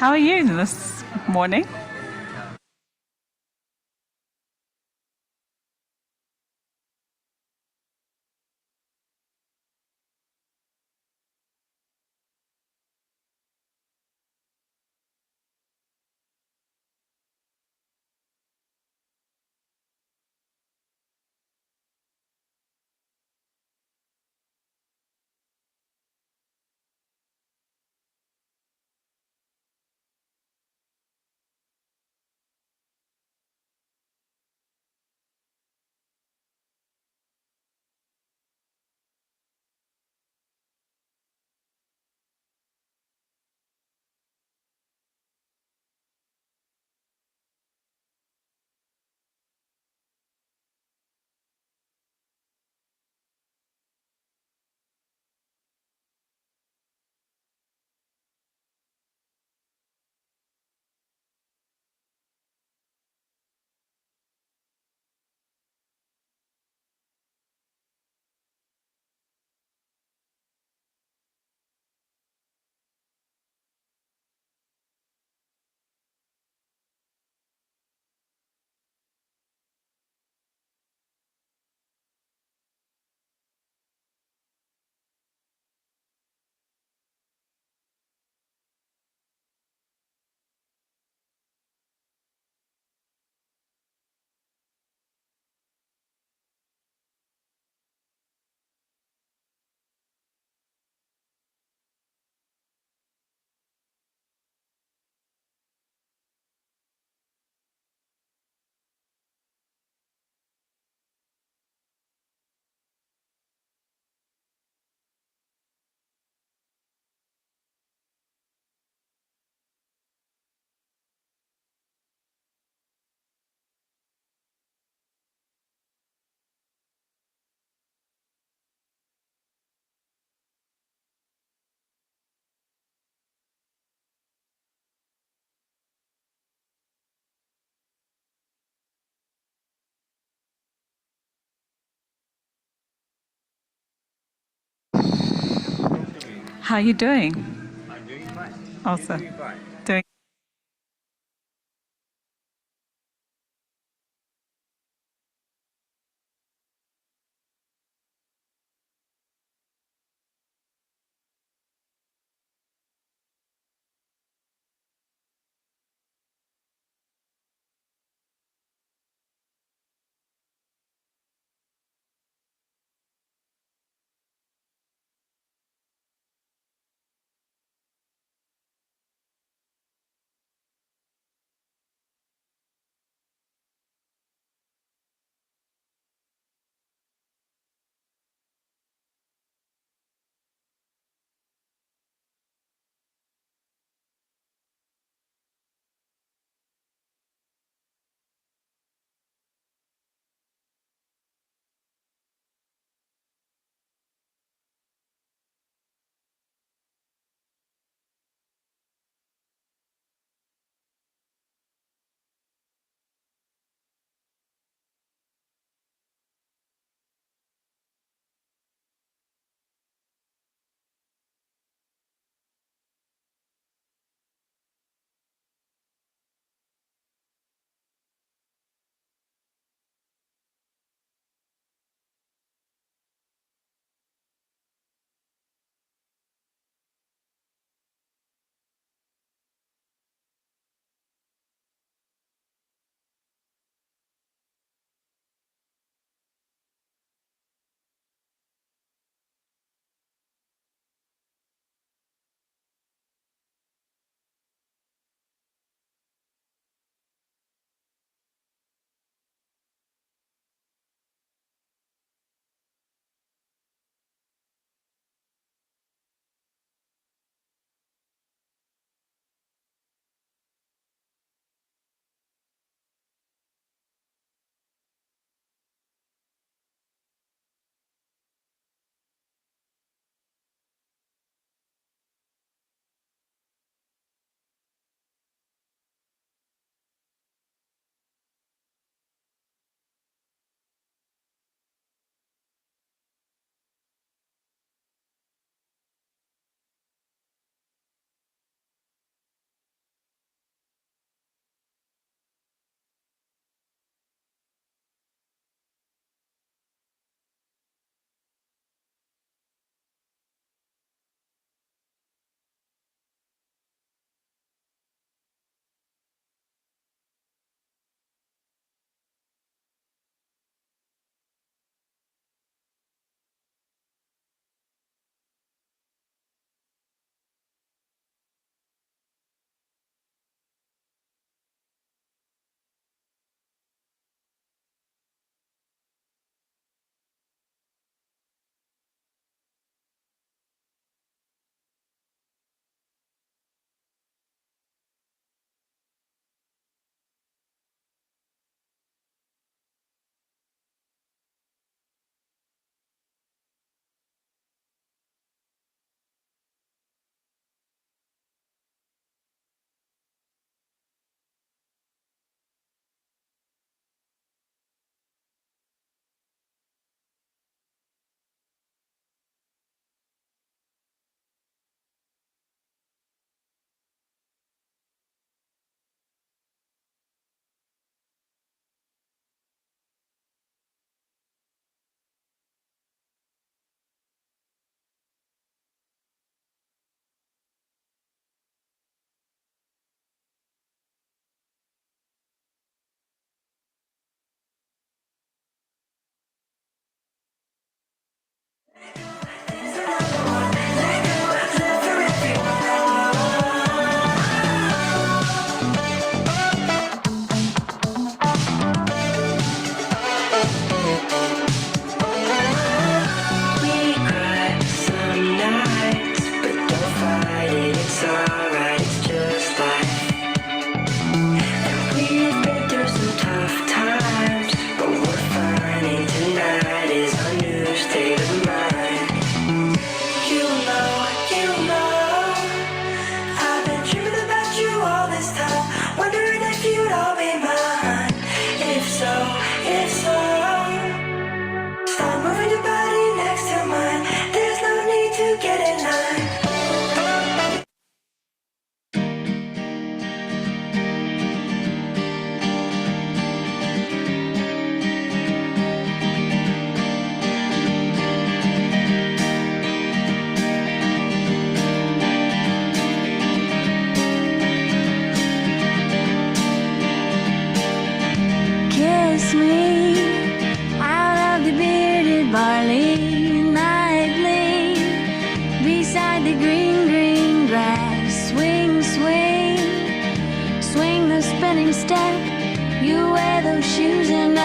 How are you this morning? How are you doing? I'm doing fine. Also, You're doing fine. doing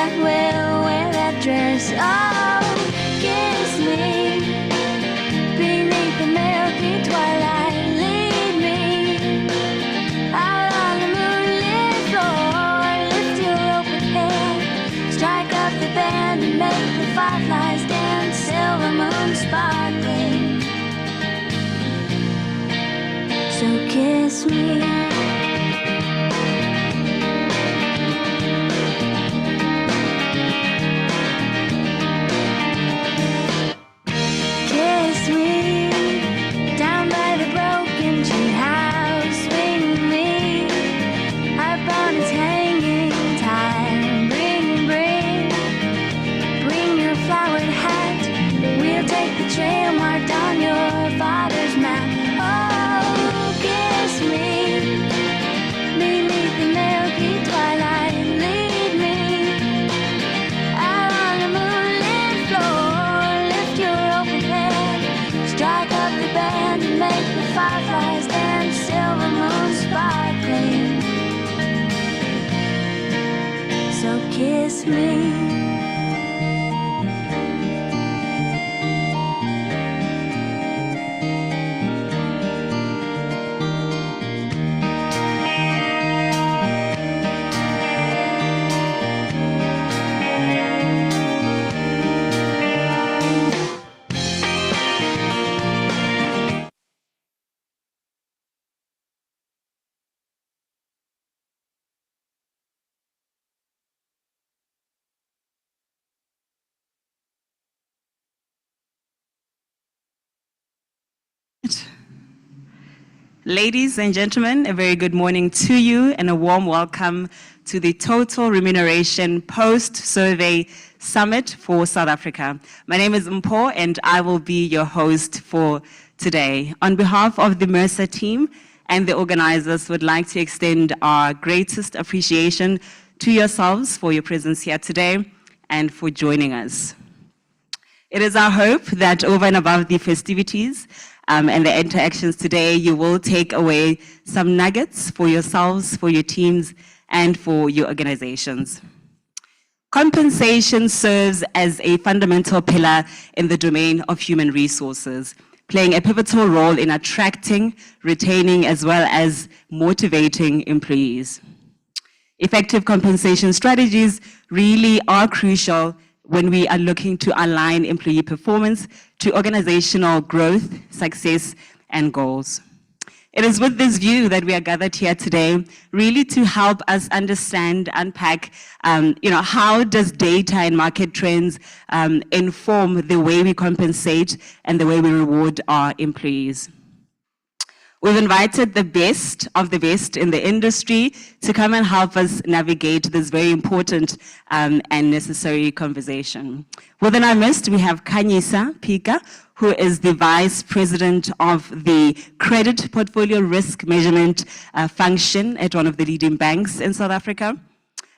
that will wear that dress. Oh, kiss me beneath the milky twilight. Lead me out on the moonlit floor. Lift your open hand, strike up the band and make the fireflies dance. Silver moon sparkling, so kiss me. Trail marked on your father's map. Oh, kiss me beneath the milky twilight. Lead me out on the moonlit floor. Lift your open hand, strike up the band and make the fireflies dance. Silver moon sparkling, so kiss me. Ladies and gentlemen, a very good morning to you and a warm welcome to the Total Remuneration Post-Survey Summit for South Africa. My name is Mpho and I will be your host for today. On behalf of the Mercer team and the organizers, would like to extend our greatest appreciation to yourselves for your presence here today and for joining us. It is our hope that over and above the festivities and the interactions today, you will take away some nuggets for yourselves, for your teams, and for your organizations. Compensation serves as a fundamental pillar in the domain of human resources, playing a pivotal role in attracting, retaining, as well as motivating employees. Effective compensation strategies really are crucial when we are looking to align employee performance to organizational growth, success, and goals. It is with this view that we are gathered here today, really to help us understand, unpack, how does data and market trends inform the way we compensate and the way we reward our employees. We've invited the best of the best in the industry to come and help us navigate this very important and necessary conversation. Within our midst, we have Khanyisa Pika, who is the Vice President of the Credit Portfolio Risk Measurement function at one of the leading banks in South Africa.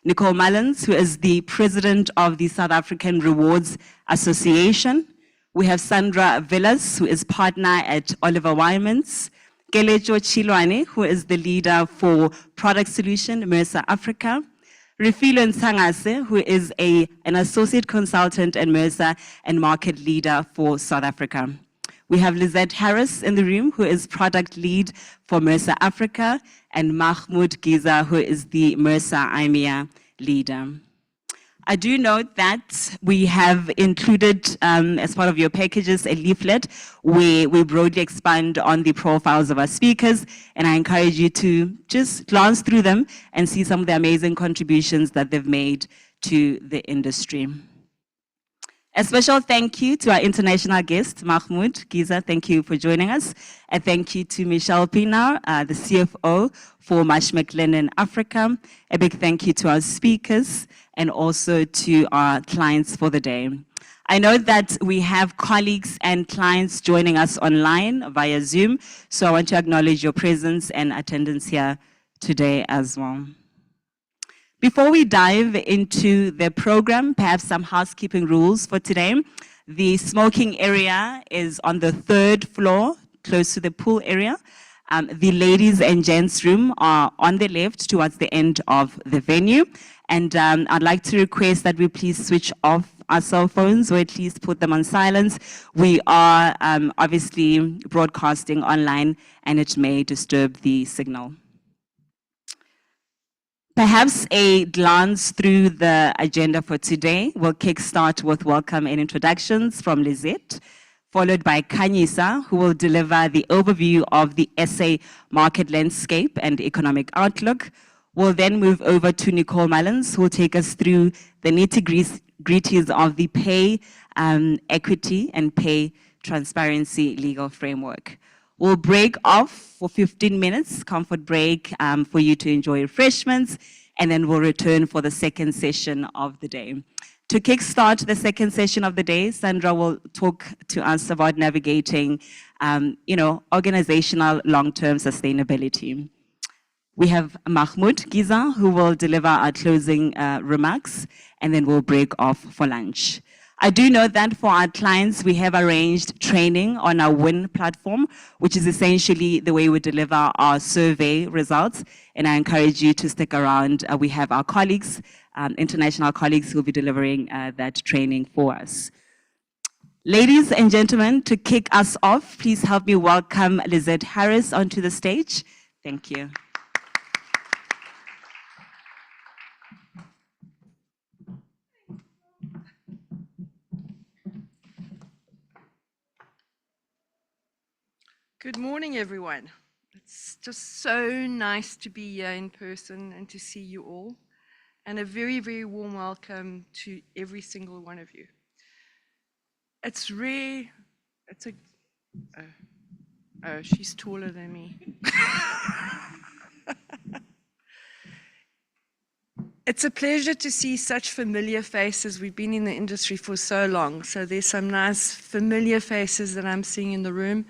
Nicole Mullins, who is the President of the South African Rewards Association. We have Sandra Villas, who is partner at Oliver Wyman's. Kelecho Chilwane, who is the leader for Product Solution, Mercer Africa. Refilo Nsangase, who is an associate consultant at Mercer and market leader for South Africa. We have Lizette Harris in the room, who is product lead for Mercer Africa, and Mahmoud Giza, who is the Mercer IMEA leader. I do note that we have included, as part of your packages, a leaflet where we broadly expand on the profiles of our speakers, and I encourage you to just glance through them and see some of the amazing contributions that they've made to the industry. A special thank you to our international guest, Mahmoud Giza. Thank you for joining us. A thank you to Michelle Pienaar, the CFO for Marsh McLennan Africa. A big thank you to our speakers and also to our clients for the day. I know that we have colleagues and clients joining us online via Zoom, so I want to acknowledge your presence and attendance here today as well. Before we dive into the program, perhaps some housekeeping rules for today. The smoking area is on the 3rd floor, close to the pool area. The ladies and gents room are on the left towards the end of the venue. And I'd like to request that we please switch off our cell phones, or at least put them on silence. We are obviously broadcasting online, and it may disturb the signal. Perhaps a glance through the agenda for today. We'll kickstart with welcome and introductions from Lizette, followed by Kanyisa, who will deliver the overview of the SA market landscape and economic outlook. We'll then move over to Nicole Mullins, who will take us through the nitty-gritties of the pay equity and pay transparency legal framework. We'll break off for 15 minutes, comfort break for you to enjoy refreshments, and then we'll return for the second session of the day. To kickstart the second session of the day, Sandra will talk to us about navigating, organizational long-term sustainability. We have Mahmoud Giza, who will deliver our closing remarks, and then we'll break off for lunch. I do know that for our clients, we have arranged training on our WIN platform, which is essentially the way we deliver our survey results. And I encourage you to stick around. We have our colleagues, international colleagues, who will be delivering that training for us. Ladies and gentlemen, to kick us off, please help me welcome Lizette Harris onto the stage. Thank you. Good morning, everyone. It's just so nice to be here in person and to see you all. And a very, very warm welcome to every single one of you. It's rare, oh, she's taller than me. It's a pleasure to see such familiar faces. We've been in the industry for so long, so there's some nice familiar faces that I'm seeing in the room.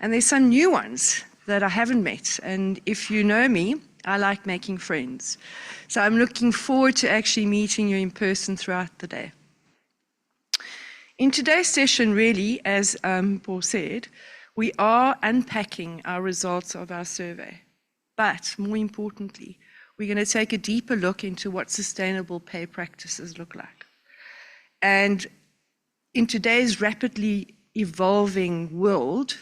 And there's some new ones that I haven't met. And if you know me, I like making friends. So I'm looking forward to actually meeting you in person throughout the day. In today's session, really, as Paul said, we are unpacking our results of our survey. But more importantly, we're going to take a deeper look into what sustainable pay practices look like. And in today's rapidly evolving world,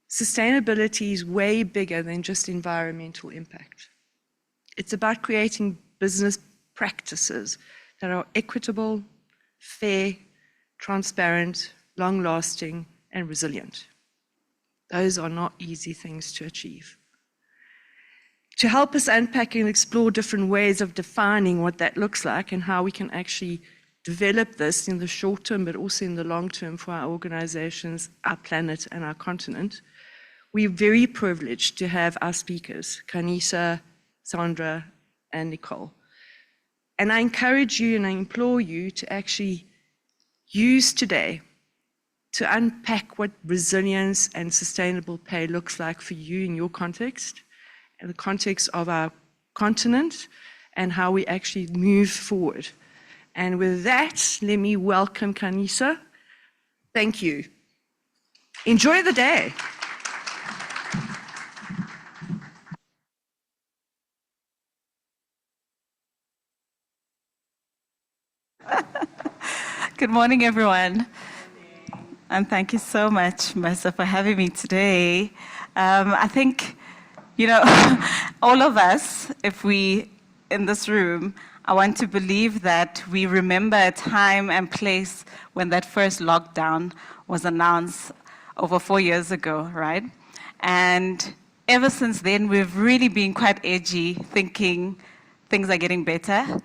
sustainability is way bigger than just environmental impact. It's about creating business practices that are equitable, fair, transparent, long-lasting, and resilient. Those are not easy things to achieve. To help us unpack and explore different ways of defining what that looks like and how we can actually develop this in the short term, but also in the long term for our organizations, our planet, and our continent, we're very privileged to have our speakers, Kanisa, Sandra, and Nicole. And I encourage you and I implore you to actually use today to unpack what resilience and sustainable pay looks like for you in your context, in the context of our continent, and how we actually move forward. And with that, let me welcome Kanisa. Thank you. Enjoy the day. Good morning, everyone. And thank you so much, Mercer, for having me today. I think, all of us, if we in this room, I want to believe that we remember a time and place when that first lockdown was announced over 4 years ago, right? And ever since then, we've really been quite edgy, thinking things are getting better.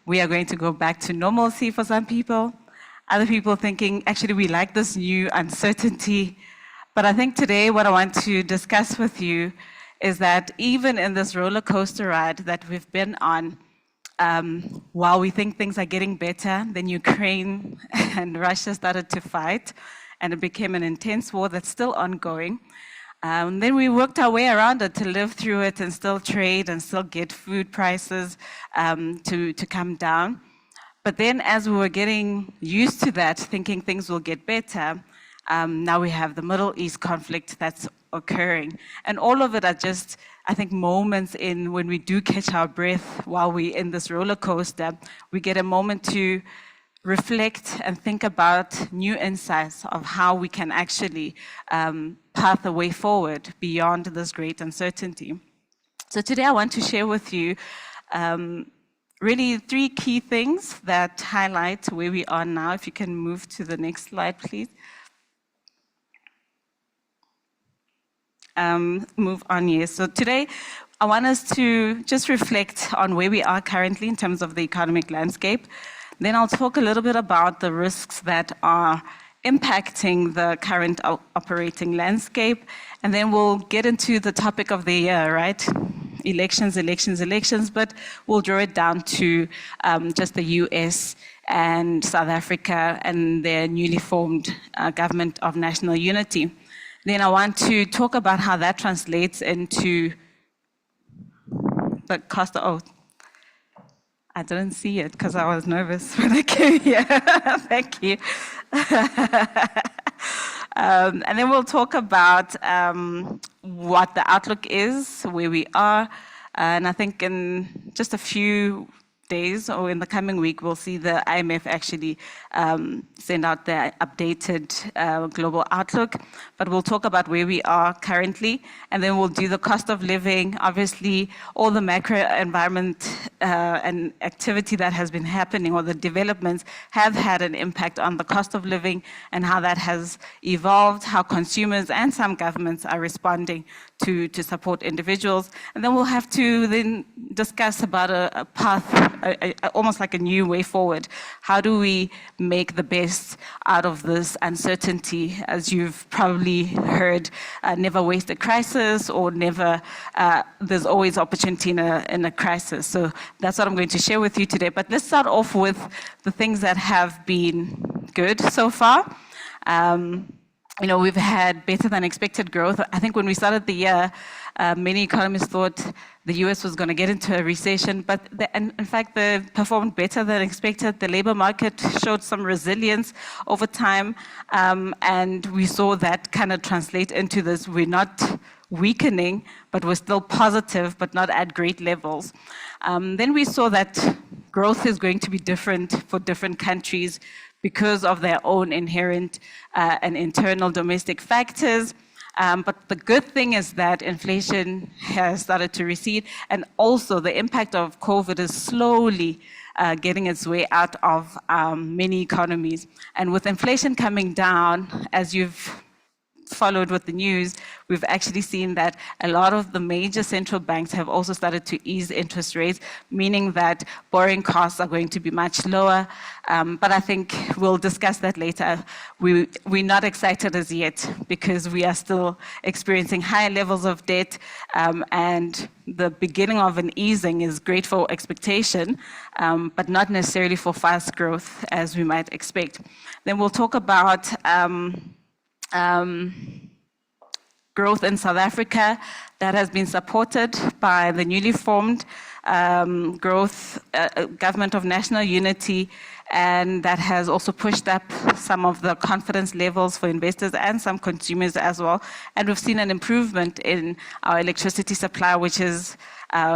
We are going to go back to normalcy for some people. Other people thinking, actually, we like this new uncertainty. But I think today what I want to discuss with you is that even in this roller coaster ride that we've been on, while we think things are getting better, then Ukraine and Russia started to fight, and it became an intense war that's still ongoing. Then we worked our way around it to live through it and still trade and still get food prices to come down. But then as we were getting used to that, thinking things will get better, now we have the Middle East conflict that's occurring. And all of it are just, I think, moments in when we do catch our breath while we're in this roller coaster. We get a moment to reflect and think about new insights of how we can actually path a way forward beyond this great uncertainty. So today I want to share with you really 3 key things that highlight where we are now. If you can move to the next slide, please. Move on, yes. So today I want us to just reflect on where we are currently in terms of the economic landscape. Then I'll talk a little bit about the risks that are impacting the current operating landscape. And then we'll get into the topic of the year, right? Elections, elections, elections, but we'll draw it down to just the US and South Africa and their newly formed government of national unity. Then I want to talk about how that translates into the cost of, I didn't see it because I was nervous when I came here. Thank you. And then we'll talk about what the outlook is, where we are. And I think in just a few days or in the coming week, we'll see the IMF actually send out their updated global outlook. But we'll talk about where we are currently, and then we'll do the cost of living. Obviously, all the macro environment and activity that has been happening, or the developments, have had an impact on the cost of living and how that has evolved, how consumers and some governments are responding to support individuals. And then we'll have to then discuss about a path, almost like a new way forward. How do we make the best out of this uncertainty? As you've probably heard, never waste a crisis, or never, there's always opportunity in a crisis. So that's what I'm going to share with you today. But let's start off with the things that have been good so far. You know, we've had better than expected growth. I think when we started the year, many economists thought the US was going to get into a recession, but in fact, they performed better than expected. The labor market showed some resilience over time, and we saw that kind of translate into this. We're not weakening, but we're still positive, but not at great levels. Then we saw that growth is going to be different for different countries because of their own inherent and internal domestic factors. But the good thing is that inflation has started to recede, and also the impact of COVID is slowly getting its way out of many economies. And with inflation coming down, as you've followed with the news, we've actually seen that a lot of the major central banks have also started to ease interest rates, meaning that borrowing costs are going to be much lower. But I think we'll discuss that later. We're not excited as yet because we are still experiencing high levels of debt, and the beginning of an easing is great for expectation, but not necessarily for fast growth as we might expect. Then we'll talk about growth in South Africa that has been supported by the newly formed government of national unity, and that has also pushed up some of the confidence levels for investors and some consumers as well. And we've seen an improvement in our electricity supply, which is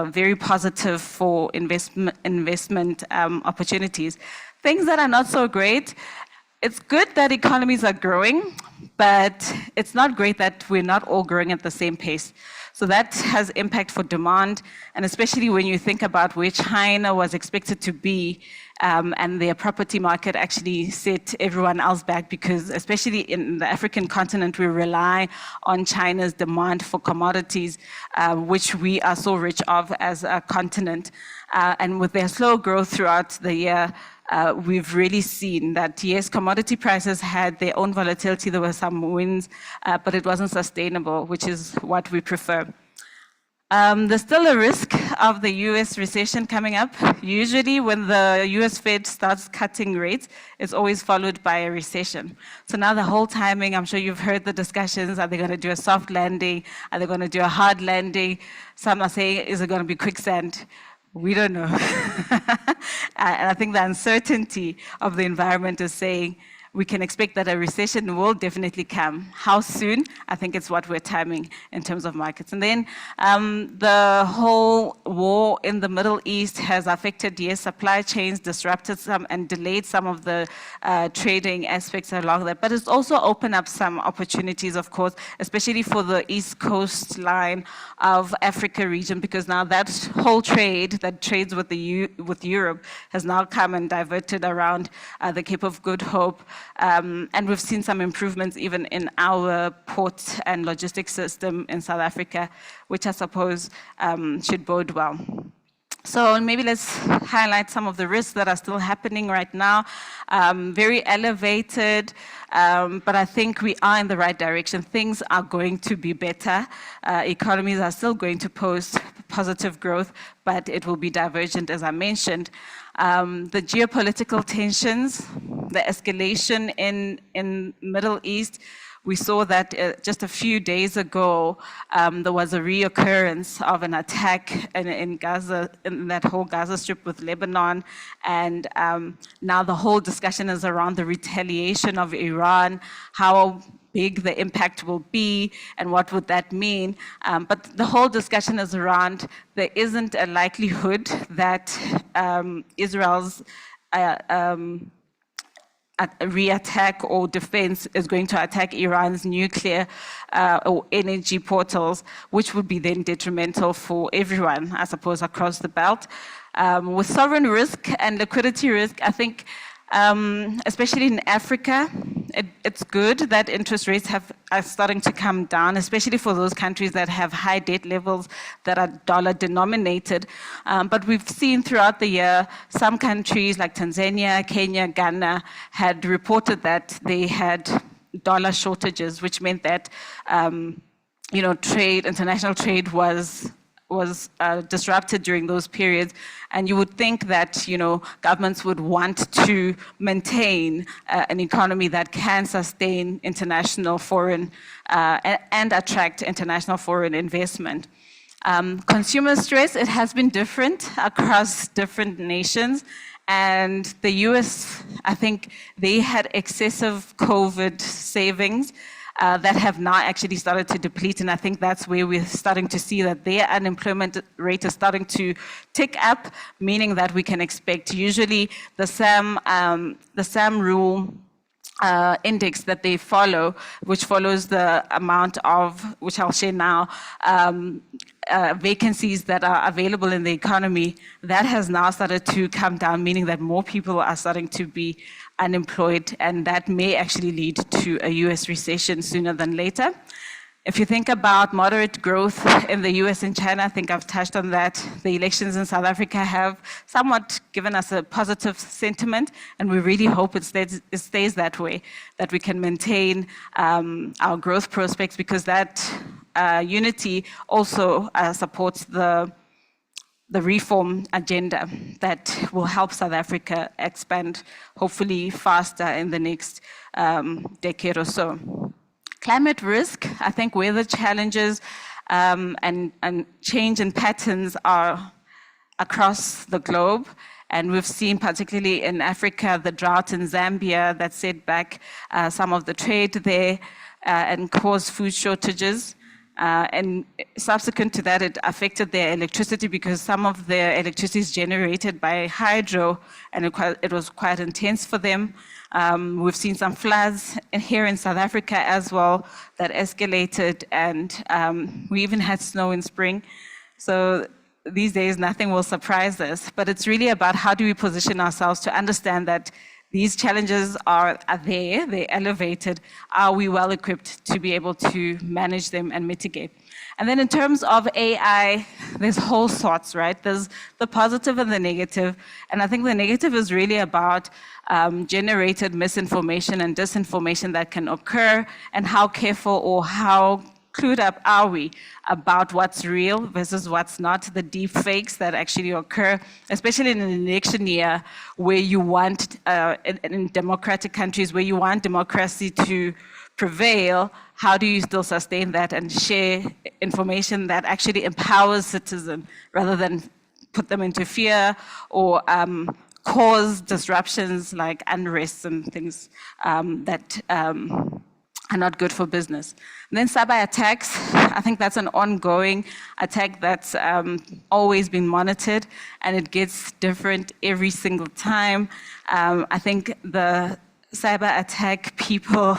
very positive for investment opportunities. Things that are not so great. It's good that economies are growing, but it's not great that we're not all growing at the same pace. So that has impact for demand, and especially when you think about where China was expected to be, and their property market actually set everyone else back, because especially in the African continent, we rely on China's demand for commodities, which we are so rich of as a continent. And with their slow growth throughout the year, we've really seen that, yes, commodity prices had their own volatility. There were some wins, but it wasn't sustainable, which is what we prefer. There's still a risk of the US recession coming up. Usually when the US Fed starts cutting rates, it's always followed by a recession. So now the whole timing, I'm sure you've heard the discussions. Are they going to do a soft landing? Are they going to do a hard landing? Some are saying, is it going to be quicksand? We don't know. And I think the uncertainty of the environment is saying we can expect that a recession will definitely come. How soon? I think it's what we're timing in terms of markets. And then the whole war in the Middle East has affected, yes, supply chains, disrupted some and delayed some of the trading aspects along that. But it's also opened up some opportunities, of course, especially for the East Coast line of Africa region, because now that whole trade that trades with with Europe has now come and diverted around the Cape of Good Hope. And we've seen some improvements even in our port and logistics system in South Africa, which I suppose should bode well. So maybe let's highlight some of the risks that are still happening right now. Very elevated, but I think we are in the right direction. Things are going to be better. Economies are still going to post positive growth, but it will be divergent, as I mentioned. The geopolitical tensions, the escalation in Middle East, we saw that just a few days ago, there was a reoccurrence of an attack in Gaza, in that whole Gaza Strip with Lebanon. And now the whole discussion is around the retaliation of Iran, how big the impact will be and what would that mean. But the whole discussion is around there isn't a likelihood that Israel's re-attack or defense is going to attack Iran's nuclear or energy portals, which would be then detrimental for everyone, I suppose, across the belt. With sovereign risk and liquidity risk, I think, especially in Africa, it's good that interest rates are starting to come down, especially for those countries that have high debt levels that are dollar denominated. But we've seen throughout the year, some countries like Tanzania, Kenya, Ghana had reported that they had dollar shortages, which meant that international trade was disrupted during those periods. And you would think that, governments would want to maintain an economy that can sustain international foreign and attract international foreign investment. Consumer stress, it has been different across different nations. And the US, I think they had excessive COVID savings that have now actually started to deplete, and I think that's where we're starting to see that their unemployment rate is starting to tick up, meaning that we can expect usually the SAM rule index that they follow, which follows the amount of, which I'll share now, vacancies that are available in the economy, that has now started to come down, meaning that more people are starting to be unemployed, and that may actually lead to a US recession sooner than later. If you think about moderate growth in the US and China, I think I've touched on that. The elections in South Africa have somewhat given us a positive sentiment, and we really hope it stays that way, that we can maintain our growth prospects, because that unity also supports the reform agenda that will help South Africa expand, hopefully faster in the next decade or so. Climate risk, I think weather challenges and change in patterns are across the globe. And we've seen, particularly in Africa, the drought in Zambia that set back some of the trade there and caused food shortages. And subsequent to that, it affected their electricity, because some of their electricity is generated by hydro, and it was quite intense for them. We've seen some floods here in South Africa as well that escalated, and we even had snow in spring. So these days, nothing will surprise us, but it's really about how do we position ourselves to understand that these challenges are there, they're elevated. Are we well equipped to be able to manage them and mitigate? And then in terms of AI, there's whole sorts, right? There's the positive and the negative. And I think the negative is really about generated misinformation and disinformation that can occur, and how careful or how clued up are we about what's real versus what's not, the deep fakes that actually occur, especially in an election year where you want, in democratic countries, where you want democracy to prevail. How do you still sustain that and share information that actually empowers citizens rather than put them into fear or cause disruptions like unrest and things that are not good for business. And then cyber attacks, I think that's an ongoing attack that's always been monitored, and it gets different every single time. I think the cyber attack people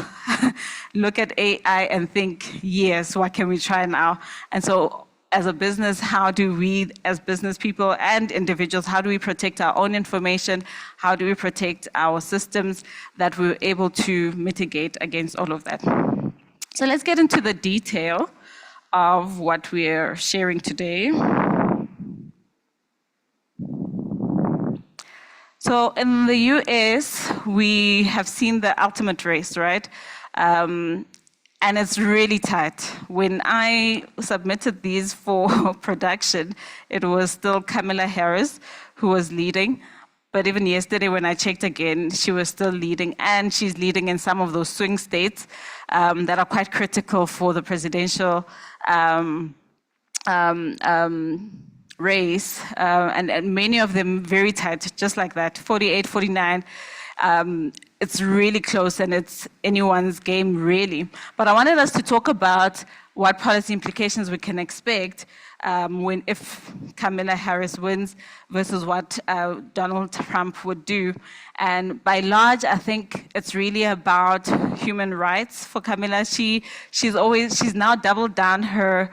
look at AI and think, yes, what can we try now? And so as a business, how do we, as business people and individuals, how do we protect our own information? How do we protect our systems that we're able to mitigate against all of that? So let's get into the detail of what we're sharing today. So in the US, we have seen the ultimate race, right? And it's really tight. When I submitted these for production, it was still Kamala Harris who was leading. But even yesterday when I checked again, she was still leading, and she's leading in some of those swing states that are quite critical for the presidential race, and many of them very tight, just like that, 48, 49. It's really close, and it's anyone's game, really. But I wanted us to talk about what policy implications we can expect if Kamala Harris wins versus what Donald Trump would do. And by large, I think it's really about human rights for Kamala. She's now doubled down her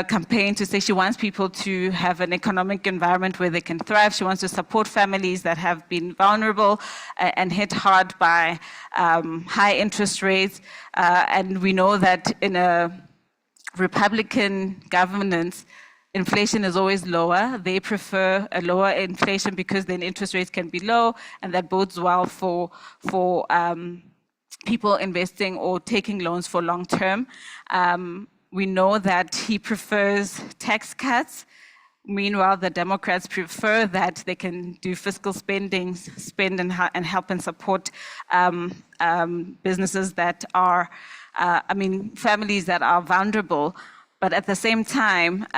campaign to say she wants people to have an economic environment where they can thrive. She wants to support families that have been vulnerable and hit hard by high interest rates. And we know that in a Republican governance, inflation is always lower. They prefer a lower inflation because then interest rates can be low, and that bodes well for people investing or taking loans for long term. We know that he prefers tax cuts. Meanwhile, the Democrats prefer that they can do fiscal spending, spend and help and support businesses that are, families that are vulnerable. But at the same time,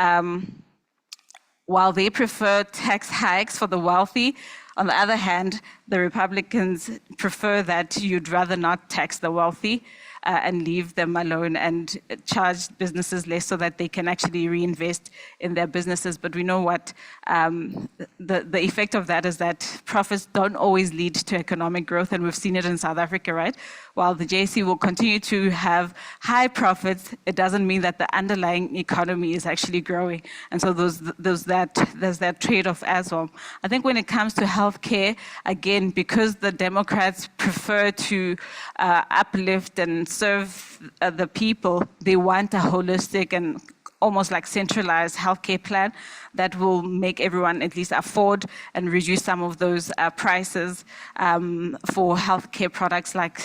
while they prefer tax hikes for the wealthy, on the other hand, the Republicans prefer that you'd rather not tax the wealthy and leave them alone and charge businesses less so that they can actually reinvest in their businesses. But we know what the effect of that is, that profits don't always lead to economic growth, and we've seen it in South Africa, right? While the JSE will continue to have high profits, it doesn't mean that the underlying economy is actually growing. And so there's that trade-off as well. I think when it comes to healthcare, again, because the Democrats prefer to uplift and serve the people, they want a holistic and almost like centralized healthcare plan that will make everyone at least afford and reduce some of those prices for healthcare products, like,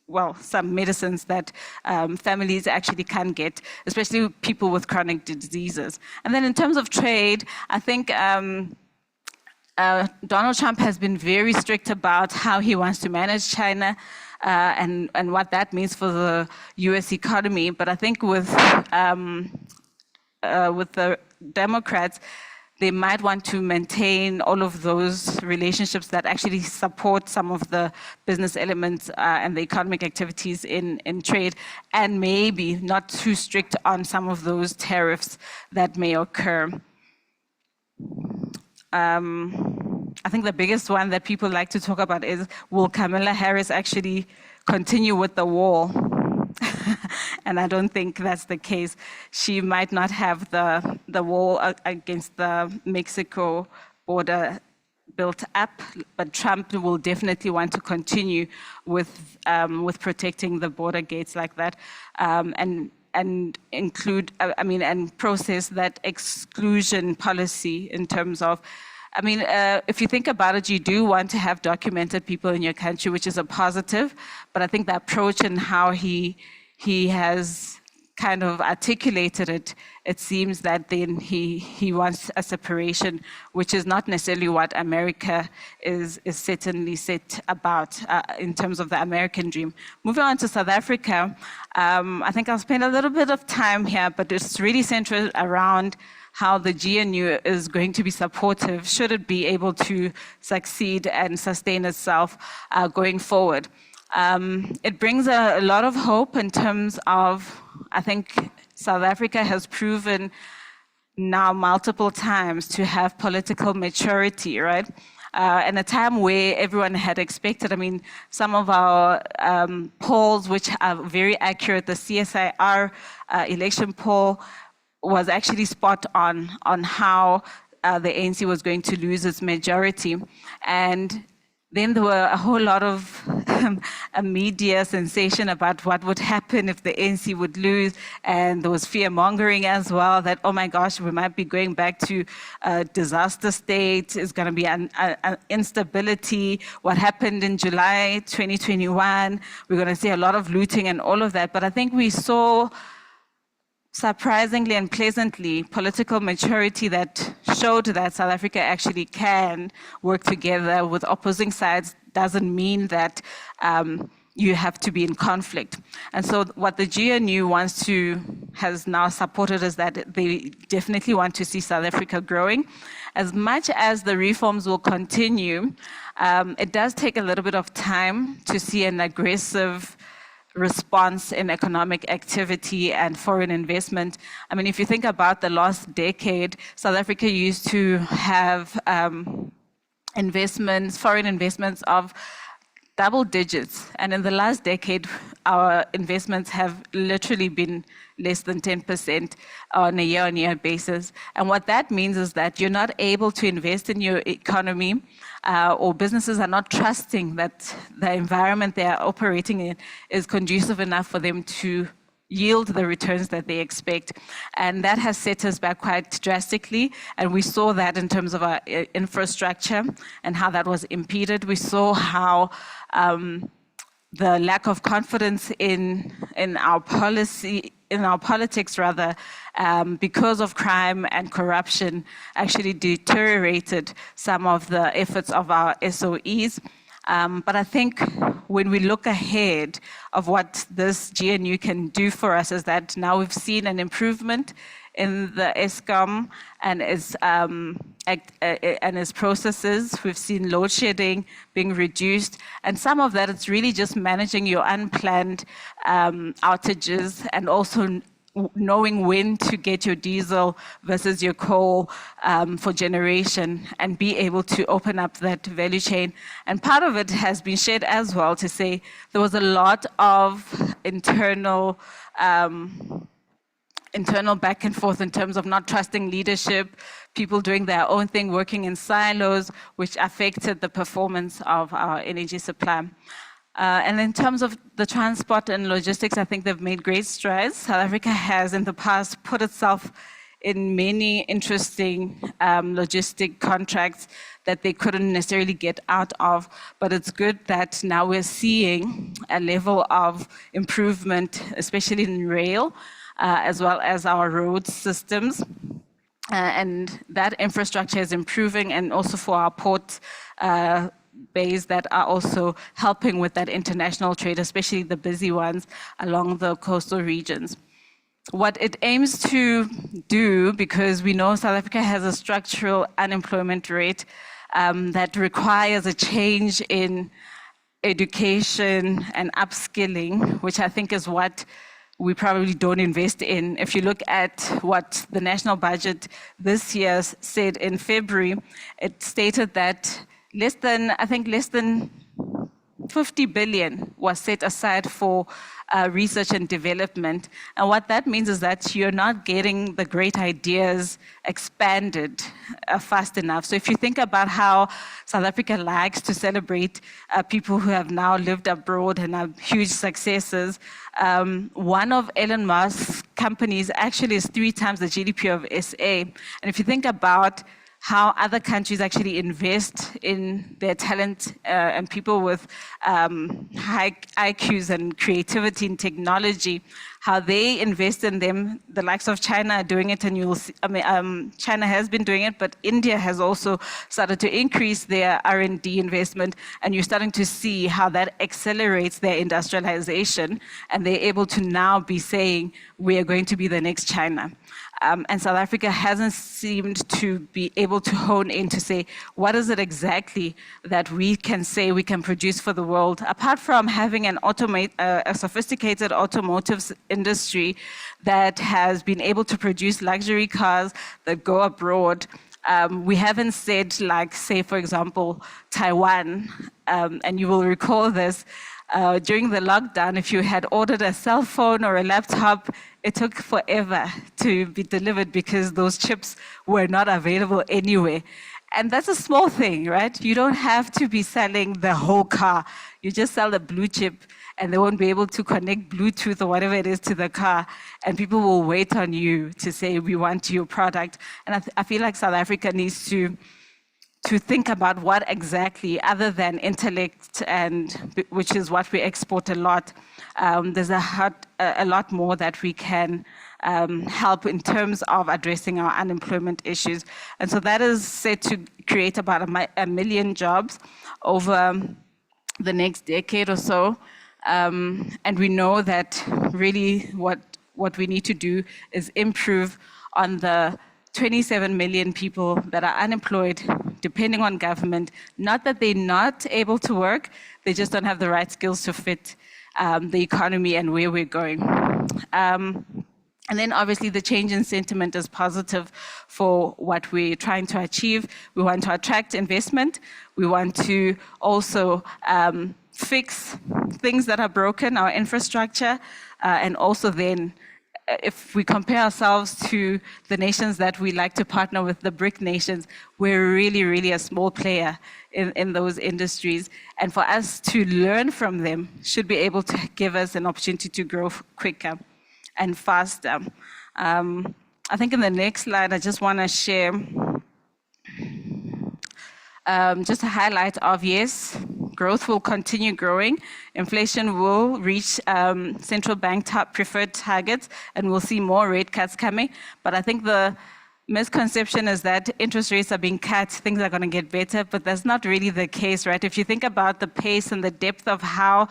well, some medicines that families actually can get, especially people with chronic diseases. And then in terms of trade, I think Donald Trump has been very strict about how he wants to manage China and what that means for the US economy. But I think with the Democrats, they might want to maintain all of those relationships that actually support some of the business elements and the economic activities in trade, and maybe not too strict on some of those tariffs that may occur. I think the biggest one that people like to talk about is, will Kamala Harris actually continue with the wall? And I don't think that's the case. She might not have the wall against the Mexico border built up, but Trump will definitely want to continue with protecting the border gates like that, and include, and process that exclusion policy in terms of, if you think about it, you do want to have documented people in your country, which is a positive, but I think the approach and how he has kind of articulated it, it seems that then he wants a separation, which is not necessarily what America is certainly set about in terms of the American dream. Moving on to South Africa, I think I'll spend a little bit of time here, but it's really centered around how the GNU is going to be supportive should it be able to succeed and sustain itself going forward. It brings a lot of hope in terms of, I think South Africa has proven now multiple times to have political maturity, right? In a time where everyone had expected, I mean, some of our polls, which are very accurate, the CSIR election poll was actually spot on how the ANC was going to lose its majority. And then there were a whole lot of a media sensation about what would happen if the ANC would lose. And there was fear-mongering as well that, oh my gosh, we might be going back to a disaster state. It's going to be an instability. What happened in July 2021, we're going to see a lot of looting and all of that. But I think we saw, surprisingly and pleasantly, political maturity that showed that South Africa actually can work together with opposing sides. Doesn't mean that you have to be in conflict. And so what the GNU has now supported is that they definitely want to see South Africa growing. As much as the reforms will continue, it does take a little bit of time to see an aggressive response in economic activity and foreign investment. I mean, if you think about the last decade, South Africa used to have foreign investments of double digits. And in the last decade, our investments have literally been less than 10% on a year-on-year basis. And what that means is that you're not able to invest in your economy, or businesses are not trusting that the environment they are operating in is conducive enough for them to yield the returns that they expect. And that has set us back quite drastically. And we saw that in terms of our infrastructure and how that was impeded. We saw how the lack of confidence in our policy, in our politics rather, because of crime and corruption, actually deteriorated some of the efforts of our SOEs. But I think when we look ahead of what this GNU can do for us is that now we've seen an improvement in the ESCOM and its processes. We've seen load shedding being reduced. And some of that, it's really just managing your unplanned outages and also knowing when to get your diesel versus your coal for generation and be able to open up that value chain. And part of it has been shared as well to say there was a lot of internal back and forth in terms of not trusting leadership, people doing their own thing, working in silos, which affected the performance of our energy supply. And in terms of the transport and logistics, I think they've made great strides. South Africa has in the past put itself in many interesting logistic contracts that they couldn't necessarily get out of. But it's good that now we're seeing a level of improvement, especially in rail, as well as our road systems. And that infrastructure is improving, and also for our port bays that are also helping with that international trade, especially the busy ones along the coastal regions. What it aims to do, because we know South Africa has a structural unemployment rate that requires a change in education and upskilling, which I think is what we probably don't invest in. If you look at what the national budget this year said in February, it stated that less than 50 billion was set aside for research and development. And what that means is that you're not getting the great ideas expanded fast enough. So if you think about how South Africa likes to celebrate people who have now lived abroad and have huge successes, one of Elon Musk's companies actually is 3 times the GDP of SA. And if you think about how other countries actually invest in their talent and people with high IQs and creativity and technology, how they invest in them. The likes of China are doing it, and you'll see, China has been doing it, but India has also started to increase their R&D investment, and you're starting to see how that accelerates their industrialization, and they're able to now be saying, we are going to be the next China. And South Africa hasn't seemed to be able to hone in to say, what is it exactly that we can say we can produce for the world, apart from having a sophisticated automotive industry that has been able to produce luxury cars that go abroad. We haven't said, like, say, for example, Taiwan, and you will recall this, during the lockdown, if you had ordered a cell phone or a laptop, it took forever to be delivered because those chips were not available anywhere. And that's a small thing, right? You don't have to be selling the whole car. You just sell the blue chip, and they won't be able to connect Bluetooth or whatever it is to the car, and people will wait on you to say, we want your product. And I feel like South Africa needs to think about what exactly, other than intellect, and which is what we export a lot, there's a lot more that we can help in terms of addressing our unemployment issues. And so that is set to create about a million jobs over the next decade or so. And we know that really what we need to do is improve on the 27 million people that are unemployed, depending on government. Not that they're not able to work, they just don't have the right skills to fit the economy and where we're going. And then obviously the change in sentiment is positive for what we're trying to achieve. We want to attract investment. We want to also fix things that are broken, our infrastructure, and also then if we compare ourselves to the nations that we like to partner with, the BRIC nations, we're really, really a small player in those industries. And for us to learn from them should be able to give us an opportunity to grow quicker and faster. I think in the next slide, I just want to share just a highlight of, yes, growth will continue growing. Inflation will reach central bank preferred targets, and we'll see more rate cuts coming. But I think the misconception is that interest rates are being cut, things are going to get better, but that's not really the case, right? If you think about the pace and the depth of how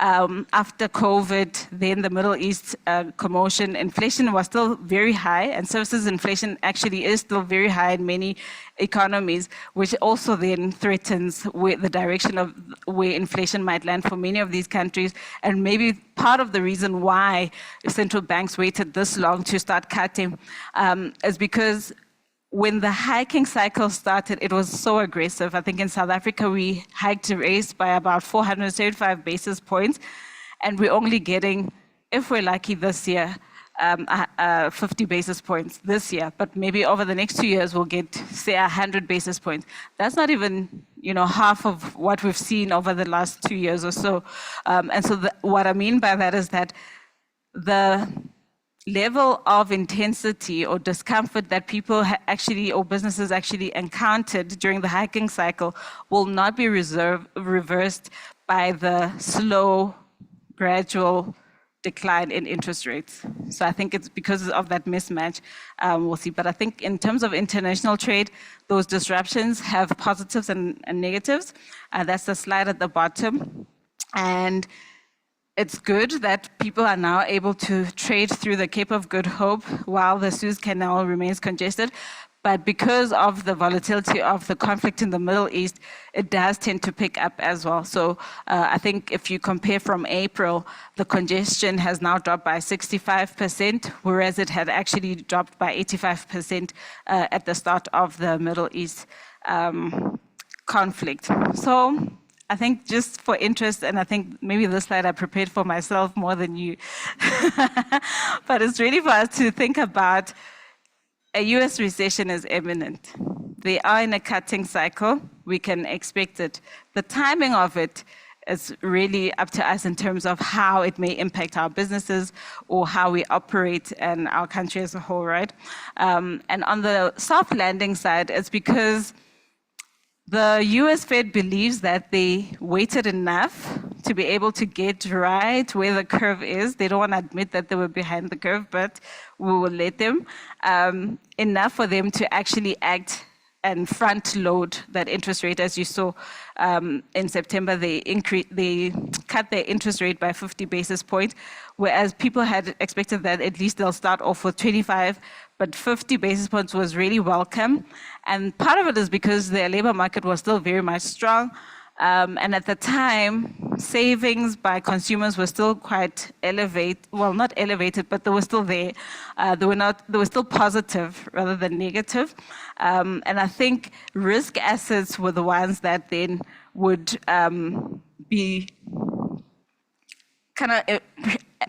after COVID, then the Middle East commotion, inflation was still very high, and services inflation actually is still very high in many economies, which also then threatens the direction of where inflation might land for many of these countries. And maybe part of the reason why central banks waited this long to start cutting is because when the hiking cycle started, it was so aggressive. I think in South Africa, we hiked the rates by about 475 basis points, and we're only getting, if we're lucky this year, 50 basis points this year, but maybe over the next 2 years, we'll get, say, 100 basis points. That's not even, half of what we've seen over the last 2 years or so. And so what I mean by that is that the level of intensity or discomfort that people or businesses actually encountered during the hiking cycle will not be reversed by the slow, gradual decline in interest rates. So I think it's because of that mismatch, we'll see. But I think in terms of international trade, those disruptions have positives and negatives. That's the slide at the bottom. And it's good that people are now able to trade through the Cape of Good Hope while the Suez Canal remains congested. But because of the volatility of the conflict in the Middle East, it does tend to pick up as well. So I think if you compare from April, the congestion has now dropped by 65%, whereas it had actually dropped by 85% at the start of the Middle East conflict. So I think just for interest, and I think maybe this slide I prepared for myself more than you, but it's really for us to think about a US recession is imminent. They are in a cutting cycle. We can expect it. The timing of it is really up to us in terms of how it may impact our businesses or how we operate and our country as a whole, right? And on the soft landing side, it's because the US Fed believes that they waited enough to be able to get right where the curve is. They don't want to admit that they were behind the curve, but we will let them. Enough for them to actually act and front load that interest rate. As you saw in September, they cut their interest rate by 50 basis points, whereas people had expected that at least they'll start off with 25, but 50 basis points was really welcome. And part of it is because the labor market was still very much strong. And at the time, savings by consumers were still quite elevated. Well, not elevated, but they were still there. They were still positive rather than negative. And I think risk assets were the ones that then would be kind of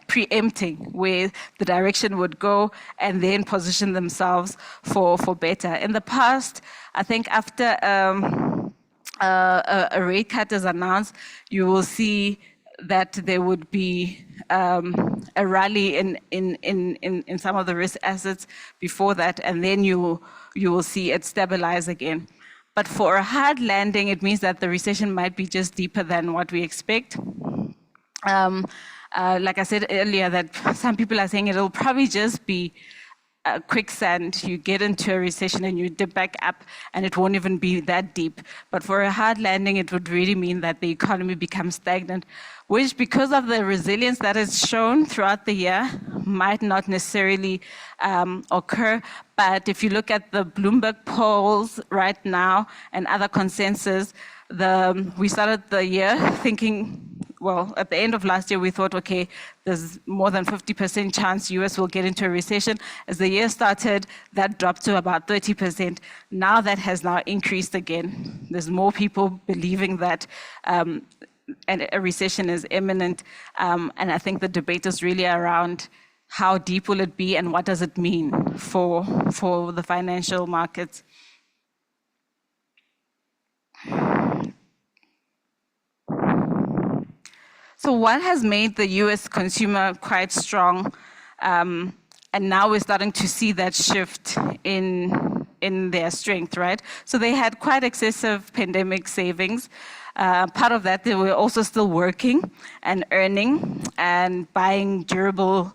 preempting where the direction would go and then position themselves for better. In the past, I think after a rate cut is announced, you will see that there would be a rally in some of the risk assets before that, and then you will see it stabilize again. But for a hard landing, it means that the recession might be just deeper than what we expect. Like I said earlier, that some people are saying it'll probably just be quicksand. You get into a recession and you dip back up and it won't even be that deep. But for a hard landing, it would really mean that the economy becomes stagnant, which, because of the resilience that is shown throughout the year, might not necessarily occur. But if you look at the Bloomberg polls right now and other consensus, we started the year thinking, well, at the end of last year, we thought, okay, there's more than 50% chance US will get into a recession. As the year started, that dropped to about 30%. Now that has now increased again. There's more people believing that a recession is imminent. And I think the debate is really around how deep will it be and what does it mean for the financial markets. So what has made the US consumer quite strong? And now we're starting to see that shift in their strength, right? So they had quite excessive pandemic savings. Part of that, they were also still working and earning and buying durable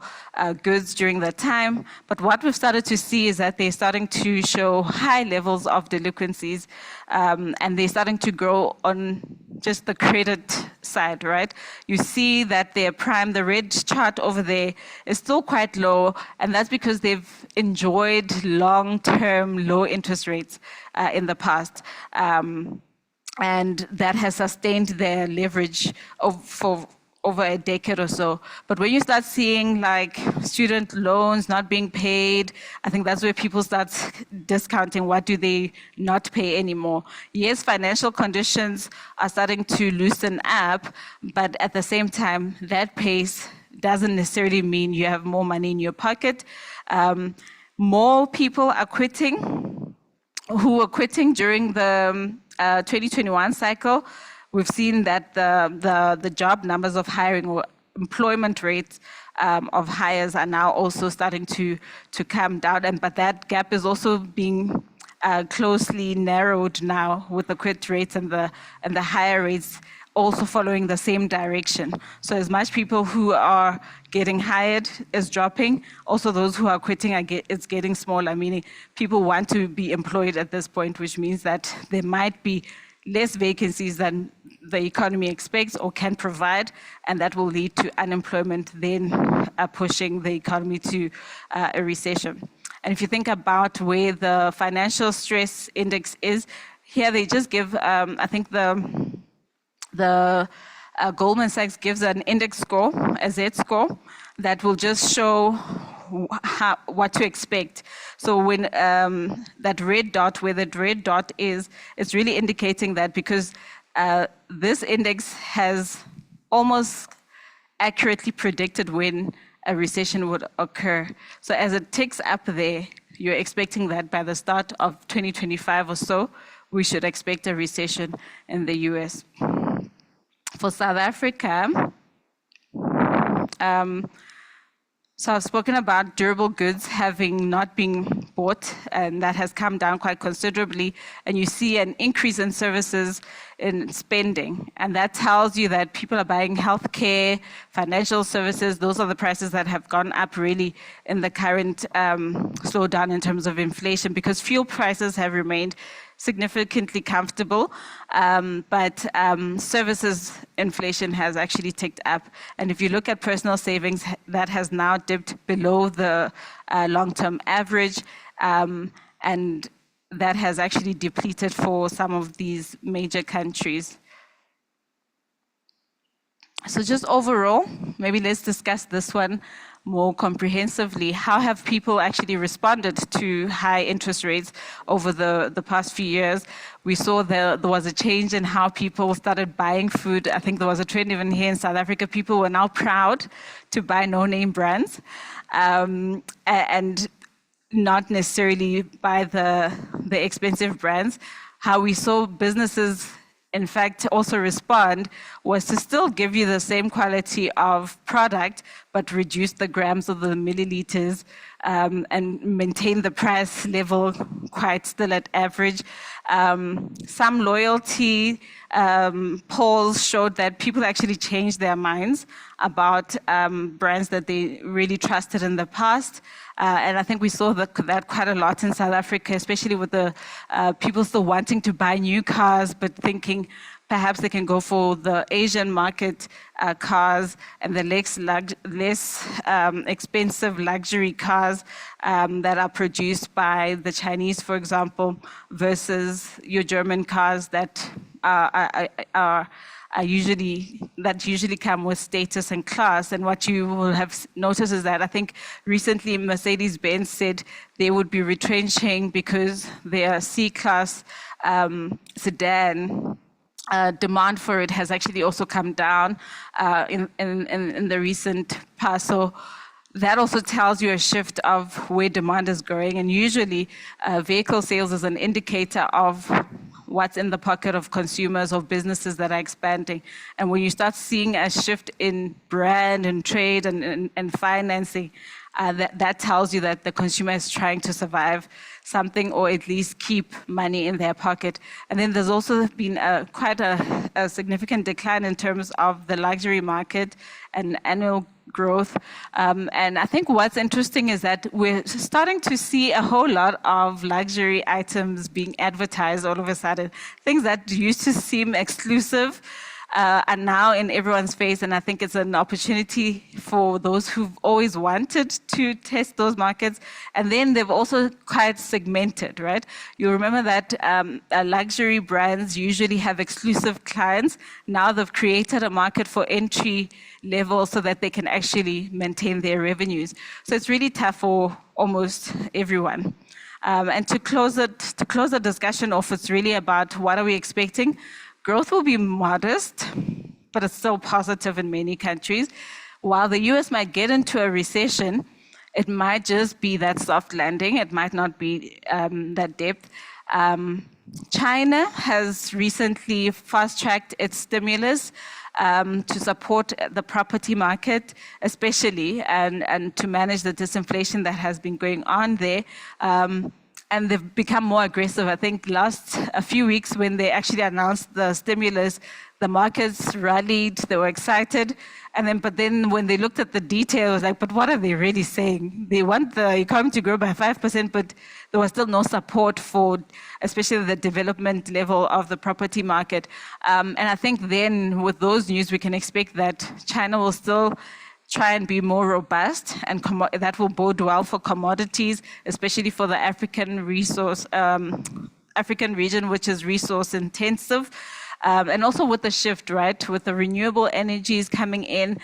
goods during that time. But what we've started to see is that they're starting to show high levels of delinquencies, and they're starting to grow on just the credit side, right? You see that their prime, the red chart over there, is still quite low, and that's because they've enjoyed long-term low interest rates in the past. And that has sustained their leverage for over a decade or so. But when you start seeing like student loans not being paid, I think that's where people start discounting what do they not pay anymore. Yes, financial conditions are starting to loosen up, but at the same time, that pace doesn't necessarily mean you have more money in your pocket. More people are quitting, who were quitting during the 2021 cycle. We've seen that the job numbers of hiring or employment rates of hires are now also starting to come down, but that gap is also being closely narrowed now with the quit rates and the hire rates also following the same direction. So as much people who are getting hired is dropping, also those who are quitting, it's getting smaller, meaning people want to be employed at this point, which means that there might be less vacancies than the economy expects or can provide, and that will lead to unemployment, then pushing the economy to a recession. And if you think about where the financial stress index is, here they just give, I think the Goldman Sachs gives an index score, a Z score, that will just show what to expect. So when that red dot, where that red dot is, it's really indicating that because this index has almost accurately predicted when a recession would occur. So as it ticks up there, you're expecting that by the start of 2025 or so, we should expect a recession in the US. For South Africa, so I've spoken about durable goods having not been bought, and that has come down quite considerably. And you see an increase in services in spending. And that tells you that people are buying healthcare, financial services. Those are the prices that have gone up really in the current slowdown in terms of inflation, because fuel prices have remained significantly comfortable, but services inflation has actually ticked up. And if you look at personal savings, that has now dipped below the long-term average, and that has actually depleted for some of these major countries. So just overall, maybe let's discuss this one more comprehensively. How have people actually responded to high interest rates over the past few years? We saw there was a change in how people started buying food. I think there was a trend even here in South Africa. People were now proud to buy no-name brands and not necessarily buy the expensive brands. How we saw businesses in fact also respond was to still give you the same quality of product, but reduce the grams of the milliliters and maintain the price level quite still at average. Some loyalty polls showed that people actually changed their minds about brands that they really trusted in the past. And I think we saw that quite a lot in South Africa, especially with the people still wanting to buy new cars, but thinking perhaps they can go for the Asian market cars and the less expensive luxury cars that are produced by the Chinese, for example, versus your German cars that usually come with status and class. And what you will have noticed is that I think recently Mercedes-Benz said they would be retrenching because their C-class sedan demand for it has actually also come down in the recent past. So that also tells you a shift of where demand is going. And usually vehicle sales is an indicator of what's in the pocket of consumers or businesses that are expanding. And when you start seeing a shift in brand and trade and financing, that tells you that the consumer is trying to survive something or at least keep money in their pocket. And then there's also been quite a significant decline in terms of the luxury market and annual growth. And I think what's interesting is that we're starting to see a whole lot of luxury items being advertised all of a sudden. Things that used to seem exclusive are now in everyone's face, and I think it's an opportunity for those who've always wanted to test those markets. And then they've also quite segmented, right? You remember that luxury brands usually have exclusive clients. Now they've created a market for entry level so that they can actually maintain their revenues. So it's really tough for almost everyone. And to close the discussion off, it's really about what are we expecting. Growth will be modest, but it's still positive in many countries. While the US might get into a recession, it might just be that soft landing. It might not be that depth. China has recently fast-tracked its stimulus to support the property market, especially, and to manage the disinflation that has been going on there. And they've become more aggressive. I think a few weeks when they actually announced the stimulus, the markets rallied, they were excited. But then when they looked at the details, like, but what are they really saying? They want the economy to grow by 5%, but there was still no support for, especially the development level of the property market. And I think then with those news, we can expect that China will still try and be more robust, and that will bode well for commodities, especially for the African region, which is resource intensive. And also with the shift, right, with the renewable energies coming in,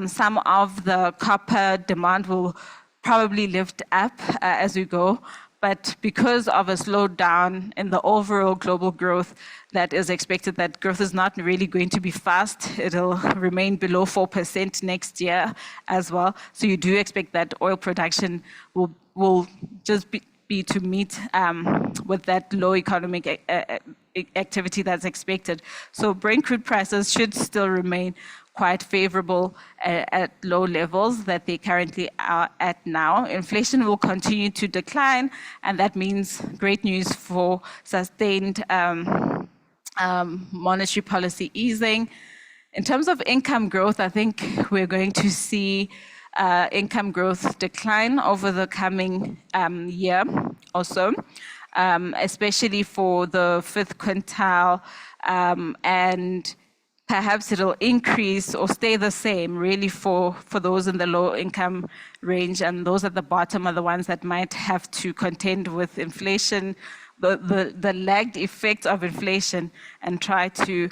some of the copper demand will probably lift up as we go. But because of a slowdown in the overall global growth that is expected, that growth is not really going to be fast. It'll remain below 4% next year as well. So you do expect that oil production will just be to meet with that low economic activity that's expected. So Brent crude prices should still remain quite favorable at low levels that they currently are at now. Inflation will continue to decline, and that means great news for sustained monetary policy easing. In terms of income growth, I think we're going to see income growth decline over the coming year or so. especially for the fifth quintile, and perhaps it'll increase or stay the same really for those in the low income range, and those at the bottom are the ones that might have to contend with inflation, the lagged effect of inflation, and try to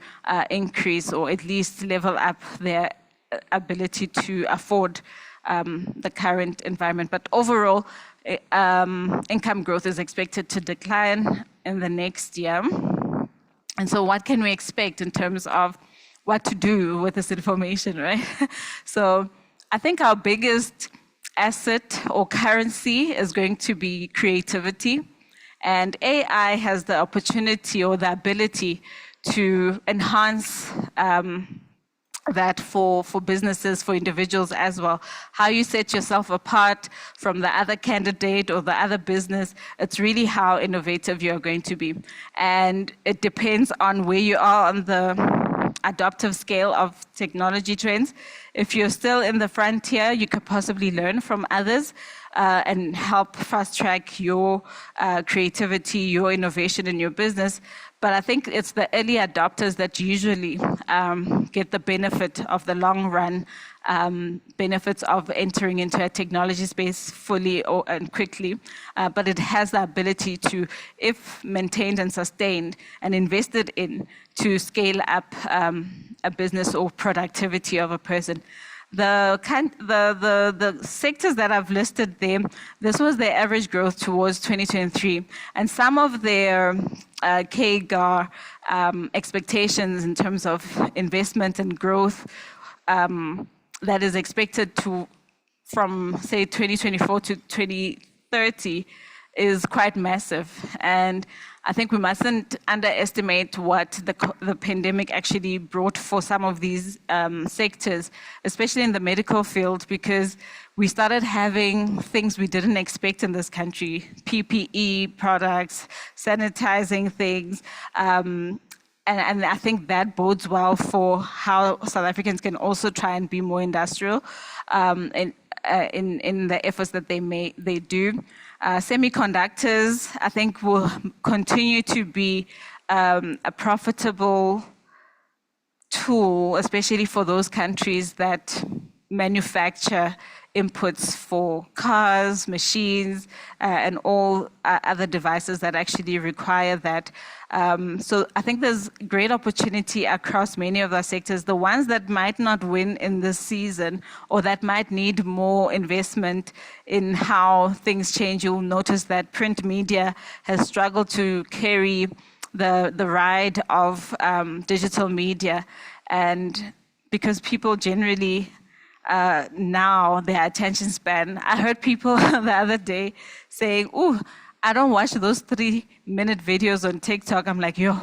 increase or at least level up their ability to afford the current environment. But overall, income growth is expected to decline in the next year. And so what can we expect in terms of what to do with this information, right? So I think our biggest asset or currency is going to be creativity. And AI has the opportunity or the ability to enhance that for businesses, for individuals as well. How you set yourself apart from the other candidate or the other business, it's really how innovative you're going to be. And it depends on where you are on the adoptive scale of technology trends. If you're still in the frontier, you could possibly learn from others and help fast track your creativity, your innovation in your business. But I think it's the early adopters that usually get the benefit of the long run benefits of entering into a technology space fully and quickly. But it has the ability to, if maintained and sustained and invested in, to scale up a business or productivity of a person. The sectors that I've listed there, this was their average growth towards 2023. And some of their CAGR expectations in terms of investment and growth that is expected to, from say 2024 to 2030, is quite massive. And I think we mustn't underestimate what the pandemic actually brought for some of these sectors, especially in the medical field, because we started having things we didn't expect in this country, PPE products, sanitizing things, and I think that bodes well for how South Africans can also try and be more industrial in the efforts that they do. Semiconductors, I think, will continue to be a profitable tool, especially for those countries that manufacture inputs for cars, machines, and all other devices that actually require that. So I think there's great opportunity across many of our sectors. The ones that might not win in this season or that might need more investment in how things change, you'll notice that print media has struggled to carry the ride of digital media. And because people generally now their attention span. I heard people the other day saying, "Oh, I don't watch those 3-minute videos on TikTok." I'm like, yo,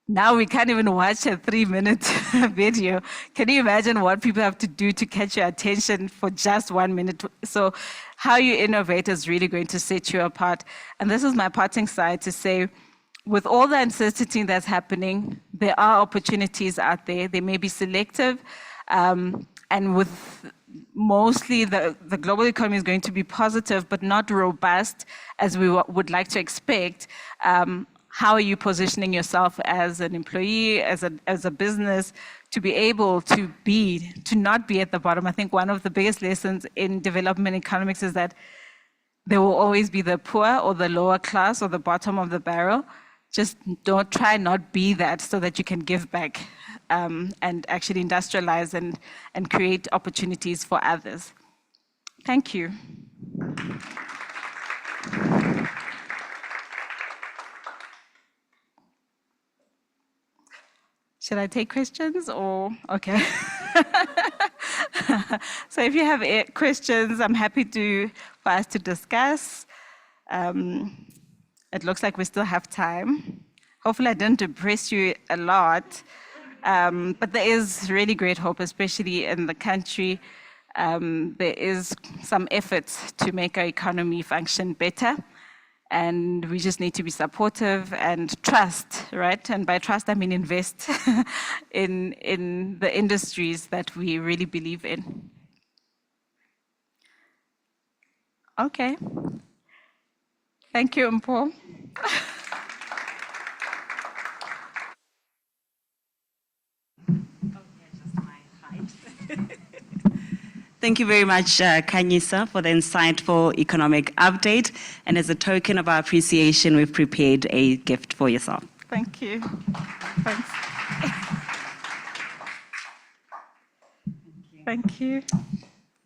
now we can't even watch a 3-minute video. Can you imagine what people have to do to catch your attention for just 1 minute? So how you innovate is really going to set you apart. And this is my parting side to say, with all the uncertainty that's happening, there are opportunities out there. They may be selective, and with mostly the global economy is going to be positive, but not robust as we would like to expect. How are you positioning yourself as an employee, as a business, to be able to not be at the bottom? I think one of the biggest lessons in development economics is that there will always be the poor or the lower class or the bottom of the barrel. Just don't try not be that, so that you can give back and actually industrialize and create opportunities for others. Thank you. Should I take questions or, okay. So if you have questions, I'm happy for us to discuss. It looks like we still have time. Hopefully I didn't depress you a lot, but there is really great hope, especially in the country. There is some efforts to make our economy function better, and we just need to be supportive and trust, right? And by trust, I mean invest in the industries that we really believe in. Okay. Thank you, Mpo. Thank you very much, Kanyisa, for the insightful economic update. And as a token of our appreciation, we've prepared a gift for yourself. Thank you. Thanks. Thank you.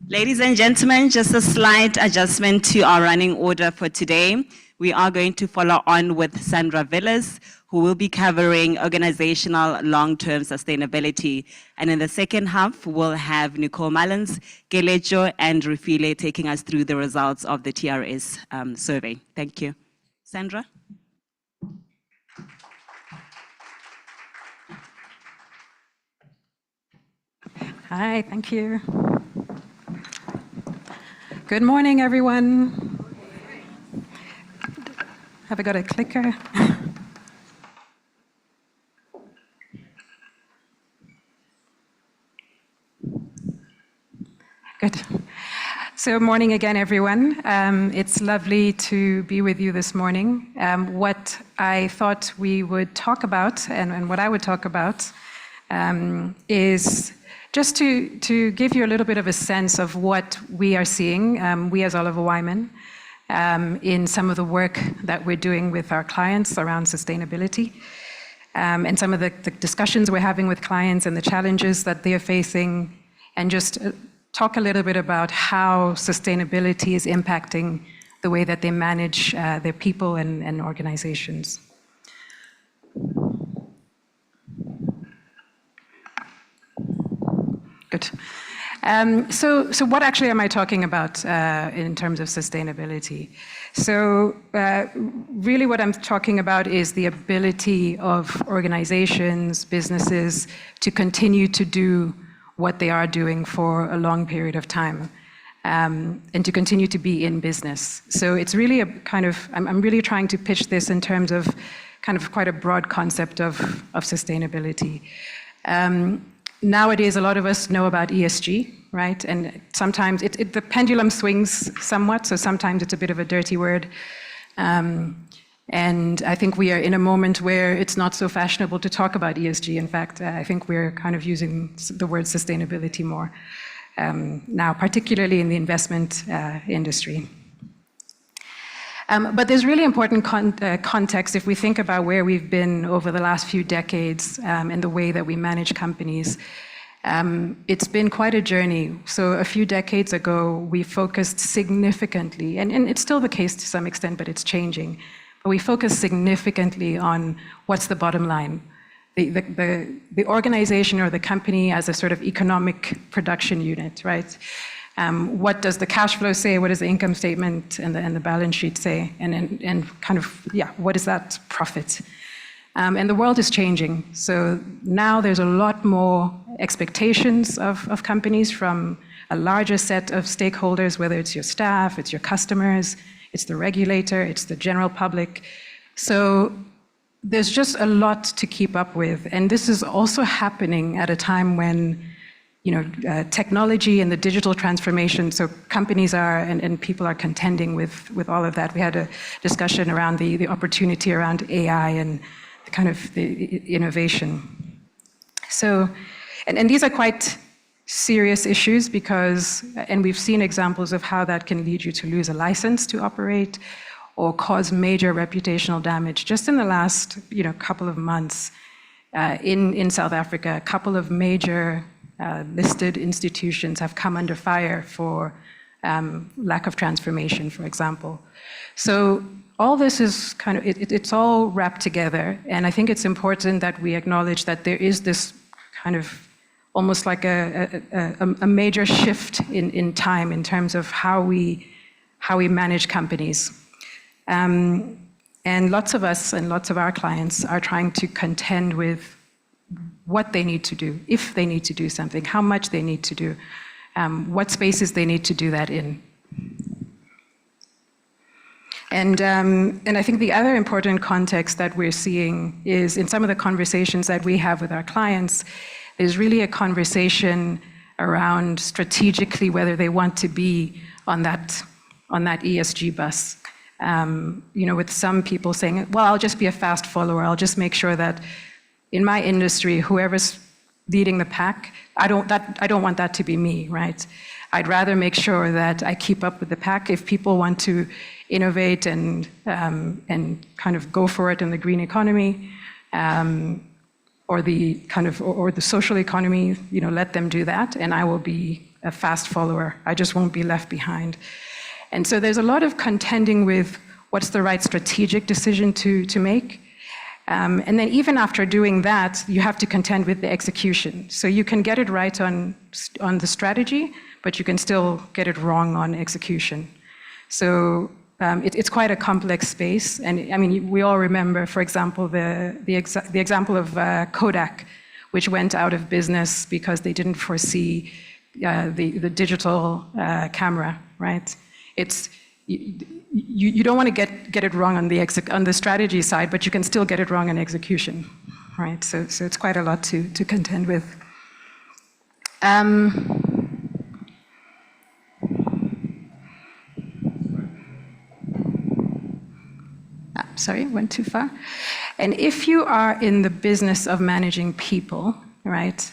Ladies and gentlemen, just a slight adjustment to our running order for today. We are going to follow on with Sandra Villas, who will be covering organizational long-term sustainability. And in the second half, we'll have Nicole Mullins, Kelecho, and Rufile taking us through the results of the TRS survey. Thank you. Sandra? Hi, thank you. Good morning, everyone. Have I got a clicker? Good. So morning again, everyone. It's lovely to be with you this morning. What I thought we would talk about, and what I would talk about, is just to give you a little bit of a sense of what we are seeing, we as Oliver Wyman, in some of the work that we're doing with our clients around sustainability, and some of the discussions we're having with clients and the challenges that they're facing, and just talk a little bit about how sustainability is impacting the way that they manage their people and organizations. Good. So what actually am I talking about in terms of sustainability? So really what I'm talking about is the ability of organizations, businesses, to continue to do what they are doing for a long period of time, and to continue to be in business. So it's really a kind of, I'm really trying to pitch this in terms of kind of quite a broad concept of sustainability. Nowadays, a lot of us know about ESG, right? And sometimes the pendulum swings somewhat, so sometimes it's a bit of a dirty word. And I think we are in a moment where it's not so fashionable to talk about ESG. In fact, I think we're kind of using the word sustainability more now, particularly in the investment industry. But there's really important context if we think about where we've been over the last few decades and the way that we manage companies. It's been quite a journey. So a few decades ago, we focused significantly, and it's still the case to some extent, but it's changing. But we focused significantly on what's the bottom line. The organization or the company as a sort of economic production unit, right? What does the cash flow say? What does the income statement and the balance sheet say? And kind of, yeah, what is that profit? And the world is changing. So now there's a lot more expectations of companies from a larger set of stakeholders, whether it's your staff, it's your customers, it's the regulator, it's the general public. So there's just a lot to keep up with. And this is also happening at a time when technology and the digital transformation, so companies are, and people are contending with all of that. We had a discussion around the opportunity around AI and the kind of the innovation. So, and these are quite serious issues because, and we've seen examples of how that can lead you to lose a license to operate or cause major reputational damage. Just in the last, couple of months in South Africa, a couple of major listed institutions have come under fire for lack of transformation, for example. So all this is kind of, it's all wrapped together. And I think it's important that we acknowledge that there is this kind of almost like a major shift in time in terms of how we manage companies. And lots of us and lots of our clients are trying to contend with what they need to do, if they need to do something, how much they need to do, what spaces they need to do that in. And I think the other important context that we're seeing is in some of the conversations that we have with our clients, there's really a conversation around strategically whether they want to be on that ESG bus. With some people saying, well, I'll just be a fast follower. I'll just make sure that in my industry, whoever's leading the pack, I don't want that to be me, right? I'd rather make sure that I keep up with the pack. If people want to innovate and kind of go for it in the green economy, or the social economy, let them do that, and I will be a fast follower. I just won't be left behind. And so there's a lot of contending with what's the right strategic decision to make. And then even after doing that, you have to contend with the execution. So you can get it right on the strategy, but you can still get it wrong on execution. So it's quite a complex space. And I mean, we all remember, for example, the example of Kodak, which went out of business because they didn't foresee the digital camera, right? You don't want to get it wrong on the strategy side, but you can still get it wrong on execution, right? So it's quite a lot to contend with. Sorry, went too far. And if you are in the business of managing people, right,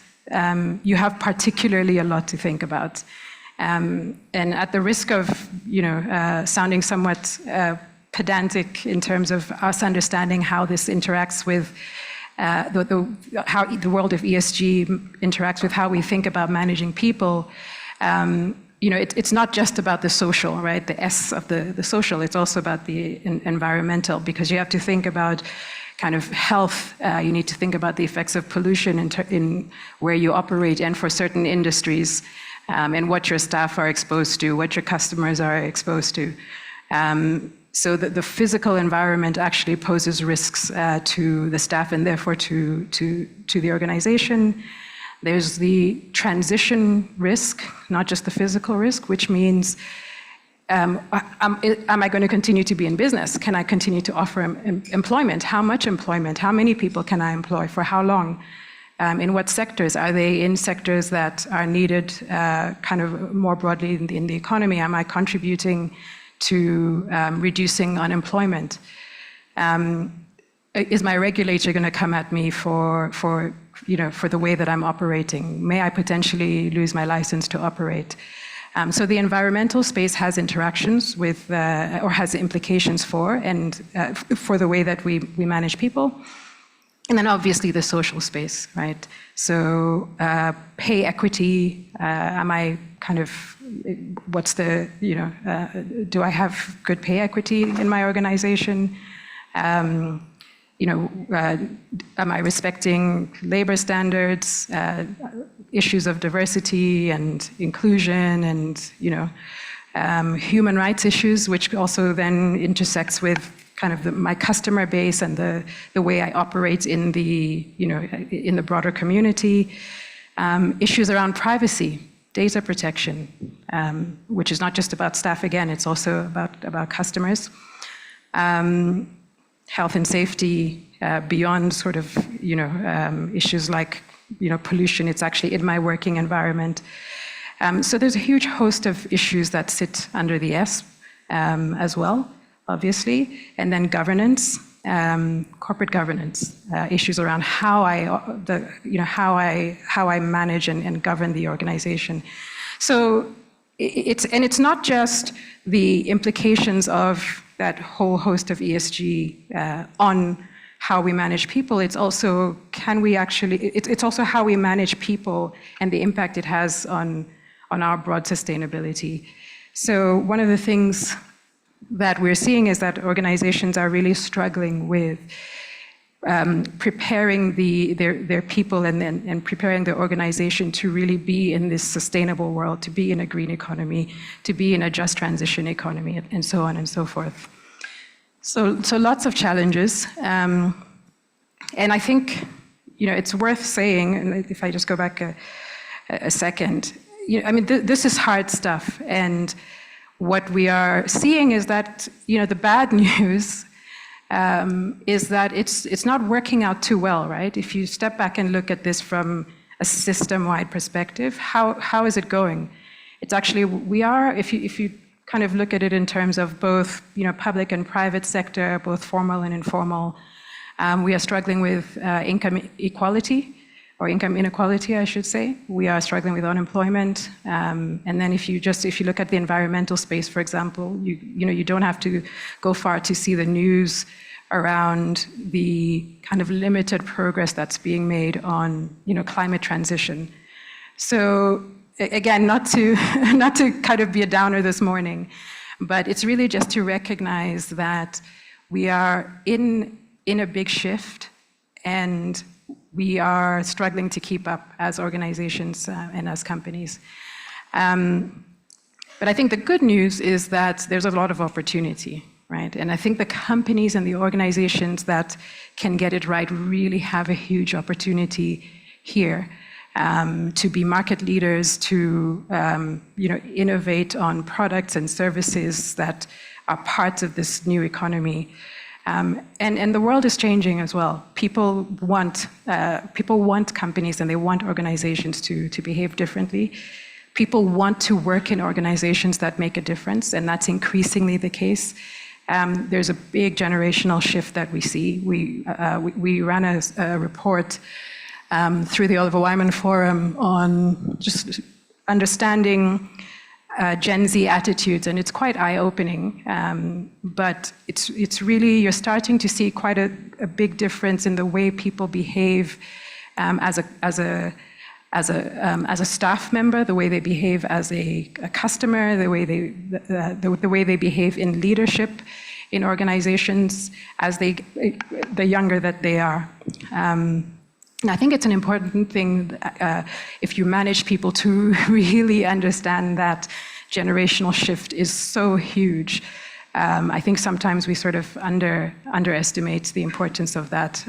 you have particularly a lot to think about. And at the risk of, sounding somewhat pedantic in terms of us understanding how this interacts with how the world of ESG interacts with how we think about managing people, it's not just about the social, right? The S of the social. It's also about the environmental, because you have to think about kind of health. You need to think about the effects of pollution in where you operate, and for certain industries. And what your staff are exposed to, what your customers are exposed to. So the physical environment actually poses risks to the staff and therefore to the organization. There's the transition risk, not just the physical risk, which means, am I going to continue to be in business? Can I continue to offer employment? How much employment? How many people can I employ? For how long? In what sectors? Are they in sectors that are needed kind of more broadly in the economy? Am I contributing to reducing unemployment? Is my regulator going to come at me for the way that I'm operating? May I potentially lose my license to operate? So the environmental space has interactions with, or has implications for, and for the way that we manage people. And then obviously the social space, right? So pay equity, am I kind of, what's the, do I have good pay equity in my organization? Am I respecting labor standards, issues of diversity and inclusion, and, human rights issues, which also then intersects with kind of my customer base and the way I operate in the broader community. Issues around privacy, data protection, which is not just about staff again, it's also about customers. Health and safety, beyond sort of, issues like, pollution, it's actually in my working environment. So there's a huge host of issues that sit under the S as well, obviously, and then governance, corporate governance, issues around how I manage and govern the organization. So it's not just the implications of that whole host of ESG on how we manage people. It's also it's also how we manage people and the impact it has on our broad sustainability. So one of the things that we're seeing is that organizations are really struggling with preparing their people and preparing their organization to really be in this sustainable world, to be in a green economy, to be in a just transition economy, and so on and so forth. So lots of challenges. And I think, it's worth saying, and if I just go back a second, this is hard stuff. And what we are seeing is that, the bad news is that it's not working out too well, right? If you step back and look at this from a system-wide perspective, how is it going? It's actually, if you kind of look at it in terms of both, public and private sector, both formal and informal. We are struggling with income equality, or income inequality, I should say. We are struggling with unemployment. And then if you look at the environmental space, for example, you don't have to go far to see the news around the kind of limited progress that's being made on, climate transition. So again, not to kind of be a downer this morning, but it's really just to recognize that we are in a big shift, and we are struggling to keep up as organizations and as companies. But I think the good news is that there's a lot of opportunity, right? And I think the companies and the organizations that can get it right really have a huge opportunity here. To be market leaders, to innovate on products and services that are part of this new economy. And the world is changing as well. People want companies and they want organizations to behave differently. People want to work in organizations that make a difference, and that's increasingly the case. There's a big generational shift that we see. We ran a report through the Oliver Wyman Forum on just understanding Gen Z attitudes, and it's quite eye-opening. But it's really, you're starting to see quite a big difference in the way people behave as a staff member, the way they behave as a customer, the way they behave in leadership in organizations as the younger that they are. And I think it's an important thing if you manage people to really understand that generational shift is so huge. I think sometimes we sort of underestimate the importance of that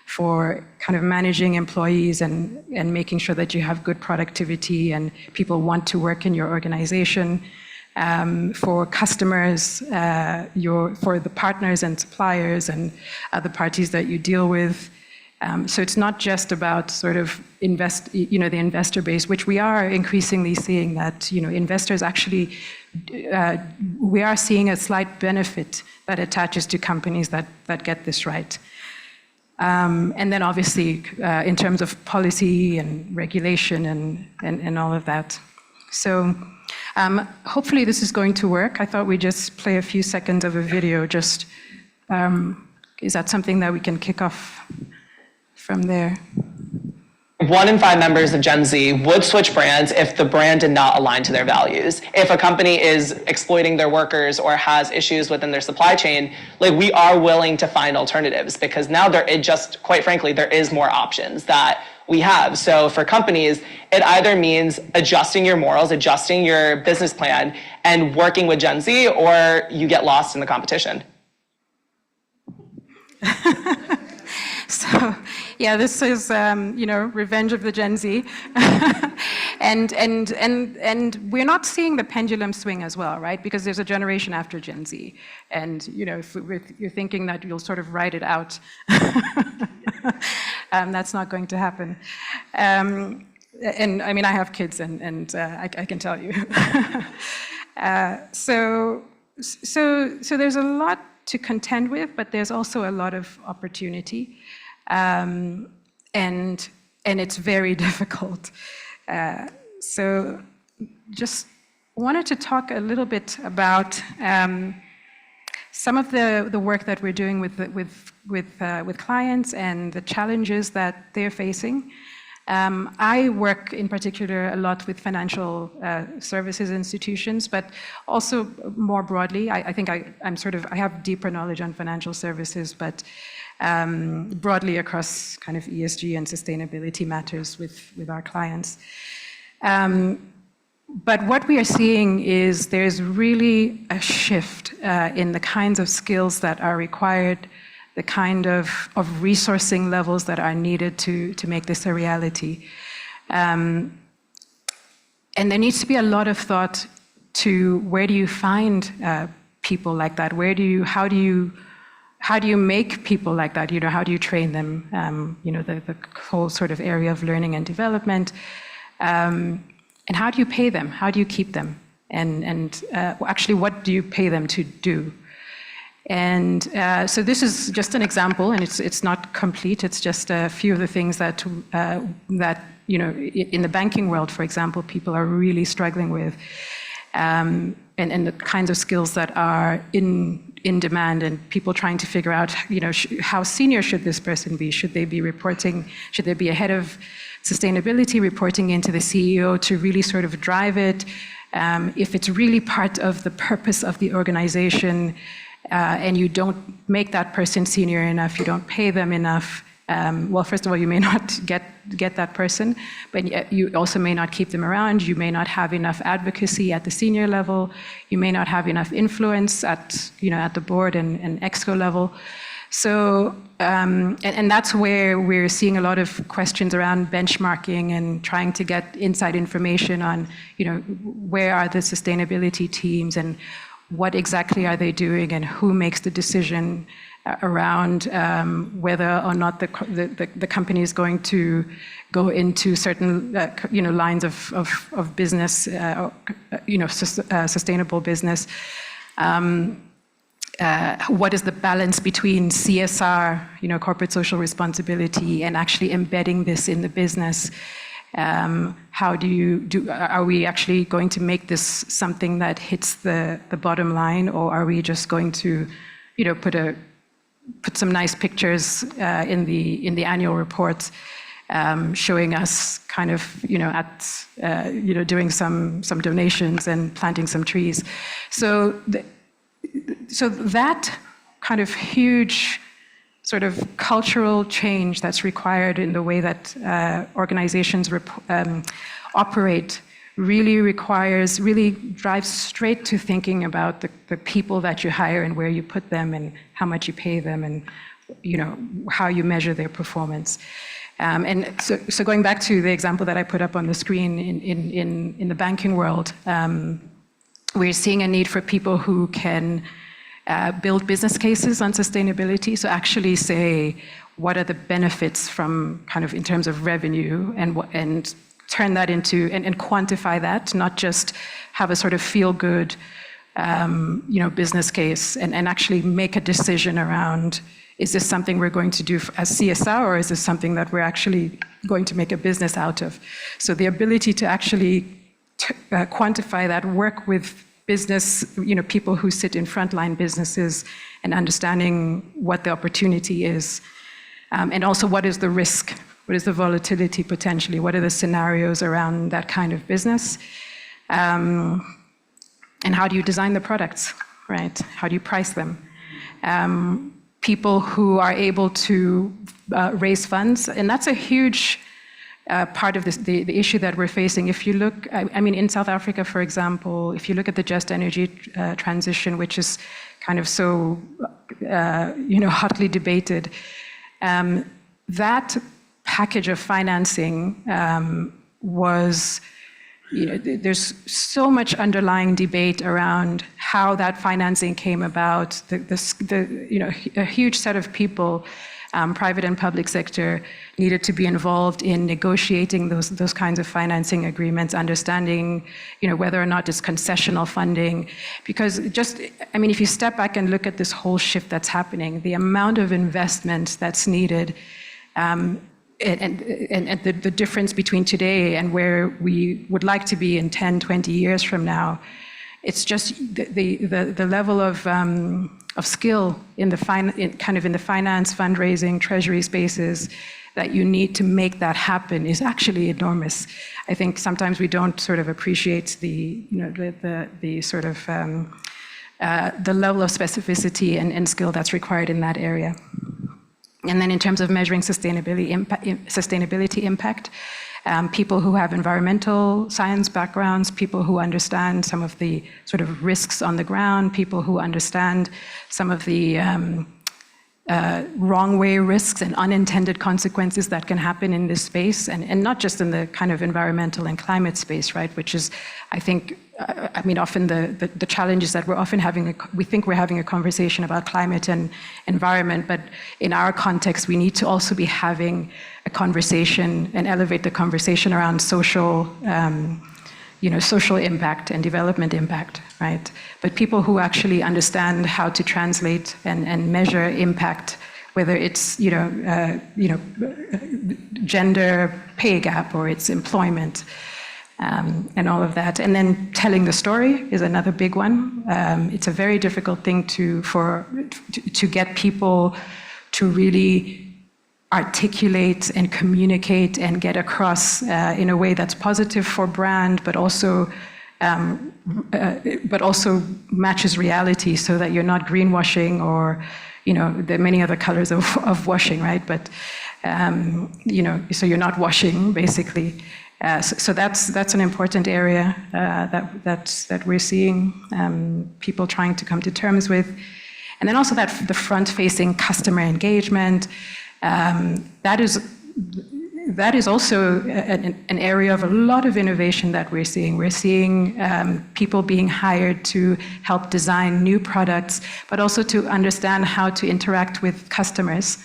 for kind of managing employees and making sure that you have good productivity and people want to work in your organization. For customers, for the partners and suppliers and other parties that you deal with. So it's not just about sort of the investor base, which we are increasingly seeing that, investors actually, we are seeing a slight benefit that attaches to companies that get this right. And then obviously, in terms of policy and regulation and all of that. So hopefully this is going to work. I thought we'd just play a few seconds of a video. Just, is that something that we can kick off from there? 1 in 5 members of Gen Z would switch brands if the brand did not align to their values. If a company is exploiting their workers or has issues within their supply chain, we are willing to find alternatives, because now quite frankly, there is more options that we have. So for companies, it either means adjusting your morals, adjusting your business plan, and working with Gen Z, or you get lost in the competition. So, yeah, this is, revenge of the Gen Z. and we're not seeing the pendulum swing as well, right? Because there's a generation after Gen Z. And, if you're thinking that you'll sort of ride it out, that's not going to happen. And I mean, I have kids and I can tell you. So there's a lot to contend with, but there's also a lot of opportunity. And it's very difficult. So just wanted to talk a little bit about some of the work that we're doing with clients and the challenges that they're facing. I work in particular a lot with financial services institutions, but also more broadly. I think I have deeper knowledge on financial services, but broadly across kind of ESG and sustainability matters with our clients. But what we are seeing is there's really a shift in the kinds of skills that are required, the kind of resourcing levels that are needed to make this a reality. And there needs to be a lot of thought to where do you find people like that? How do you make people like that? How do you train them? The whole sort of area of learning and development. And how do you pay them? How do you keep them? and actually what do you pay them to do? And so this is just an example, and it's not complete. It's just a few of the things that in the banking world, for example, people are really struggling with, and the kinds of skills that are in demand, and people trying to figure out, how senior should this person be? Should they be reporting? Should there be a head of sustainability reporting into the CEO to really sort of drive it? If it's really part of the purpose of the organization, and you don't make that person senior enough, you don't pay them enough, well, first of all, you may not get that person, but you also may not keep them around. You may not have enough advocacy at the senior level. You may not have enough influence at the board and EXCO level. So, and that's where we're seeing a lot of questions around benchmarking and trying to get inside information on, where are the sustainability teams and what exactly are they doing and who makes the decision around whether or not the company is going to go into certain lines of business, sustainable business. What is the balance between CSR, corporate social responsibility, and actually embedding this in the business? How are we actually going to make this something that hits the bottom line, or are we just going to, put some nice pictures in the annual report, showing us kind of, doing some donations and planting some trees. So that kind of huge sort of cultural change that's required in the way that organizations operate really drives straight to thinking about the people that you hire and where you put them and how much you pay them and how you measure their performance. And so going back to the example that I put up on the screen in the banking world, we're seeing a need for people who can build business cases on sustainability. So actually say, what are the benefits from kind of in terms of revenue, and turn that into, and quantify that, not just have a sort of feel good, business case, and actually make a decision around, is this something we're going to do as CSR, or is this something that we're actually going to make a business out of? So the ability to actually quantify that, work with business, people who sit in frontline businesses, and understanding what the opportunity is, and also what is the risk, what is the volatility potentially, what are the scenarios around that kind of business, and how do you design the products, right? How do you price them? People who are able to raise funds, and that's a huge part of this, the issue that we're facing. If you look, in South Africa, for example, if you look at the just energy transition, which is kind of so, hotly debated, that package of financing was, there's so much underlying debate around how that financing came about. A huge set of people, private and public sector, needed to be involved in negotiating those kinds of financing agreements, understanding, whether or not it's concessional funding. Because if you step back and look at this whole shift that's happening, the amount of investment that's needed, and the difference between today and where we would like to be in 10, 20 years from now, it's just the level of skill in the finance, fundraising, treasury spaces that you need to make that happen is actually enormous. I think sometimes we don't sort of appreciate the sort of the level of specificity and skill that's required in that area. And then in terms of measuring sustainability impact, people who have environmental science backgrounds, people who understand some of the sort of risks on the ground, people who understand some of the wrong way risks and unintended consequences that can happen in this space, and not just in the kind of environmental and climate space, right? Which is, I think, often the challenge is that we're often we think we're having a conversation about climate and environment, but in our context, we need to also be having a conversation and elevate the conversation around social social impact and development impact, right? But people who actually understand how to translate and measure impact, whether it's gender pay gap or it's employment, and all of that. And then telling the story is another big one. It's a very difficult thing to get people to really articulate and communicate and get across in a way that's positive for brand, but also matches reality, so that you're not greenwashing or, there are many other colors of washing, right? But so you're not washing, basically. So that's an important area that we're seeing people trying to come to terms with. And then also the front-facing customer engagement. That is also an area of a lot of innovation that we're seeing. We're seeing people being hired to help design new products, but also to understand how to interact with customers,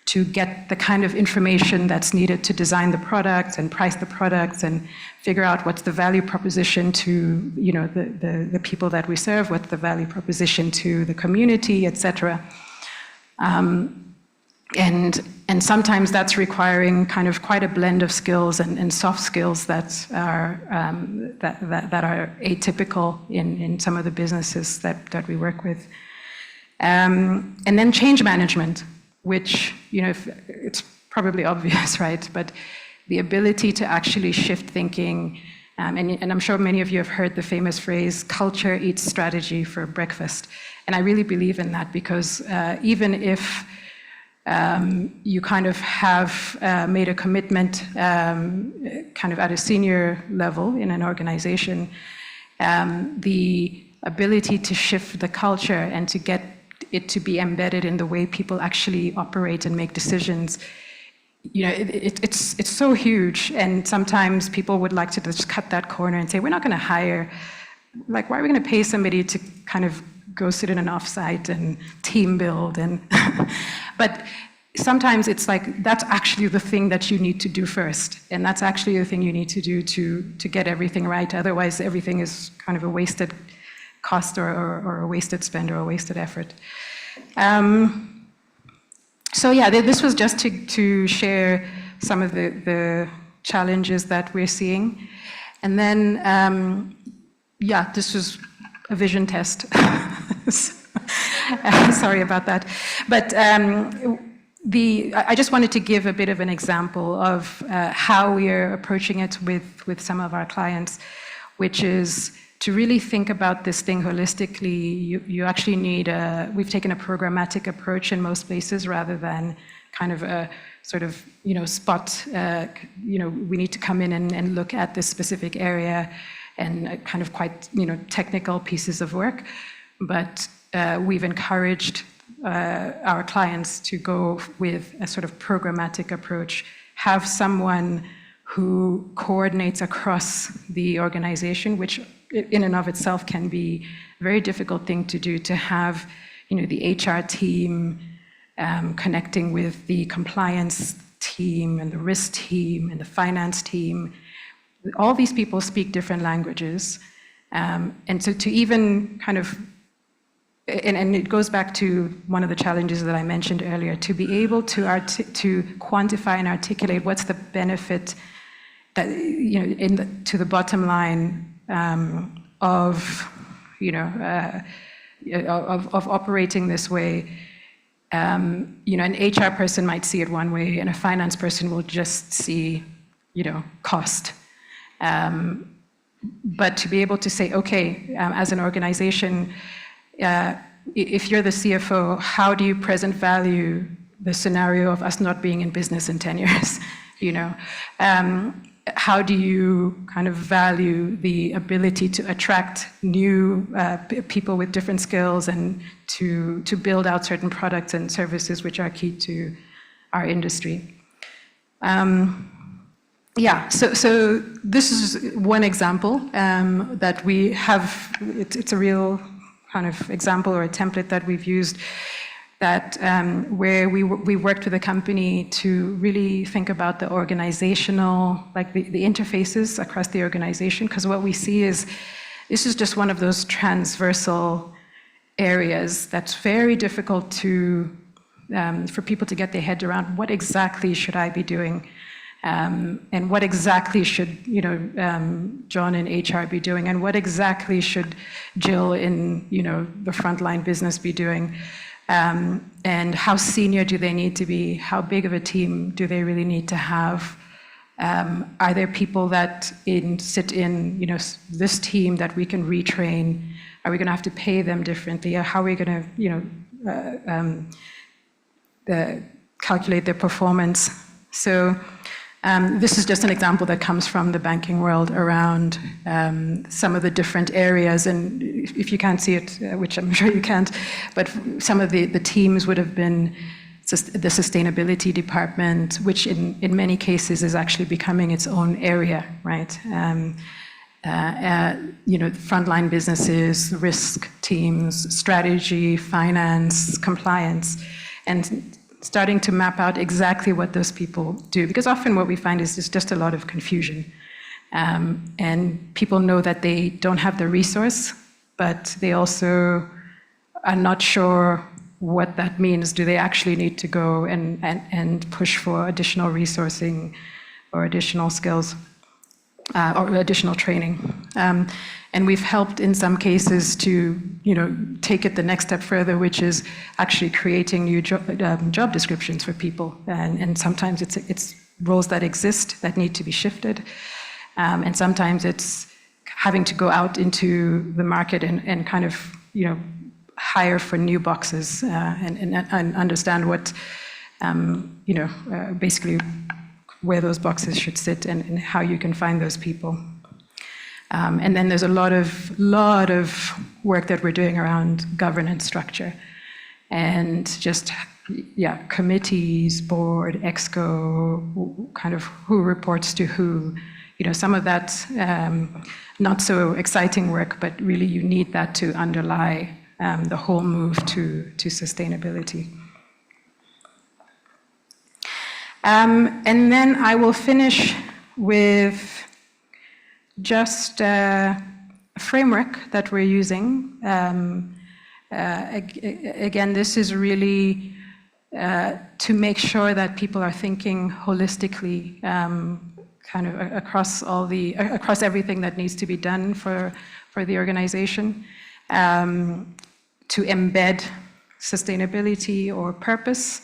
to get the kind of information that's needed to design the products and price the products and figure out what's the value proposition to the people that we serve, what's the value proposition to the community, etc. And sometimes that's requiring kind of quite a blend of skills and soft skills that are atypical in some of the businesses that we work with. And then change management, which, it's probably obvious, right? But the ability to actually shift thinking, and I'm sure many of you have heard the famous phrase, culture eats strategy for breakfast. And I really believe in that, because even if you kind of have made a commitment kind of at a senior level in an organization, the ability to shift the culture and to get it to be embedded in the way people actually operate and make decisions, it's so huge. And sometimes people would like to just cut that corner and say, we're not going to hire, like, why are we going to pay somebody to kind of go sit in an offsite and team build? And but sometimes it's like, that's actually the thing that you need to do first. And that's actually the thing you need to do to get everything right. Otherwise, everything is kind of a wasted cost or a wasted spend or a wasted effort. So yeah, this was just to share some of the challenges that we're seeing. And then, yeah, this was a vision test. Sorry about that. But I just wanted to give a bit of an example of how we are approaching it with some of our clients, which is to really think about this thing holistically. You actually need we've taken a programmatic approach in most places rather than kind of a sort of, spot, we need to come in and look at this specific area and kind of quite, technical pieces of work. But we've encouraged our clients to go with a sort of programmatic approach, have someone who coordinates across the organization, which in and of itself can be a very difficult thing to do, to have, the HR team connecting with the compliance team and the risk team and the finance team. All these people speak different languages. And so to even kind of, and it goes back to one of the challenges that I mentioned earlier, to be able to quantify and articulate what's the benefit that, to the bottom line of operating this way. An HR person might see it one way, and a finance person will just see, cost. But to be able to say, okay, as an organization, if you're the CFO, how do you present value the scenario of us not being in business in 10 years? How do you kind of value the ability to attract new people with different skills and to build out certain products and services which are key to our industry? Yeah, so this is one example that we have. It's a real kind of example or a template that we've used that where we worked with a company to really think about the organizational, like the interfaces across the organization, because what we see is this is just one of those transversal areas that's very difficult to for people to get their head around. What exactly should I be doing? And what exactly should John in HR be doing? And what exactly should Jill in the frontline business be doing? And how senior do they need to be? How big of a team do they really need to have? Are there people that sit in this team that we can retrain? Are we going to have to pay them differently? How are we going to calculate their performance? So this is just an example that comes from the banking world around some of the different areas. And if you can't see it, which I'm sure you can't, but some of the teams would have been the sustainability department, which in many cases is actually becoming its own area, right? Frontline businesses, risk teams, strategy, finance, compliance, and starting to map out exactly what those people do. Because often what we find is there's just a lot of confusion. And people know that they don't have the resource, but they also are not sure what that means. Do they actually need to go and push for additional resourcing or additional skills or additional training? And we've helped in some cases to take it the next step further, which is actually creating new job descriptions for people. And sometimes it's roles that exist that need to be shifted. And sometimes it's having to go out into the market and kind of hire for new boxes and understand what basically where those boxes should sit and how you can find those people. And then there's a lot of work that we're doing around governance structure and just, committees, board, EXCO, kind of who reports to who. Some of that not so exciting work, but really you need that to underlie the whole move to sustainability. And then I will finish with just a framework that we're using. Again, this is really to make sure that people are thinking holistically, kind of across everything that needs to be done for the organization, to embed sustainability or purpose,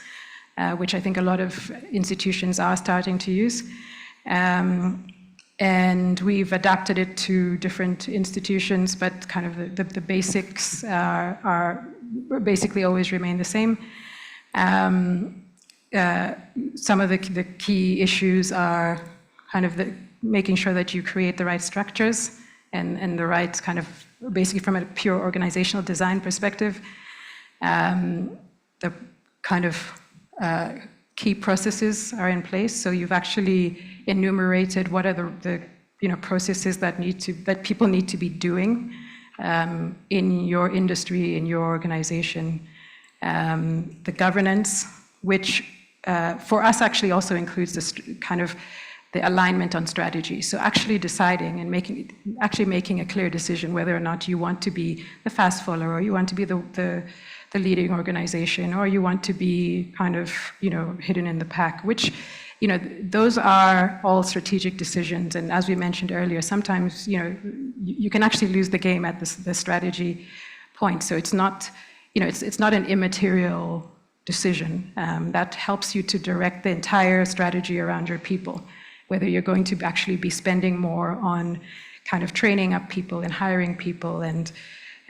which I think a lot of institutions are starting to use. And we've adapted it to different institutions, but kind of the basics are basically always remain the same. Some of the key issues are kind of making sure that you create the right structures and the right kind of, basically from a pure organizational design perspective, the kind of key processes are in place. So you've actually enumerated what are the processes that people need to be doing in your industry, in your organization. The governance, which for us actually also includes this kind of the alignment on strategy. So actually deciding and making a clear decision whether or not you want to be the fast follower, or you want to be the leading organization, or you want to be kind of hidden in the pack, which those are all strategic decisions. And as we mentioned earlier, sometimes you can actually lose the game at the strategy point. So it's not it's not an immaterial decision that helps you to direct the entire strategy around your people, whether you're going to actually be spending more on kind of training up people and hiring people and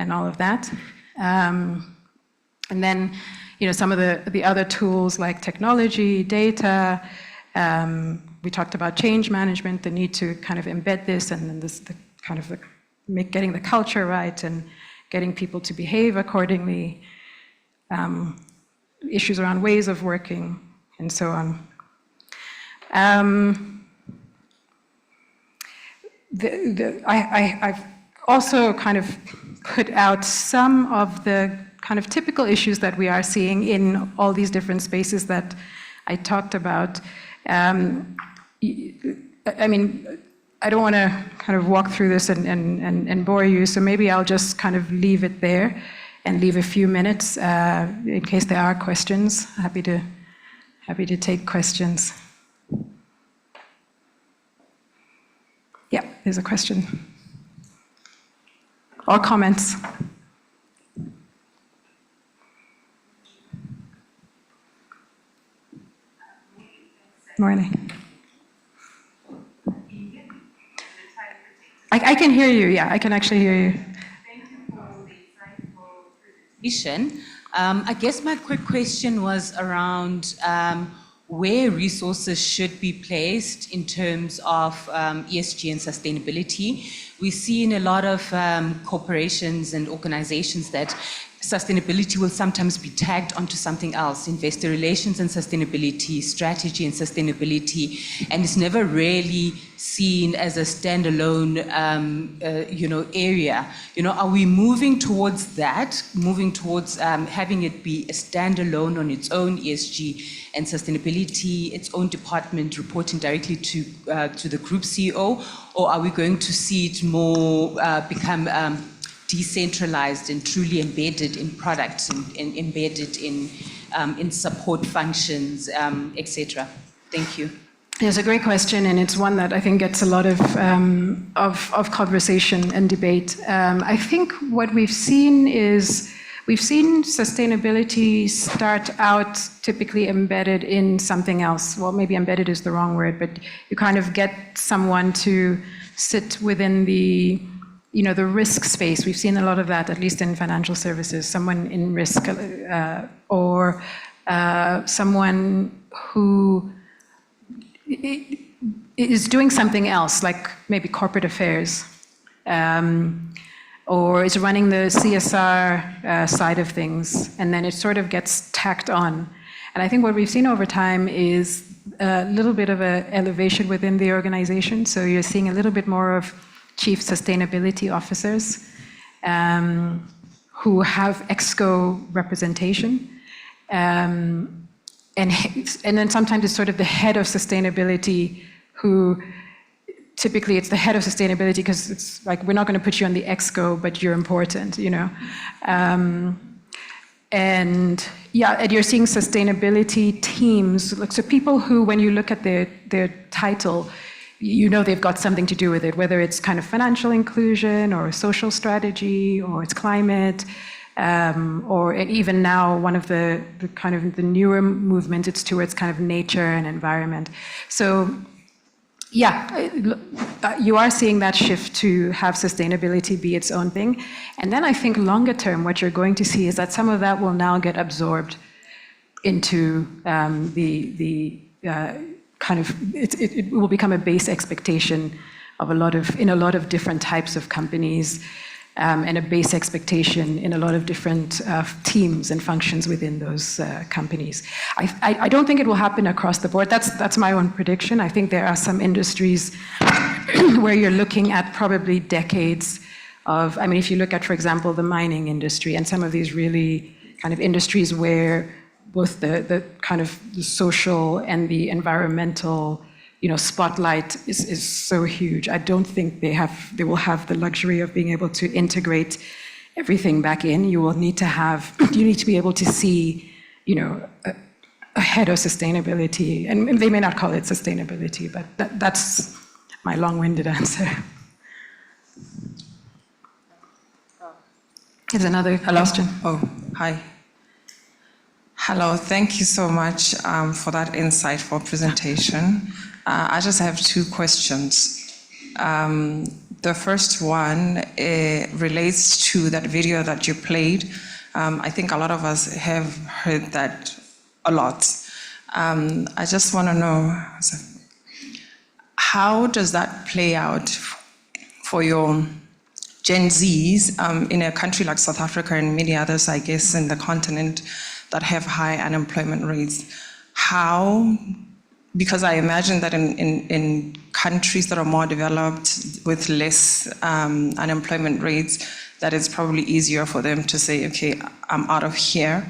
all of that. And then, some of the other tools like technology, data. We talked about change management, the need to kind of embed this, and then getting the culture right and getting people to behave accordingly. Issues around ways of working, and so on. I've also kind of put out some of the kind of typical issues that we are seeing in all these different spaces that I talked about. I mean, I don't want to kind of walk through this and bore you, so maybe I'll just kind of leave it there and leave a few minutes in case there are questions. Happy to take questions. Yeah, there's a question. Or comments. Morning. I can hear you, yeah, I can actually hear you. Thank you for the insightful presentation. I guess my quick question was around where resources should be placed in terms of ESG and sustainability. We see in a lot of corporations and organizations that sustainability will sometimes be tagged onto something else, investor relations and sustainability, strategy and sustainability, and it's never really seen as a standalone, area. Are we moving towards that, having it be a standalone on its own ESG and sustainability, its own department reporting directly to the group CEO, or are we going to see it more become decentralized and truly embedded in products and embedded in support functions, etc.? Thank you. It's a great question, and it's one that I think gets a lot of conversation and debate. I think what we've seen is sustainability start out typically embedded in something else. Well, maybe embedded is the wrong word, but you kind of get someone to sit within the risk space. We've seen a lot of that, at least in financial services, someone in risk or someone who is doing something else, like maybe corporate affairs, or is running the CSR side of things, and then it sort of gets tacked on. And I think what we've seen over time is a little bit of an elevation within the organization. So you're seeing a little bit more of chief sustainability officers who have EXCO representation. And then sometimes it's sort of the head of sustainability who, typically it's the head of sustainability because it's like, we're not going to put you on the EXCO, but you're important, And you're seeing sustainability teams, so people who, when you look at their title, they've got something to do with it, whether it's kind of financial inclusion or social strategy or it's climate, or even now one of the kind of the newer movement, it's towards kind of nature and environment. So you are seeing that shift to have sustainability be its own thing. And then I think longer term, what you're going to see is that some of that will now get absorbed into it will become a base expectation in a lot of different types of companies, and a base expectation in a lot of different teams and functions within those companies. I don't think it will happen across the board. That's my own prediction. I think there are some industries where you're looking at probably decades of, if you look at, for example, the mining industry and some of these really kind of industries where both the kind of the social and the environmental, spotlight is so huge. I don't think they will have the luxury of being able to integrate everything back in. You need to be able to see, a head of sustainability, and they may not call it sustainability, but that's my long-winded answer. Here's another question. Oh, hi. Hello, thank you so much for that insightful presentation. I just have two questions. The first one relates to that video that you played. I think a lot of us have heard that a lot. I just want to know, how does that play out for your Gen Zs in a country like South Africa and many others, I guess, in the continent that have high unemployment rates? How? Because I imagine that in countries that are more developed with less unemployment rates, that it's probably easier for them to say, okay, I'm out of here.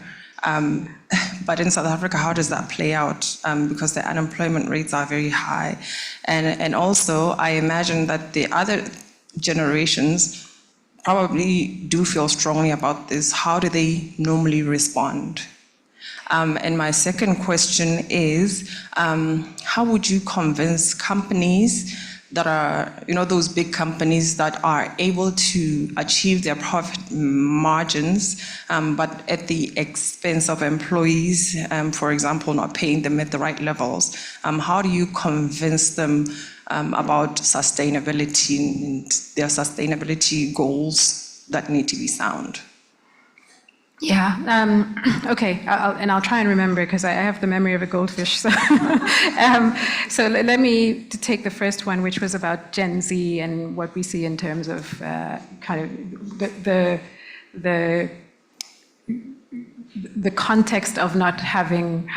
But in South Africa, how does that play out? Because the unemployment rates are very high. And also, I imagine that the other generations probably do feel strongly about this. How do they normally respond? And my second question is, how would you convince companies that are, those big companies that are able to achieve their profit margins, but at the expense of employees, for example, not paying them at the right levels? How do you convince them about sustainability and their sustainability goals that need to be sound? Yeah, okay, I'll try and remember because I have the memory of a goldfish. So, so let me take the first one, which was about Gen Z and what we see in terms of kind of the context of not having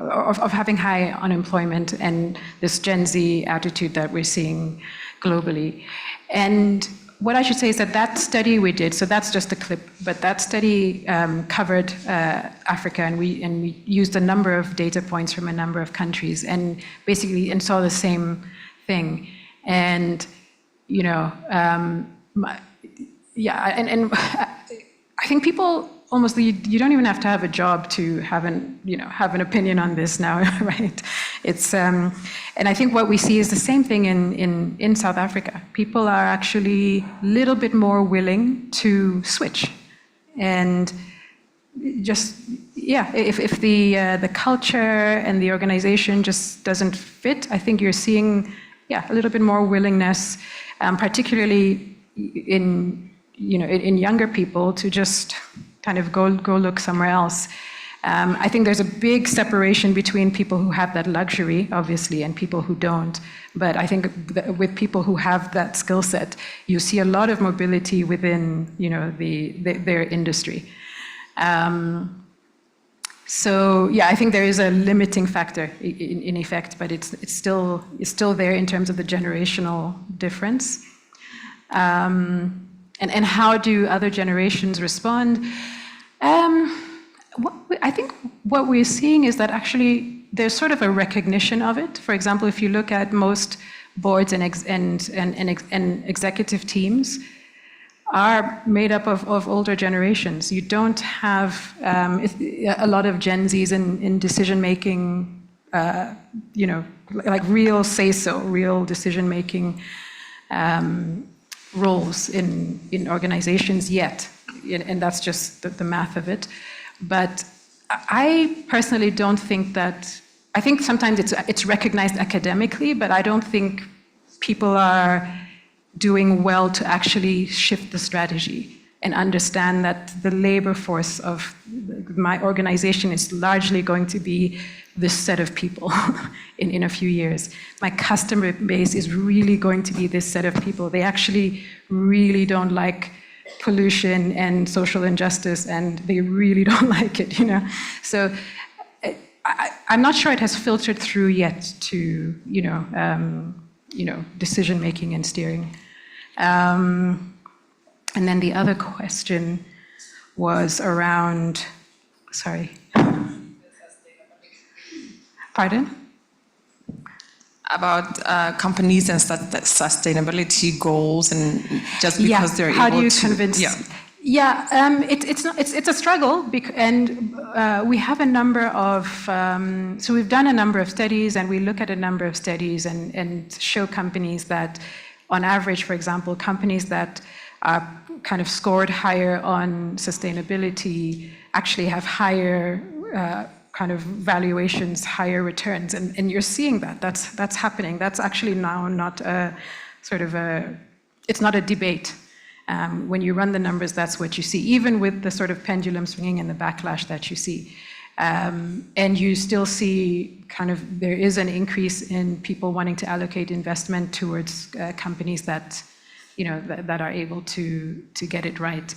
of having high unemployment and this Gen Z attitude that we're seeing globally. And what I should say is that study we did, so that's just a clip, but that study covered Africa, and we used a number of data points from a number of countries, and basically saw the same thing. And yeah, and I think people almost you don't even have to have a job to have an opinion on this now, right? It's and I think what we see is the same thing in South Africa. People are actually a little bit more willing to switch, and just if the culture and the organization just doesn't fit, I think you're seeing a little bit more willingness, particularly in younger people, to just kind of go look somewhere else. I think there's a big separation between people who have that luxury, obviously, and people who don't. But I think with people who have that skill set, you see a lot of mobility within, their industry. So yeah, I think there is a limiting factor in effect, but it's still there in terms of the generational difference. And how do other generations respond? I think what we're seeing is that actually there's sort of a recognition of it. For example, if you look at most boards and executive teams are made up of older generations. You don't have a lot of Gen Zs in decision making, like real say-so, real decision making roles in organizations yet, and that's just the math of it. But I personally don't think that. I think sometimes it's recognized academically, but I don't think people are doing well to actually shift the strategy and understand that the labor force of my organization is largely going to be this set of people in a few years. My customer base is really going to be this set of people. They actually really don't like pollution and social injustice, and they really don't like it, So I'm not sure it has filtered through yet to, decision making and steering. And then the other question was around, sorry. Pardon? About companies and sustainability goals, and just because they're able to. How do you convince? It's a struggle, and we have a number of. So we've done a number of studies, and we look at a number of studies and show companies that, on average, for example, companies that are kind of scored higher on sustainability actually have higher kind of valuations, higher returns, and you're seeing that. That's happening. That's actually now not a sort of it's not a debate. When you run the numbers, that's what you see, even with the sort of pendulum swinging and the backlash that you see. And you still see kind of, there is an increase in people wanting to allocate investment towards companies that, that are able to get it right.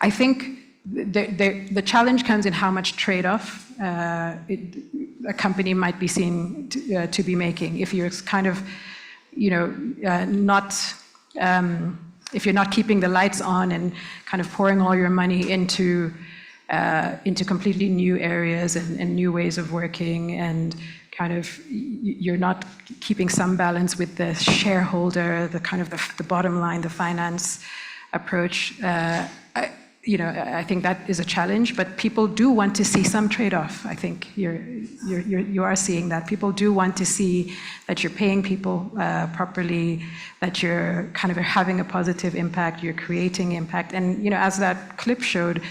I think the challenge comes in how much trade-off a company might be seen to be making. If you're kind of, not if you're not keeping the lights on and kind of pouring all your money into completely new areas and new ways of working, and kind of you're not keeping some balance with the shareholder, the kind of the bottom line, the finance approach. I think that is a challenge, but people do want to see some trade-off. I think you are seeing that. People do want to see that you're paying people properly, that you're kind of having a positive impact, you're creating impact. And as that clip showed,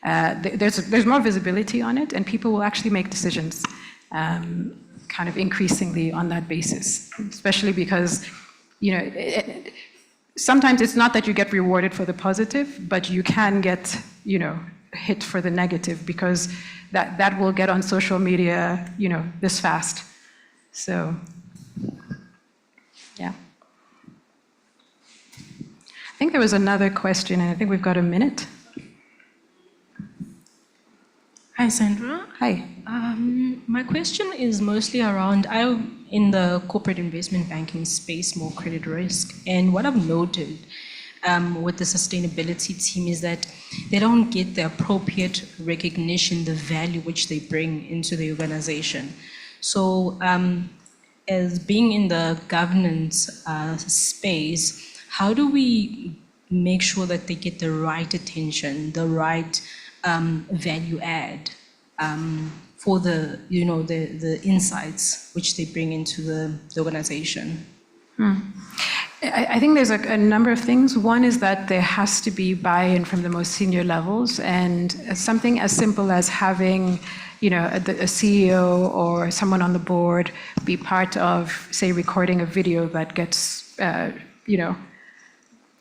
there's more visibility on it, and people will actually make decisions kind of increasingly on that basis, especially because sometimes it's not that you get rewarded for the positive, but you can get, hit for the negative, because that will get on social media, this fast. So, yeah. I think there was another question, and I think we've got a minute. Hi, Sandra. Hi. My question is mostly around, I'm in the corporate investment banking space, more credit risk, and what I've noted with the sustainability team is that they don't get the appropriate recognition, the value which they bring into the organization. So as being in the governance space, how do we make sure that they get the right attention, the right value add for the insights which they bring into the organization? I think there's a number of things. One is that there has to be buy-in from the most senior levels, and something as simple as having a CEO or someone on the board be part of, say, recording a video that gets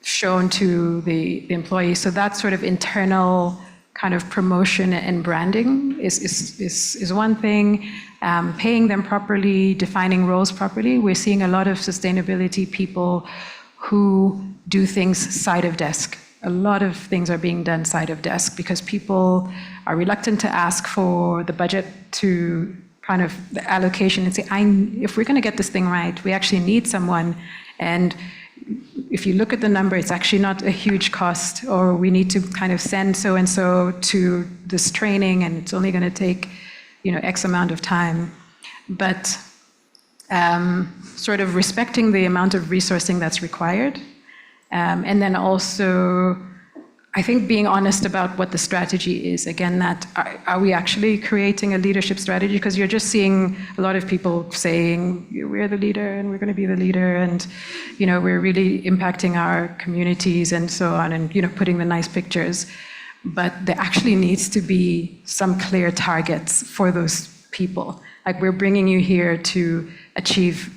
shown to the employees. So that sort of internal kind of promotion and branding is one thing. Paying them properly, defining roles properly. We're seeing a lot of sustainability people who do things side of desk. A lot of things are being done side of desk because people are reluctant to ask for the budget to kind of the allocation and say, if we're going to get this thing right, we actually need someone. And if you look at the number, it's actually not a huge cost, or we need to kind of send so-and-so to this training, and it's only going to take, X amount of time. But sort of respecting the amount of resourcing that's required. And then also, I think being honest about what the strategy is. Again, that are we actually creating a leadership strategy? Because you're just seeing a lot of people saying, we're the leader and we're going to be the leader, and we're really impacting our communities and so on, and putting the nice pictures. But there actually needs to be some clear targets for those people. Like, we're bringing you here to achieve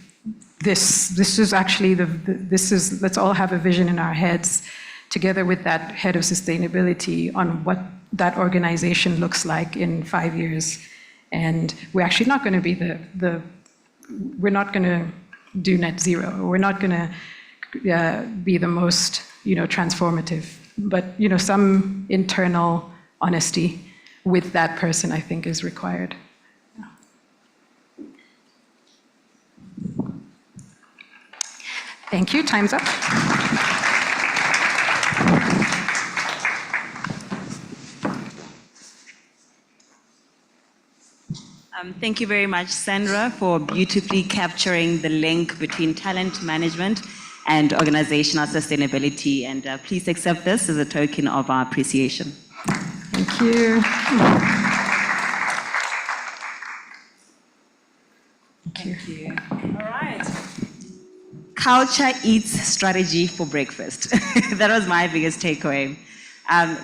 this. This is actually let's all have a vision in our heads, together with that head of sustainability, on what that organization looks like in 5 years. And we're actually not going to be we're not going to do net zero. We're not going to be the most, transformative. But, some internal honesty with that person, I think, is required. Thank you. Time's up. Thank you very much, Sandra, for beautifully capturing the link between talent management and organizational sustainability. And please accept this as a token of our appreciation. Thank you. Thank you. All right. Culture eats strategy for breakfast. That was my biggest takeaway.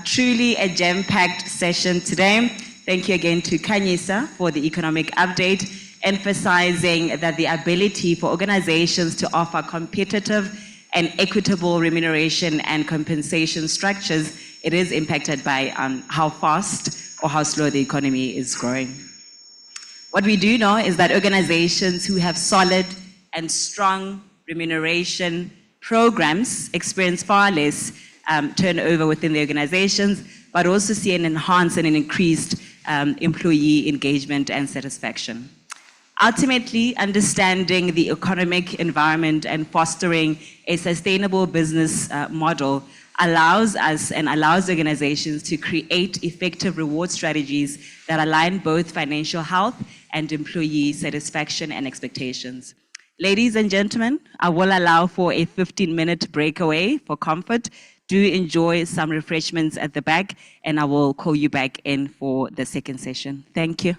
Truly a jam-packed session today. Thank you again to Kanyisa for the economic update, emphasizing that the ability for organizations to offer competitive and equitable remuneration and compensation structures, it is impacted by how fast or how slow the economy is growing. What we do know is that organizations who have solid and strong remuneration programs experience far less turnover within the organizations, but also see an enhanced and an increased employee engagement and satisfaction. Ultimately, understanding the economic environment and fostering a sustainable business model allows us and allows organizations to create effective reward strategies that align both financial health and employee satisfaction and expectations. Ladies and gentlemen, I will allow for a 15-minute breakaway for comfort. Do enjoy some refreshments at the back, and I will call you back in for the second session. Thank you.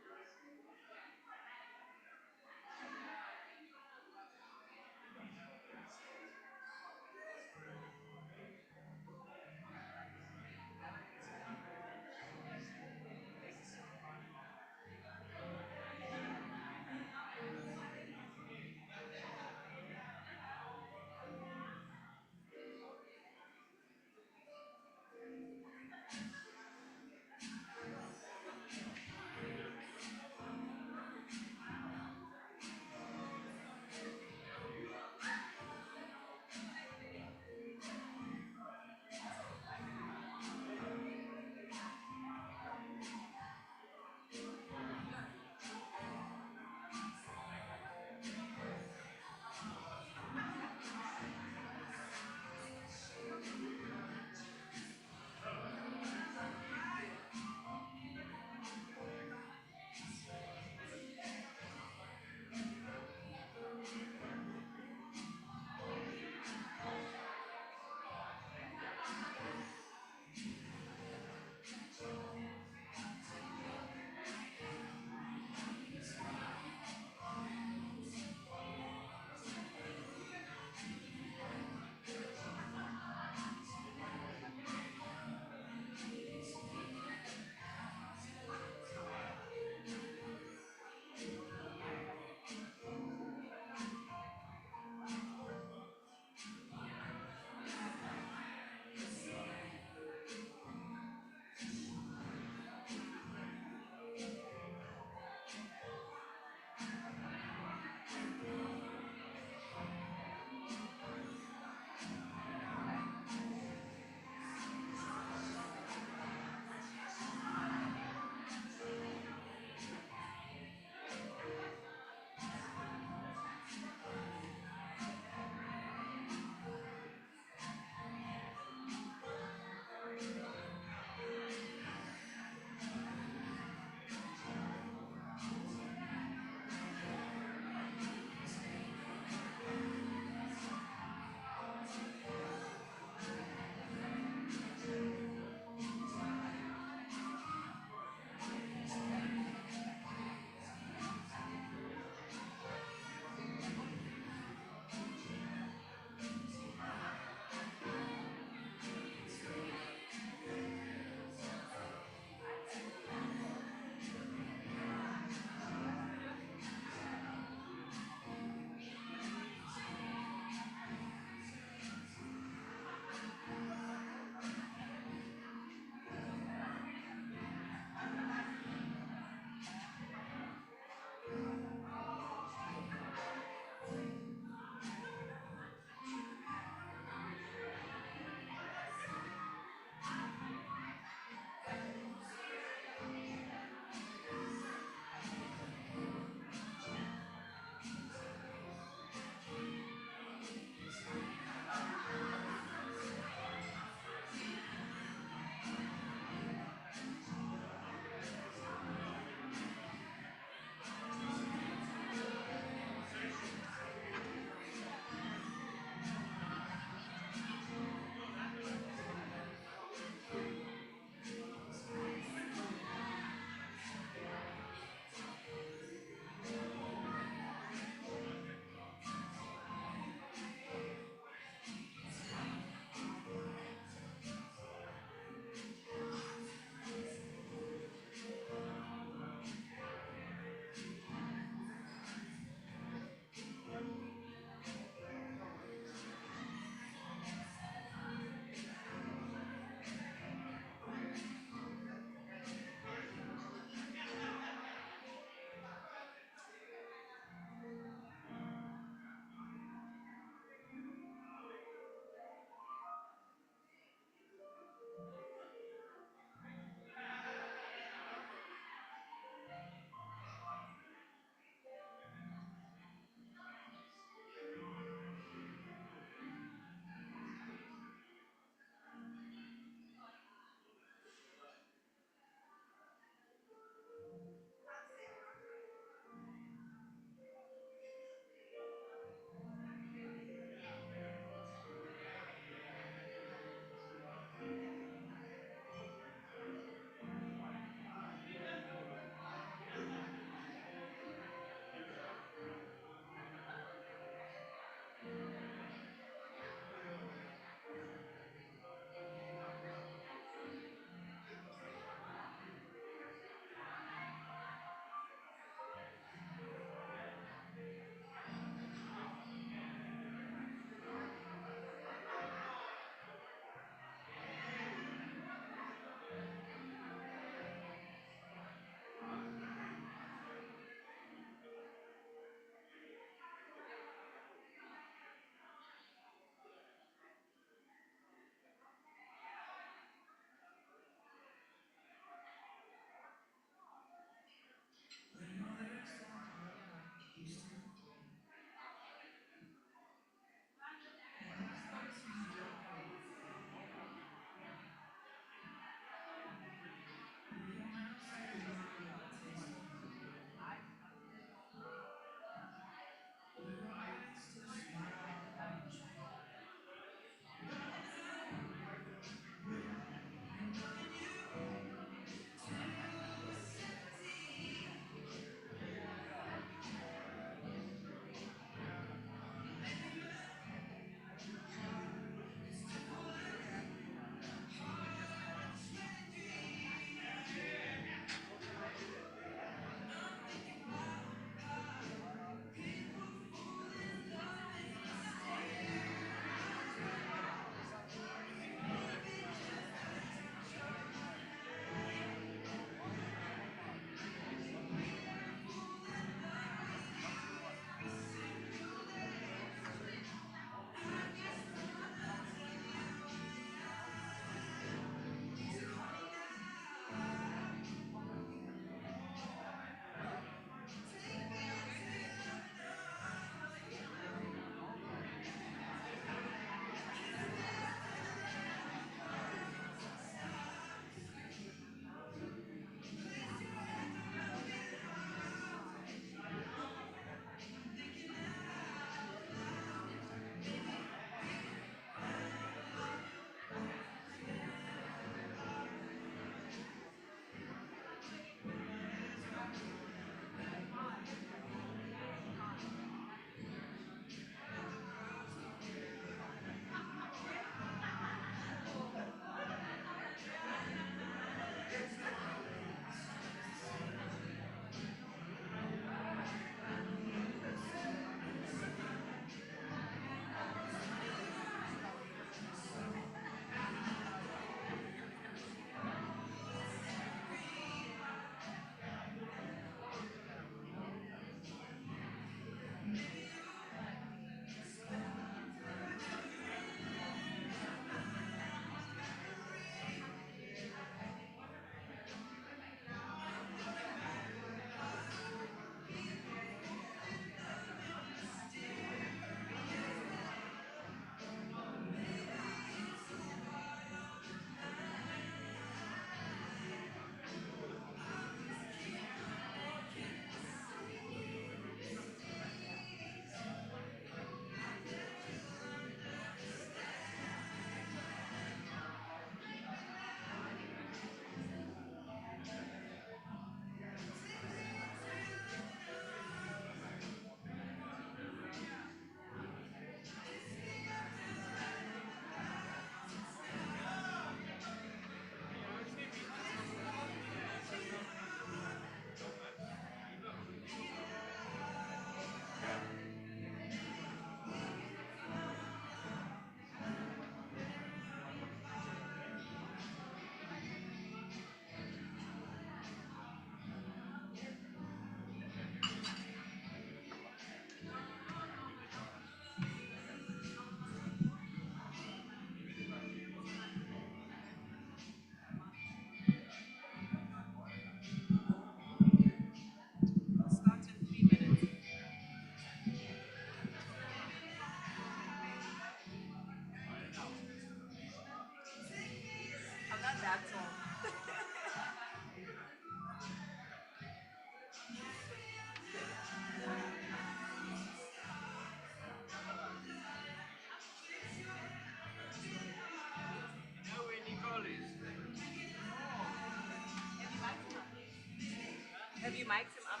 Have you mic'd him up?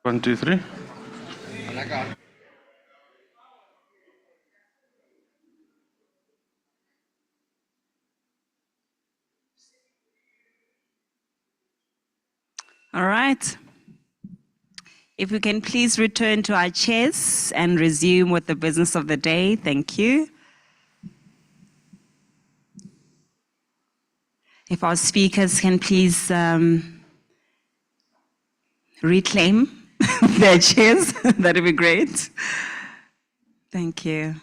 One, two, three. All right. If we can please return to our chairs and resume with the business of the day. Thank you. If our speakers can please reclaim their chairs, that would be great. Thank you.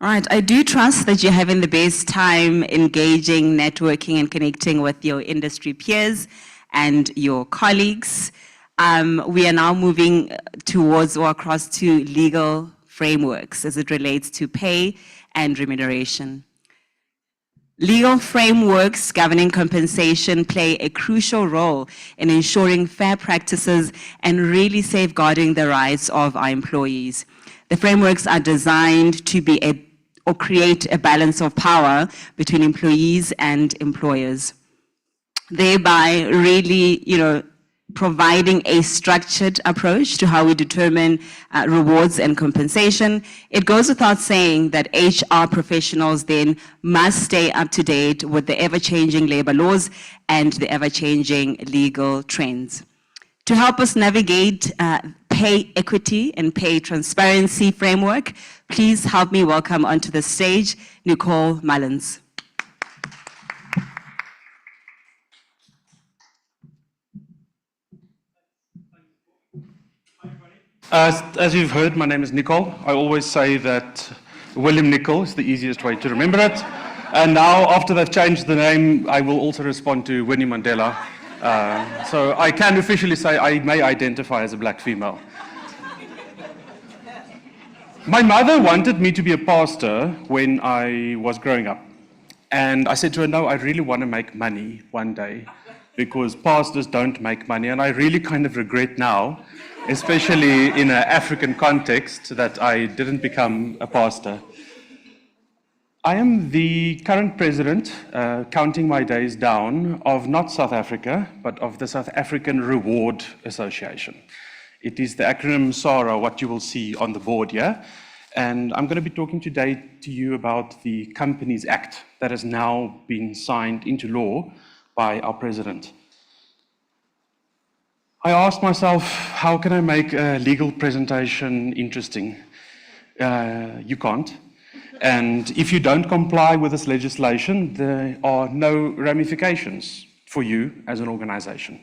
All right, I do trust that you're having the best time engaging, networking, and connecting with your industry peers and your colleagues. We are now moving towards or across to legal frameworks as it relates to pay and remuneration. Legal frameworks governing compensation play a crucial role in ensuring fair practices and really safeguarding the rights of our employees. The frameworks are designed to be or create a balance of power between employees and employers, thereby really, providing a structured approach to how we determine rewards and compensation. It goes without saying that HR professionals then must stay up to date with the ever-changing labor laws and the ever-changing legal trends. To help us navigate pay equity and pay transparency framework, please help me welcome onto the stage Nicole Mullins. As you've heard, my name is Nicole. I always say that William Nicol is the easiest way to remember it. And now, after they've changed the name, I will also respond to Winnie Mandela. So I can officially say I may identify as a black female. My mother wanted me to be a pastor when I was growing up. And I said to her, no, I really want to make money one day because pastors don't make money. And I really kind of regret now, especially in an African context, that I didn't become a pastor. I am the current president, counting my days down, of not South Africa, but of the South African Reward Association. It is the acronym SARA, what you will see on the board here. And I'm going to be talking today to you about the Companies Act that has now been signed into law by our president. I asked myself, how can I make a legal presentation interesting? You can't. And if you don't comply with this legislation, there are no ramifications for you as an organization.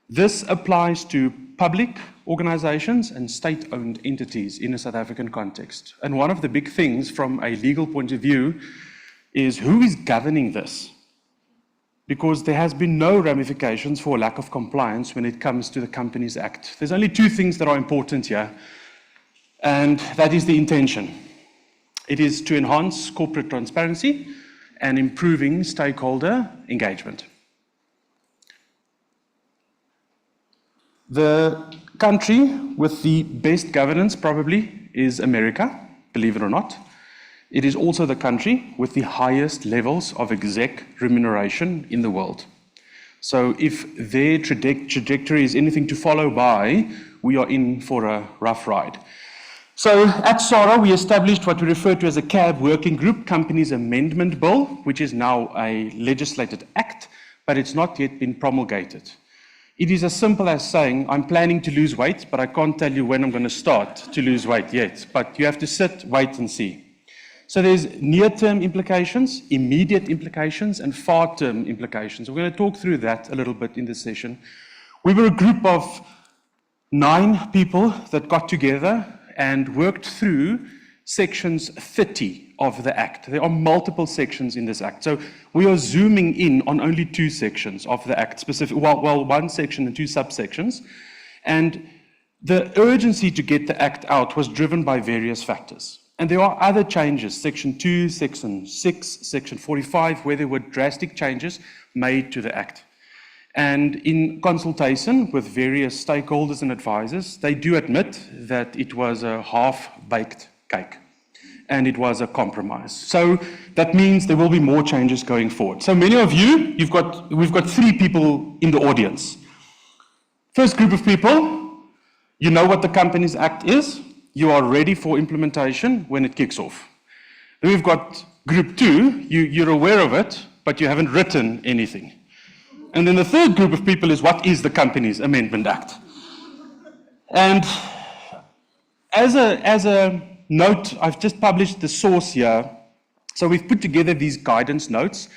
This applies to public organizations and state-owned entities in a South African context. And one of the big things from a legal point of view is who is governing this? Because there has been no ramifications for lack of compliance when it comes to the Companies Act. There's only two things that are important here, and that is the intention. It is to enhance corporate transparency and improving stakeholder engagement. The country with the best governance probably is America, believe it or not. It is also the country with the highest levels of exec remuneration in the world. So if their trajectory is anything to follow by, we are in for a rough ride. So at SARA, we established what we refer to as a CAB working group, Companies Amendment Bill, which is now a legislated act, but it's not yet been promulgated. It is as simple as saying, I'm planning to lose weight, but I can't tell you when I'm going to start to lose weight yet. But you have to sit, wait and see. So there's near-term implications, immediate implications, and far-term implications. We're going to talk through that a little bit in this session. We were a group of 9 people that got together and worked through sections 30 of the Act. There are multiple sections in this Act. So we are zooming in on only 2 sections of the Act, well, 1 section and 2 subsections. And the urgency to get the Act out was driven by various factors. And there are other changes, Section 2, Section 6, Section 45, where there were drastic changes made to the Act. And in consultation with various stakeholders and advisors, they do admit that it was a half-baked cake and it was a compromise. So that means there will be more changes going forward. So many of you, we've got 3 people in the audience. First group of people, you know what the Companies Act is. You are ready for implementation when it kicks off. Then we've got group 2, you're aware of it, but you haven't written anything. And then the third group of people is, what is the Companies Amendment Act? And as a note, I've just published the source here. So we've put together these guidance notes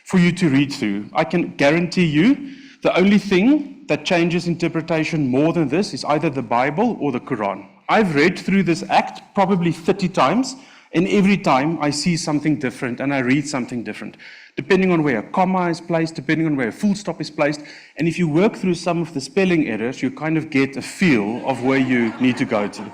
for you to read through. I can guarantee you the only thing that changes interpretation more than this is either the Bible or the Quran. I've read through this Act probably 30 times, and every time I see something different and I read something different, depending on where a comma is placed, depending on where a full stop is placed. And if you work through some of the spelling errors, you kind of get a feel of where you need to go to.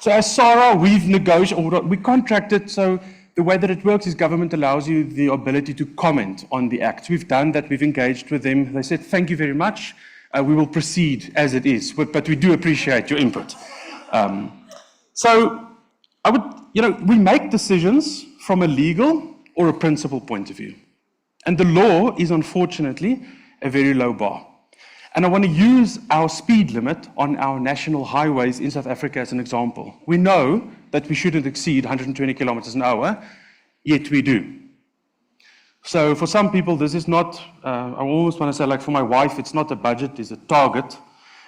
So as SARA, we've negotiated, we contracted, so the way that it works is government allows you the ability to comment on the Act. We've done that, we've engaged with them. They said, thank you very much. We will proceed as it is, but we do appreciate your input. So we make decisions from a legal or a principle point of view. And the law is unfortunately a very low bar. And I want to use our speed limit on our national highways in South Africa as an example. We know that we shouldn't exceed 120 kilometers an hour, yet we do. So for some people, this is not, I almost want to say, like for my wife, it's not a budget, it's a target.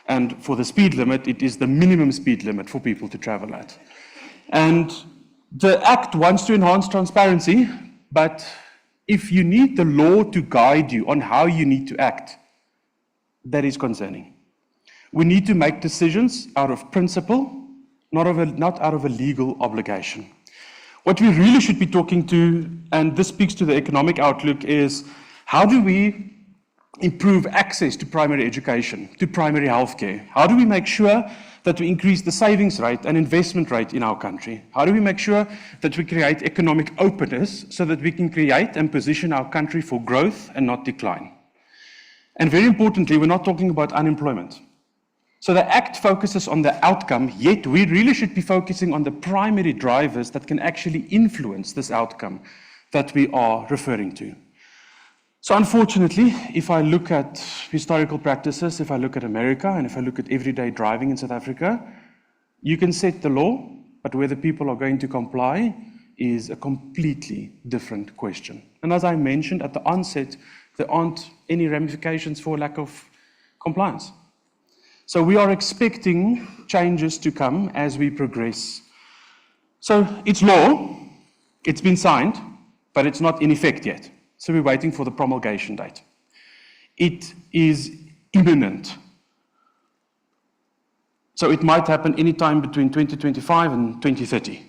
And for the speed limit, it is the minimum speed limit for people to travel at. And the Act wants to enhance transparency, but if you need the law to guide you on how you need to act, that is concerning. We need to make decisions out of principle, not out of a legal obligation. What we really should be talking to, and this speaks to the economic outlook, is how do we improve access to primary education, to primary healthcare? How do we make sure that we increase the savings rate and investment rate in our country? How do we make sure that we create economic openness so that we can create and position our country for growth and not decline? And very importantly, we're not talking about unemployment. So the Act focuses on the outcome, yet we really should be focusing on the primary drivers that can actually influence this outcome that we are referring to. So unfortunately, if I look at historical practices, if I look at America, and if I look at everyday driving in South Africa, you can set the law, but whether people are going to comply is a completely different question. And as I mentioned at the onset, there aren't any ramifications for lack of compliance. So we are expecting changes to come as we progress. So it's law, it's been signed, but it's not in effect yet. So we're waiting for the promulgation date. It is imminent. So it might happen anytime between 2025 and 2030.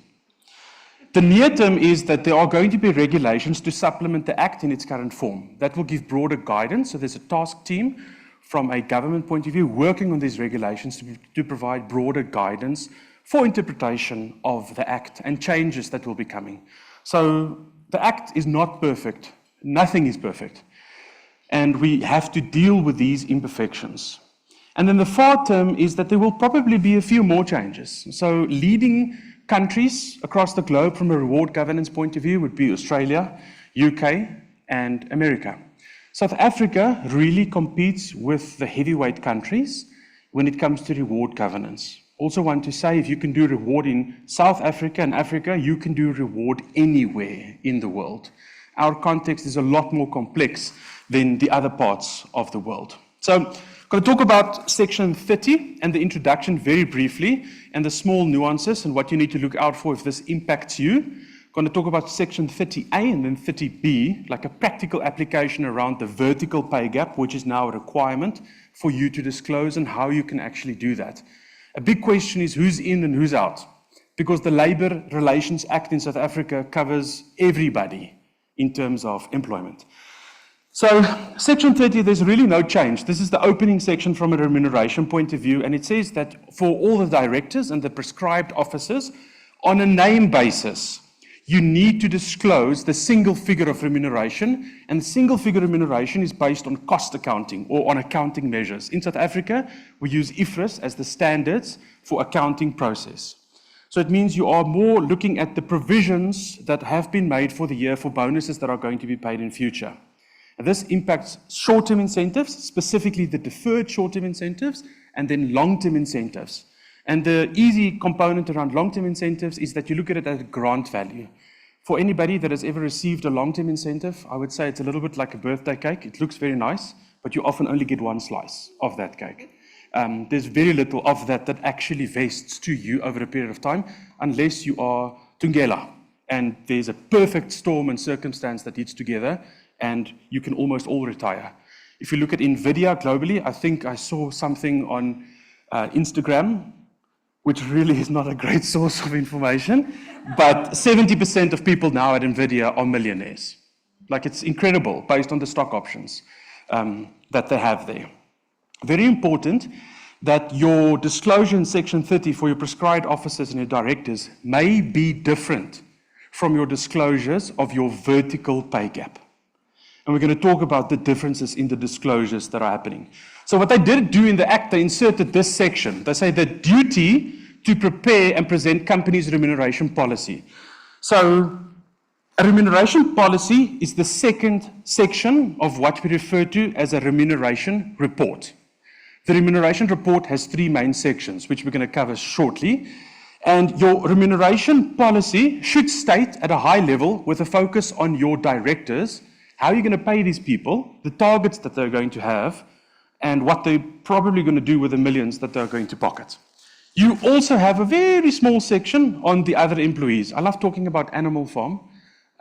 The near term is that there are going to be regulations to supplement the Act in its current form. That will give broader guidance. So there's a task team from a government point of view working on these regulations to provide broader guidance for interpretation of the Act and changes that will be coming. So the Act is not perfect. Nothing is perfect. And we have to deal with these imperfections. And then the far term is that there will probably be a few more changes. So leading countries across the globe from a reward governance point of view would be Australia, UK, and America. South Africa really competes with the heavyweight countries when it comes to reward governance. Also want to say, if you can do reward in South Africa and Africa, you can do reward anywhere in the world. Our context is a lot more complex than the other parts of the world. So I'm going to talk about section 30 and the introduction very briefly and the small nuances and what you need to look out for if this impacts you. I'm going to talk about section 30A and then 30B, like a practical application around the vertical pay gap, which is now a requirement for you to disclose and how you can actually do that. A big question is who's in and who's out, because the Labour Relations Act in South Africa covers everybody in terms of employment. So section 30, there's really no change. This is the opening section from a remuneration point of view, and it says that for all the directors and the prescribed officers, on a name basis, you need to disclose the single figure of remuneration, and the single figure remuneration is based on cost accounting or on accounting measures. In South Africa, we use IFRS as the standards for accounting process. So it means you are more looking at the provisions that have been made for the year for bonuses that are going to be paid in future. And this impacts short-term incentives, specifically the deferred short-term incentives, and then long-term incentives. And the easy component around long-term incentives is that you look at it at grant value. For anybody that has ever received a long-term incentive, I would say it's a little bit like a birthday cake. It looks very nice, but you often only get one slice of that cake. There's very little of that that actually vests to you over a period of time, unless you are Tungela, and there's a perfect storm and circumstance that hits together, and you can almost all retire. If you look at NVIDIA globally, I think I saw something on Instagram, which really is not a great source of information, but 70% of people now at NVIDIA are millionaires. Like, it's incredible based on the stock options that they have there. Very important that your disclosure in section 30 for your prescribed officers and your directors may be different from your disclosures of your vertical pay gap. And we're going to talk about the differences in the disclosures that are happening. So what they did do in the Act, they inserted this section. They say the duty to prepare and present companies' remuneration policy. So a remuneration policy is the second section of what we refer to as a remuneration report. The remuneration report has three main sections, which we're going to cover shortly. And your remuneration policy should state at a high level, with a focus on your directors, how you're going to pay these people, the targets that they're going to have, and what they're probably going to do with the millions that they're going to pocket. You also have a very small section on the other employees. I love talking about Animal Farm.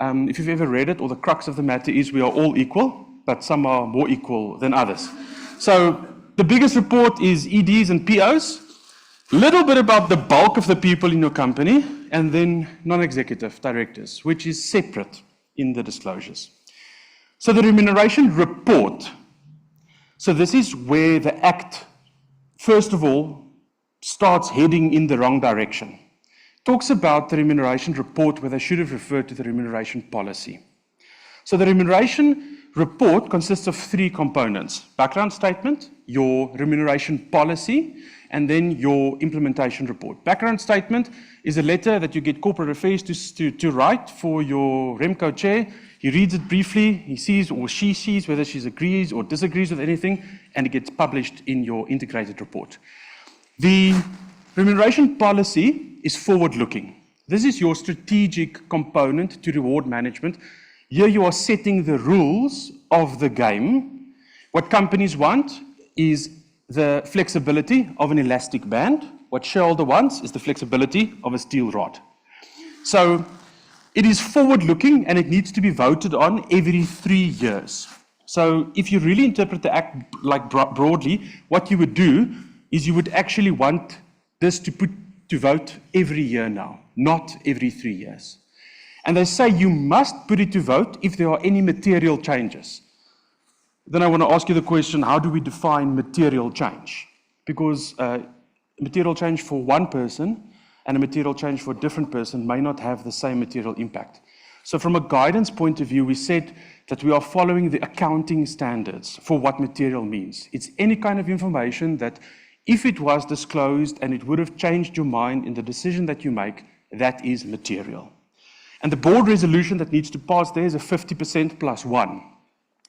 If you've ever read it, or the crux of the matter is we are all equal, but some are more equal than others. So the biggest report is EDs and POs, a little bit about the bulk of the people in your company, and then non-executive directors, which is separate in the disclosures. So the remuneration report. So this is where the Act, first of all, starts heading in the wrong direction. Talks about the remuneration report where they should have referred to the remuneration policy. So the remuneration report consists of three components: background statement, your remuneration policy, and then your implementation report. Background statement is a letter that you get corporate affairs to write for your Remco chair. He reads it briefly, he sees or she sees whether she agrees or disagrees with anything, and it gets published in your integrated report. The remuneration policy is forward-looking. This is your strategic component to reward management. Here you are setting the rules of the game. What companies want is the flexibility of an elastic band. What shareholder wants is the flexibility of a steel rod. So it is forward-looking and it needs to be voted on every 3 years. So if you really interpret the act like broadly, what you would do is you would actually want this to vote every year now, not every 3 years. And they say you must put it to vote if there are any material changes. Then I want to ask you the question, how do we define material change? Because material change for one person and a material change for a different person may not have the same material impact. So from a guidance point of view, we said that we are following the accounting standards for what material means. It's any kind of information that if it was disclosed and it would have changed your mind in the decision that you make, that is material. And the board resolution that needs to pass there is a 50% plus 1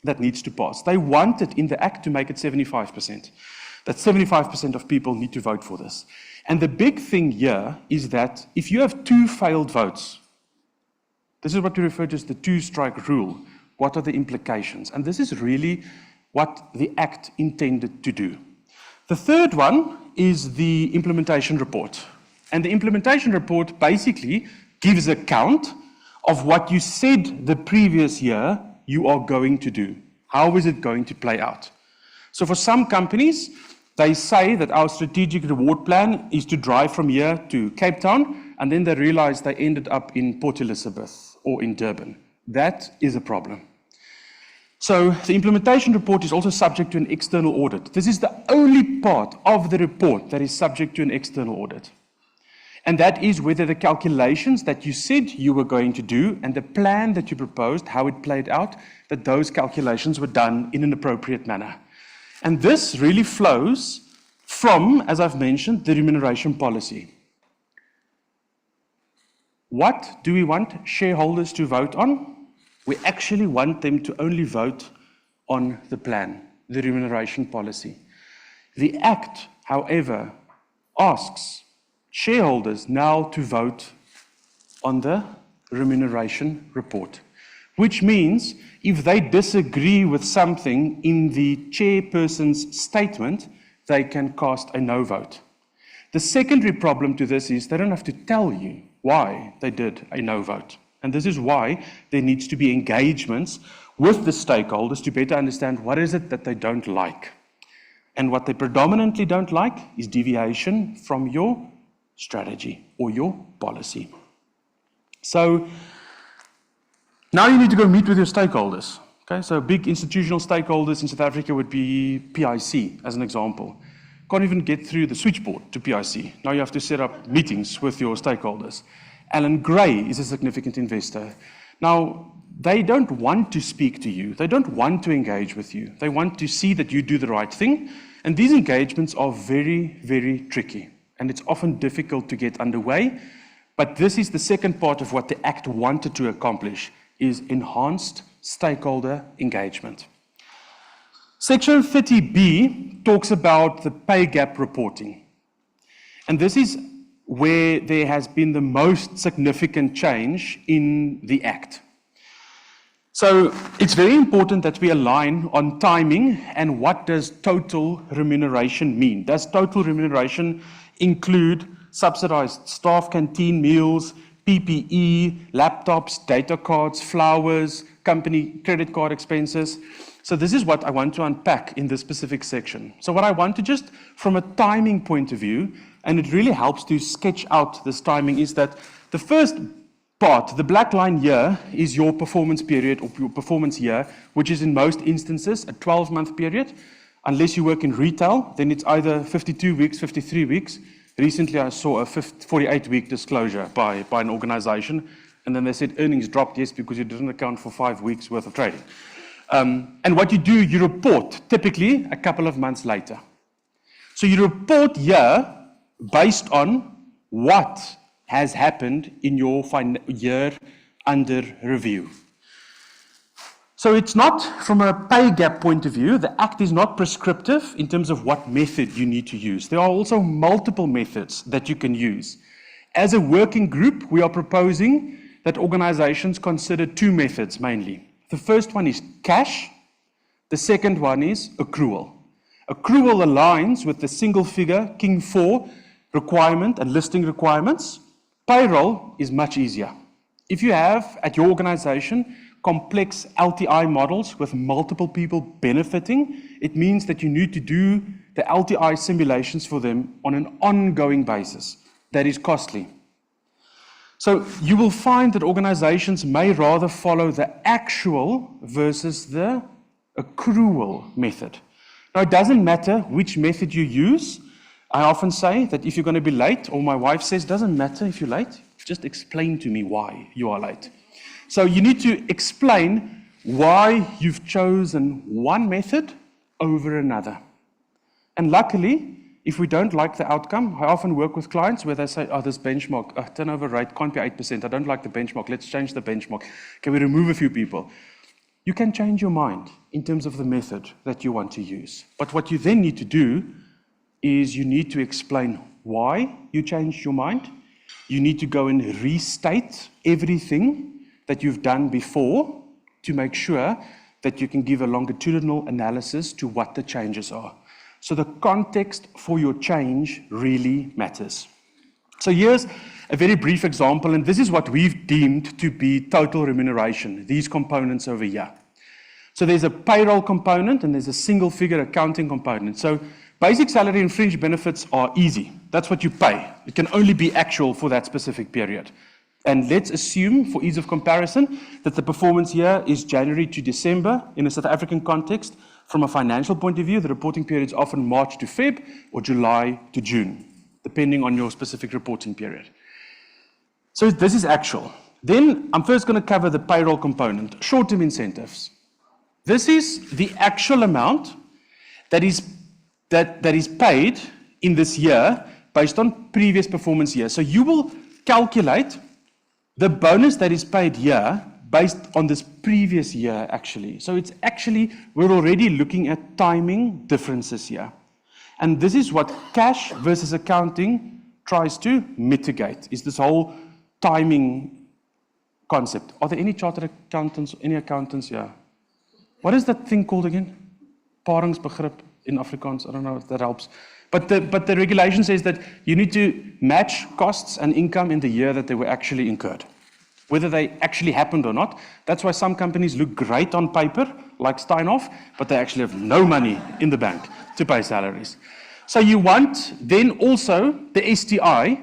that needs to pass. They wanted in the Act to make it 75%. That 75% of people need to vote for this. And the big thing here is that if you have 2 failed votes, this is what we refer to as the 2-strike rule. What are the implications? And this is really what the Act intended to do. The third one is the implementation report. And the implementation report basically gives account of what you said the previous year you are going to do. How is it going to play out? So for some companies, they say that our strategic reward plan is to drive from here to Cape Town, and then they realize they ended up in Port Elizabeth or in Durban. That is a problem. So the implementation report is also subject to an external audit. This is the only part of the report that is subject to an external audit. And that is whether the calculations that you said you were going to do and the plan that you proposed, how it played out, that those calculations were done in an appropriate manner. And this really flows from, as I've mentioned, the remuneration policy. What do we want shareholders to vote on? We actually want them to only vote on the plan, the remuneration policy. The Act, however, asks shareholders now to vote on the remuneration report, which means if they disagree with something in the chairperson's statement, they can cast a no vote. The secondary problem to this is they don't have to tell you why they did a no vote. And this is why there needs to be engagements with the stakeholders to better understand what is it that they don't like. And what they predominantly don't like is deviation from your strategy or your policy. So now you need to go meet with your stakeholders. Okay, so big institutional stakeholders in South Africa would be PIC, as an example. Can't even get through the switchboard to PIC. Now you have to set up meetings with your stakeholders. Alan Gray is a significant investor. Now, they don't want to speak to you. They don't want to engage with you. They want to see that you do the right thing. And these engagements are very, very tricky. And it's often difficult to get underway. But this is the second part of what the Act wanted to accomplish, is enhanced stakeholder engagement. Section 30B talks about the pay gap reporting. And this is where there has been the most significant change in the Act. So it's very important that we align on timing and what does total remuneration mean. Does total remuneration include subsidized staff canteen meals, PPE, laptops, data cards, flowers, company credit card expenses? So this is what I want to unpack in this specific section. So what I want to just, from a timing point of view, and it really helps to sketch out this timing, is that the first part, the black line here, is your performance period or your performance year, which is in most instances a 12-month period. Unless you work in retail, then it's either 52 weeks, 53 weeks. Recently, I saw a 48-week disclosure by an organization, and then they said earnings dropped, yes, because you didn't account for 5 weeks worth of trading. And what you do, you report, typically a couple of months later. So you report here based on what has happened in your year under review. So it's not, from a pay gap point of view, the Act is not prescriptive in terms of what method you need to use. There are also multiple methods that you can use. As a working group, we are proposing that organizations consider two methods mainly. The first one is cash. The second one is accrual. Accrual aligns with the single figure King 4 requirement and listing requirements. Payroll is much easier. If you have at your organization complex LTI models with multiple people benefiting, it means that you need to do the LTI simulations for them on an ongoing basis. That is costly. So you will find that organizations may rather follow the actual versus the accrual method. Now, it doesn't matter which method you use. I often say that if you're going to be late, or my wife says, doesn't matter if you're late, just explain to me why you are late. So you need to explain why you've chosen one method over another. And luckily, if we don't like the outcome, I often work with clients where they say, oh, this benchmark, turnover rate can't be 8%. I don't like the benchmark. Let's change the benchmark. Can we remove a few people? You can change your mind in terms of the method that you want to use. But what you then need to do is you need to explain why you changed your mind. You need to go and restate everything that you've done before to make sure that you can give a longitudinal analysis to what the changes are. So the context for your change really matters. So here's a very brief example, and this is what we've deemed to be total remuneration, these components over here. So there's a payroll component and there's a single figure accounting component. So basic salary and fringe benefits are easy. That's what you pay. It can only be actual for that specific period. And let's assume, for ease of comparison, that the performance year is January to December. In a South African context, from a financial point of view, the reporting period is often March to Feb or July to June, depending on your specific reporting period. So this is actual. Then I'm first going to cover the payroll component, short-term incentives. This is the actual amount that is paid in this year based on previous performance year. So you will calculate the bonus that is paid here based on this previous year, actually. So it's actually, we're already looking at timing differences here. And this is what cash versus accounting tries to mitigate, is this whole timing concept. Are there any chartered accountants, any accountants here? What is that thing called again? Paringsbegrip in Afrikaans, I don't know if that helps. But the regulation says that you need to match costs and income in the year that they were actually incurred, whether they actually happened or not. That's why some companies look great on paper, like Steinhoff, but they actually have no money in the bank to pay salaries. So you want then also the STI,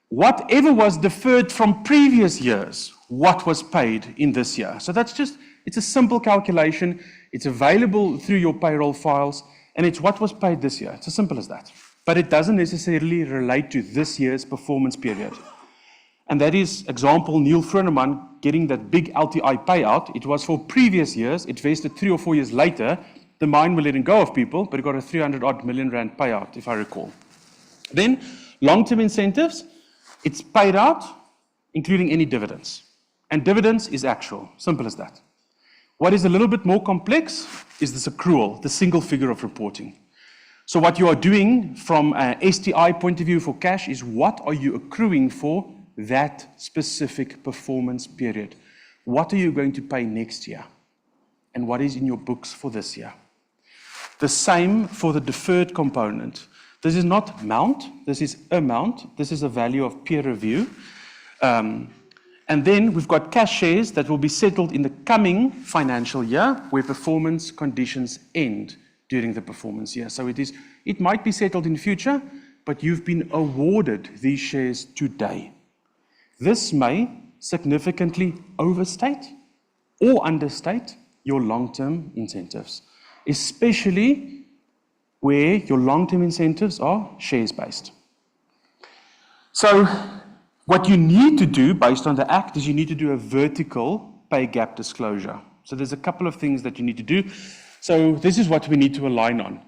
whatever was deferred from previous years, what was paid in this year. So that's just, it's a simple calculation. It's available through your payroll files. And it's what was paid this year. It's as simple as that. But it doesn't necessarily relate to this year's performance period. And that is, example, Neil Froneman getting that big LTI payout. It was for previous years. It vested 3 or 4 years later. The mine were letting go of people, but it got a 300-odd million rand payout, if I recall. Then, long-term incentives. It's paid out, including any dividends. And dividends is actual. Simple as that. What is a little bit more complex is this accrual, the single figure of reporting. So what you are doing from an STI point of view for cash is what are you accruing for that specific performance period? What are you going to pay next year? And what is in your books for this year? The same for the deferred component. This is not amount, this is amount. This is a value of peer review. And then we've got cash shares that will be settled in the coming financial year where performance conditions end during the performance year. So it might be settled in the future, but you've been awarded these shares today. This may significantly overstate or understate your long-term incentives, especially where your long-term incentives are shares-based. So what you need to do based on the Act is you need to do a vertical pay gap disclosure. So there's a couple of things that you need to do. So this is what we need to align on.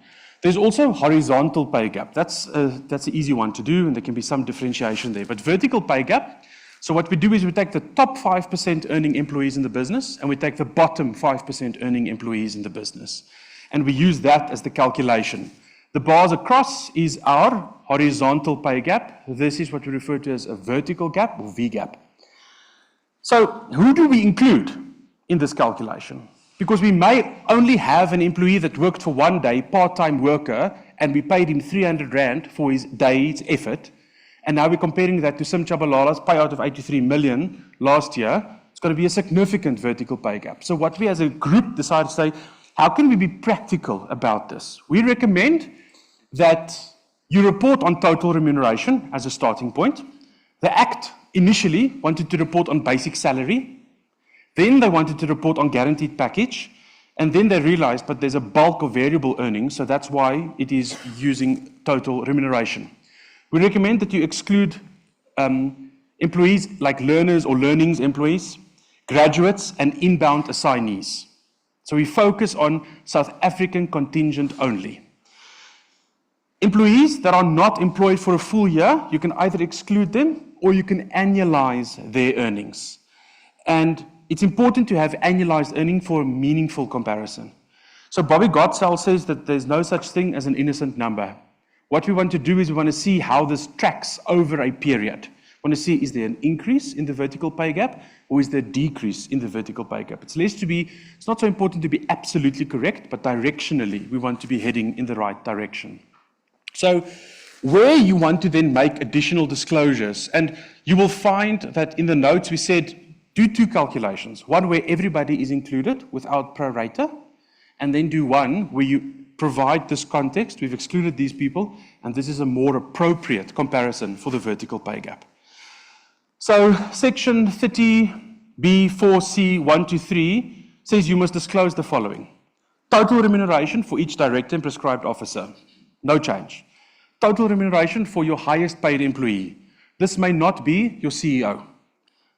There's also horizontal pay gap. That's an easy one to do, and there can be some differentiation there. But vertical pay gap, so what we do is we take the top 5% earning employees in the business, and we take the bottom 5% earning employees in the business. And we use that as the calculation. The bars across is our horizontal pay gap. This is what we refer to as a vertical gap or V gap. So who do we include in this calculation? Because we may only have an employee that worked for 1 day, part-time worker, and we paid him 300 Rand for his day's effort. And now we're comparing that to Sim Chabalala's payout of 83 million last year. It's going to be a significant vertical pay gap. So what we as a group decided to say, how can we be practical about this? We recommend that you report on total remuneration as a starting point. The Act initially wanted to report on basic salary. Then they wanted to report on guaranteed package, and then they realized, but there's a bulk of variable earnings, so that's why it is using total remuneration. We recommend that you exclude employees like learners or learnings employees, graduates, and inbound assignees. So we focus on South African contingent only. Employees that are not employed for a full year, you can either exclude them or you can annualize their earnings. And it's important to have annualized earning for a meaningful comparison. So Bobby Gottsell says that there's no such thing as an innocent number. What we want to do is we want to see how this tracks over a period. We want to see, is there an increase in the vertical pay gap or is there a decrease in the vertical pay gap? It's not so important to be absolutely correct, but directionally we want to be heading in the right direction. So where you want to then make additional disclosures, and you will find that in the notes we said, do 2 calculations, one where everybody is included without pro rata, and then do one where you provide this context, we've excluded these people, and this is a more appropriate comparison for the vertical pay gap. So section 30B4C 1 to 3 says you must disclose the following. Total remuneration for each director and prescribed officer, no change. Total remuneration for your highest paid employee. This may not be your CEO.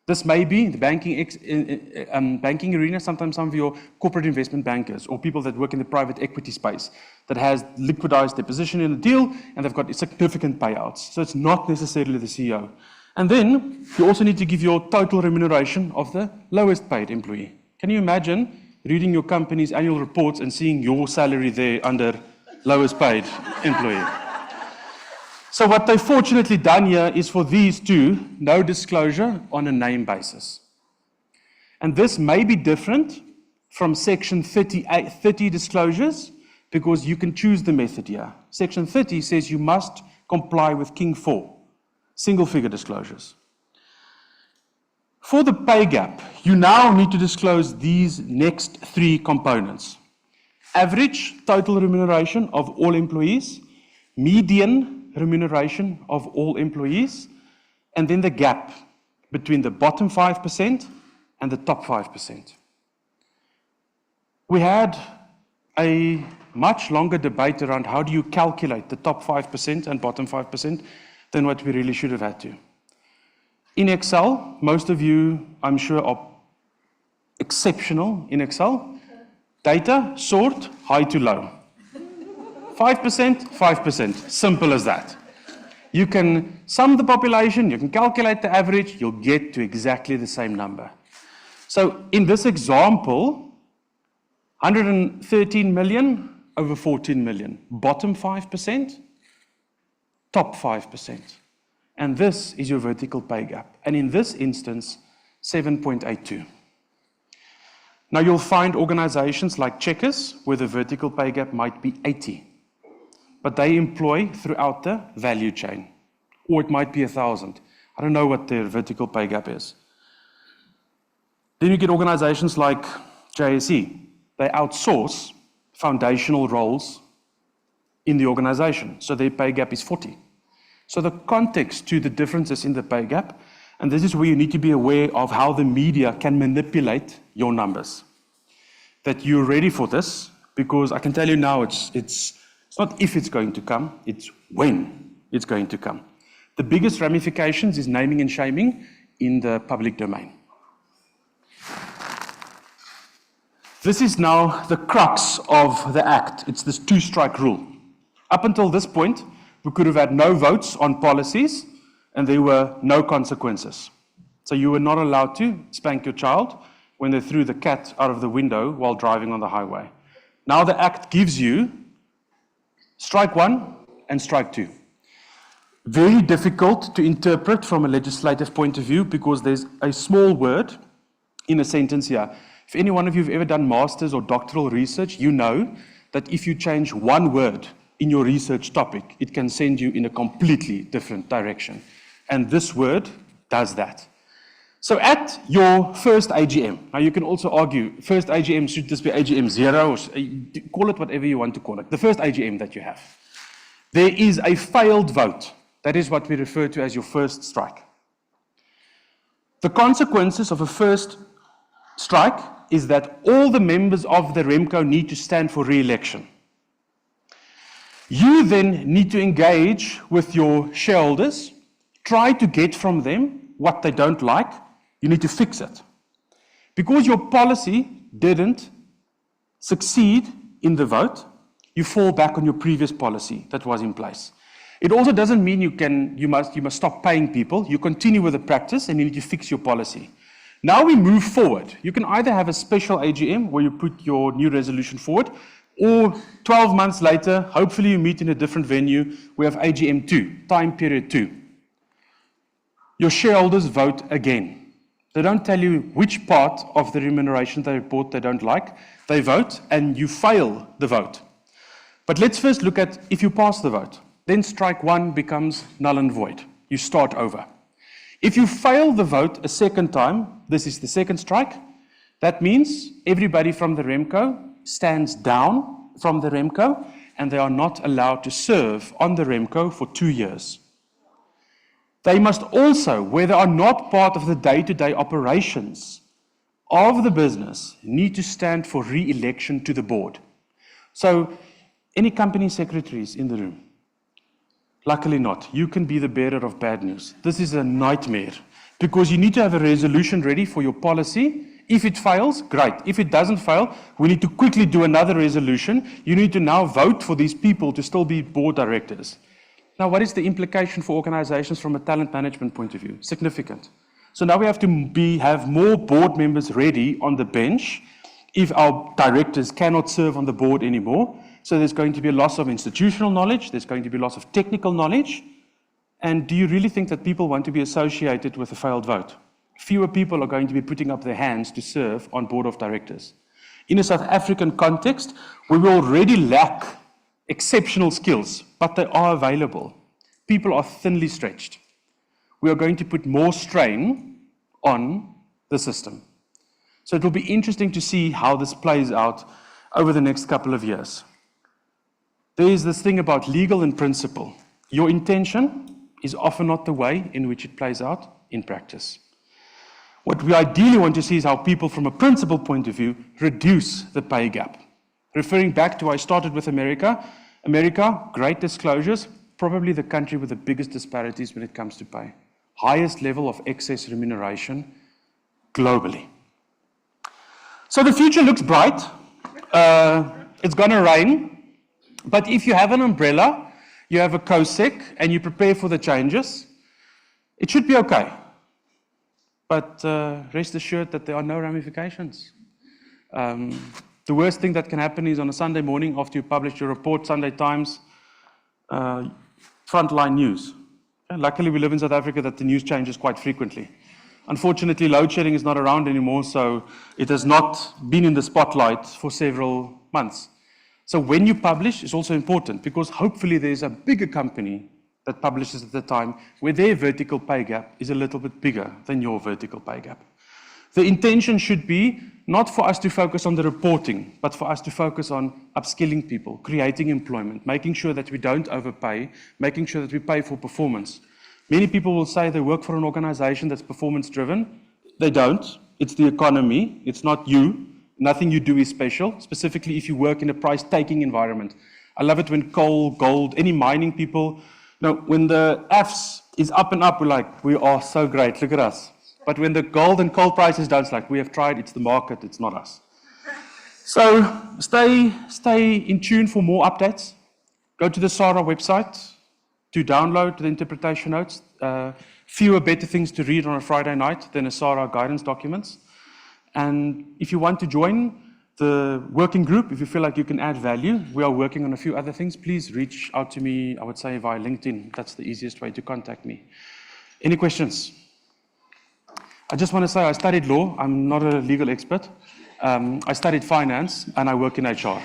This may be in the banking arena, sometimes some of your corporate investment bankers or people that work in the private equity space that has liquidized their position in a deal and they've got significant payouts. So it's not necessarily the CEO. And then you also need to give your total remuneration of the lowest paid employee. Can you imagine reading your company's annual reports and seeing your salary there under lowest paid employee? So what they've fortunately done here is for these 2, no disclosure on a name basis. And this may be different from section 30 disclosures because you can choose the method here. Section 30 says you must comply with King 4, single figure disclosures. For the pay gap, you now need to disclose these next 3 components. Average total remuneration of all employees, median remuneration of all employees, and then the gap between the bottom 5% and the top 5%. We had a much longer debate around how do you calculate the top 5% and bottom 5% than what we really should have had to. In Excel, most of you, I'm sure, are exceptional in Excel. Data, sort, high to low. 5%, 5%, simple as that. You can sum the population, you can calculate the average, you'll get to exactly the same number. So in this example, 113 million over 14 million, bottom 5%, top 5%. And this is your vertical pay gap. And in this instance, 7.82. Now you'll find organizations like Checkers where the vertical pay gap might be 80. But they employ throughout the value chain. Or it might be 1,000. I don't know what their vertical pay gap is. Then you get organizations like JSE. They outsource foundational roles in the organization. So their pay gap is 40. So the context to the differences in the pay gap, and this is where you need to be aware of how the media can manipulate your numbers. That you're ready for this, because I can tell you now it's not if it's going to come, it's when it's going to come. The biggest ramifications is naming and shaming in the public domain. This is now the crux of the Act. It's this two-strike rule. Up until this point, we could have had no votes on policies, and there were no consequences. So you were not allowed to spank your child when they threw the cat out of the window while driving on the highway. Now the Act gives you strike one and strike two. Very difficult to interpret from a legislative point of view because there's a small word in a sentence here. If any one of you have ever done master's or doctoral research, you know that if you change one word in your research topic, it can send you in a completely different direction. And this word does that. So at your first AGM, now you can also argue, first AGM, should this be AGM 0, or call it whatever you want to call it, the first AGM that you have. There is a failed vote. That is what we refer to as your first strike. The consequences of a first strike is that all the members of the Remco need to stand for re-election. You then need to engage with your shareholders, try to get from them what they don't like. You need to fix it. Because your policy didn't succeed in the vote, you fall back on your previous policy that was in place. It also doesn't mean you must stop paying people. You continue with the practice and you need to fix your policy. Now we move forward. You can either have a special AGM where you put your new resolution forward, or 12 months later, hopefully you meet in a different venue, we have AGM 2, time period 2. Your shareholders vote again. They don't tell you which part of the remuneration they report they don't like. They vote and you fail the vote. But let's first look at if you pass the vote. Then strike one becomes null and void. You start over. If you fail the vote a second time, this is the second strike, that means everybody from the Remco stands down from the Remco and they are not allowed to serve on the Remco for 2 years. They must also, where they are not part of the day-to-day operations of the business, need to stand for re-election to the board. So, any company secretaries in the room? Luckily not. You can be the bearer of bad news. This is a nightmare because you need to have a resolution ready for your policy. If it fails, great. If it doesn't fail, we need to quickly do another resolution. You need to now vote for these people to still be board directors. Now, what is the implication for organizations from a talent management point of view? Significant. So now we have to have more board members ready on the bench if our directors cannot serve on the board anymore. So there's going to be a loss of institutional knowledge, there's going to be a loss of technical knowledge. And do you really think that people want to be associated with a failed vote? Fewer people are going to be putting up their hands to serve on board of directors. In a South African context, we will already lack exceptional skills, but they are available. People are thinly stretched. We are going to put more strain on the system. So it will be interesting to see how this plays out over the next couple of years. There is this thing about legal and principle. Your intention is often not the way in which it plays out in practice. What we ideally want to see is how people from a principle point of view reduce the pay gap. Referring back to I started with America, great disclosures, probably the country with the biggest disparities when it comes to pay. Highest level of excess remuneration globally. So the future looks bright. It's going to rain. But if you have an umbrella, you have a COSEC, and you prepare for the changes, it should be okay. But rest assured that there are no ramifications. The worst thing that can happen is on a Sunday morning after you publish your report, Sunday Times, frontline news. Luckily, we live in South Africa that the news changes quite frequently. Unfortunately, load shedding is not around anymore, so it has not been in the spotlight for several months. So when you publish, it's also important because hopefully there's a bigger company that publishes at the time where their vertical pay gap is a little bit bigger than your vertical pay gap. The intention should be not for us to focus on the reporting, but for us to focus on upskilling people, creating employment, making sure that we don't overpay, making sure that we pay for performance. Many people will say they work for an organization that's performance-driven. They don't. It's the economy. It's not you. Nothing you do is special, specifically if you work in a price-taking environment. I love it when coal, gold, any mining people, when the Fs is up and up, we're like, we are so great, look at us. But when the gold and coal prices down, it's like, we have tried, it's the market, it's not us. So stay in tune for more updates. Go to the SARA website to download the interpretation notes. Fewer better things to read on a Friday night than a SARA guidance documents. And if you want to join the working group, if you feel like you can add value, we are working on a few other things. Please reach out to me, I would say via LinkedIn. That's the easiest way to contact me. Any questions? I just want to say I studied law. I'm not a legal expert. I studied finance and I work in HR.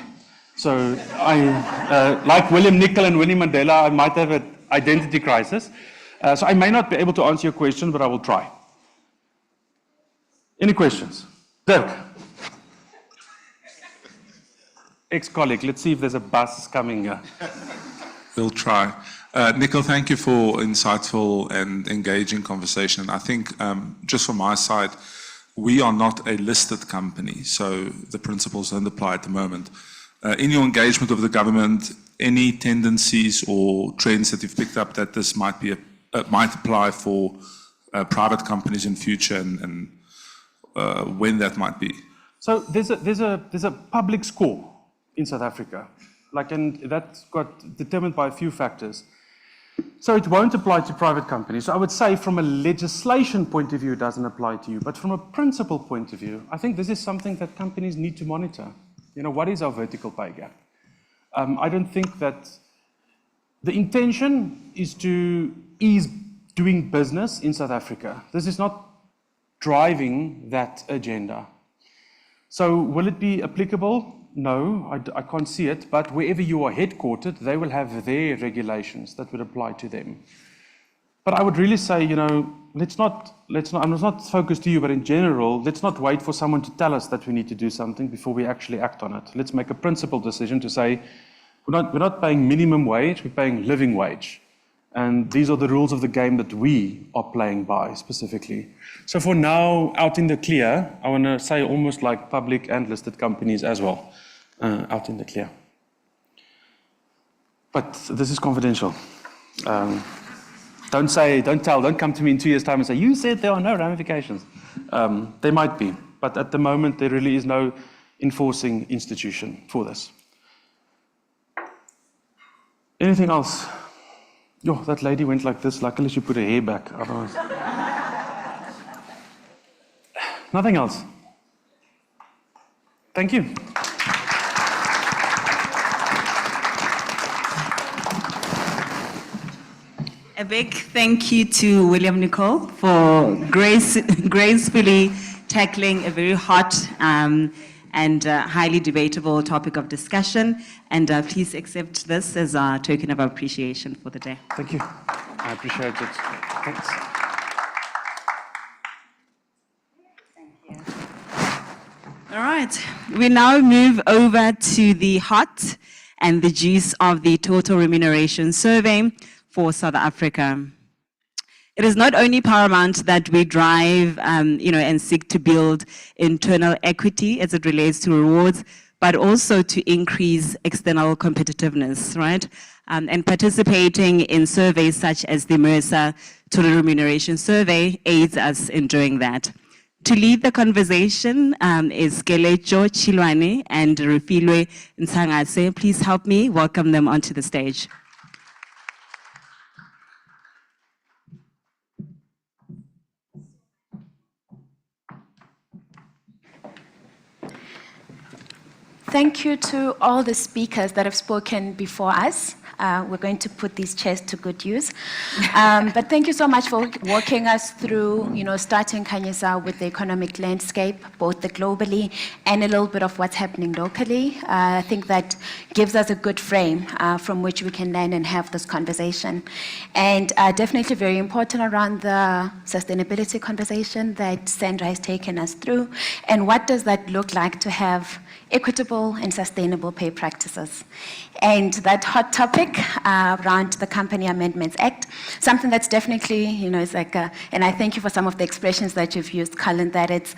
So I, like William Nicol and Winnie Mandela, I might have an identity crisis. So I may not be able to answer your question, but I will try. Any questions? Dirk. Ex-colleague, let's see if there's a bus coming here. We'll try. Nicol, thank you for insightful and engaging conversation. I think just from my side, we are not a listed company, so the principles don't apply at the moment. In your engagement with the government, any tendencies or trends that you've picked up that this might be might apply for private companies in future, and when that might be? So there's a public score in South Africa, and that's got determined by a few factors. So it won't apply to private companies. So I would say from a legislation point of view, it doesn't apply to you. But from a principle point of view, I think this is something that companies need to monitor. What is our vertical pay gap? I don't think that the intention is to ease doing business in South Africa. This is not driving that agenda. So will it be applicable? No, I can't see it, but wherever you are headquartered, they will have their regulations that would apply to them. But I would really say, let's not, I'm not focused to you, but in general, let's not wait for someone to tell us that we need to do something before we actually act on it. Let's make a principled decision to say, we're not paying minimum wage, we're paying living wage. And these are the rules of the game that we are playing by specifically. So for now, out in the clear, I want to say almost like public and listed companies as well. Out in the clear. But this is confidential. Don't come to me in 2 years' time and say, you said there are no ramifications. There might be, but at the moment there really is no enforcing institution for this. Anything else? Yo, that lady went like this. Luckily she put her hair back. Otherwise. Nothing else. Thank you. A big thank you to William Nicol for gracefully tackling a very hot and highly debatable topic of discussion. And please accept this as a token of appreciation for the day. Thank you. I appreciate it. Thanks. All right. We now move over to the hot and the juice of the total remuneration survey for South Africa. It is not only paramount that we drive, and seek to build internal equity as it relates to rewards, but also to increase external competitiveness, right? And participating in surveys such as the Mercer Total Remuneration Survey aids us in doing that. To lead the conversation is Kelecho Chilwane and Refilwe Nsangase. Please help me welcome them onto the stage. Thank you to all the speakers that have spoken before us. We're going to put these chairs to good use. But thank you so much for walking us through, starting Khanyisa with the economic landscape, both the globally and a little bit of what's happening locally. I think that gives us a good frame from which we can learn and have this conversation. And definitely very important around the sustainability conversation that Sandra has taken us through. And what does that look like to have equitable and sustainable pay practices? And that hot topic around the Company Amendments Act, something that's definitely, is like, and I thank you for some of the expressions that you've used, Colin, that it's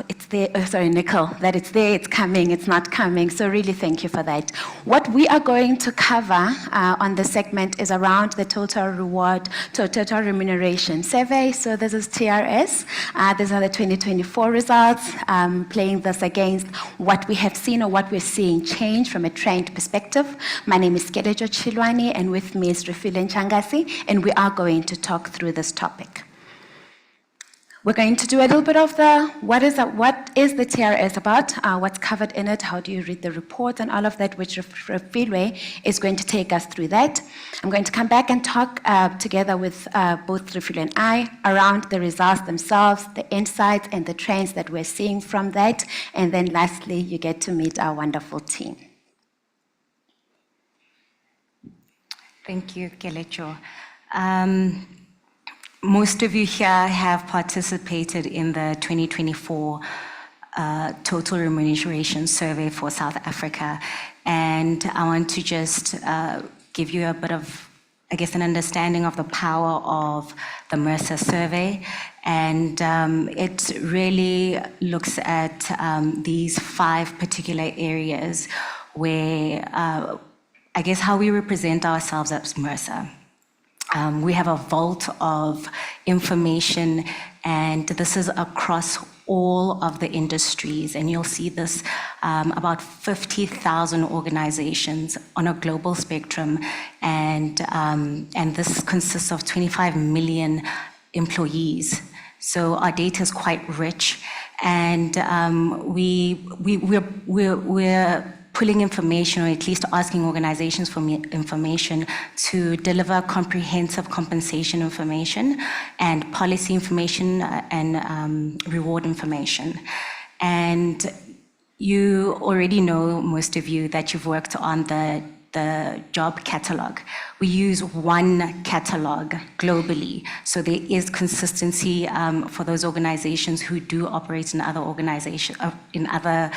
it's there, sorry, Nicole, that it's there, it's coming, it's not coming. So really thank you for that. What we are going to cover on this segment is around the total remuneration survey. So this is TRS. These are the 2024 results, playing this against what we have seen or what we're seeing change from a trend perspective. My name is Kedejo Chilwani, and with me is Refile Nchangasi, and we are going to talk through this topic. We're going to do a little bit of what is the TRS about, what's covered in it, how do you read the report, and all of that, which Refile is going to take us through that. I'm going to come back and talk together with both Refile and I around the results themselves, the insights and the trends that we're seeing from that. And then lastly, you get to meet our wonderful team. Thank you, Kelecho. Most of you here have participated in the 2024 Total Remuneration Survey for South Africa. And I want to just give you a bit of, I guess, an understanding of the power of the Mercer survey. And it really looks at these 5 particular areas where, I guess, how we represent ourselves as Mercer. We have a vault of information, and this is across all of the industries. And you'll see this about 50,000 organizations on a global spectrum, and this consists of 25 million employees. So our data is quite rich, and we're pulling information, or at least asking organizations for information to deliver comprehensive compensation information and policy information and reward information. And you already know, most of you, that you've worked on the job catalog. We use one catalog globally, so there is consistency for those organizations who do operate in other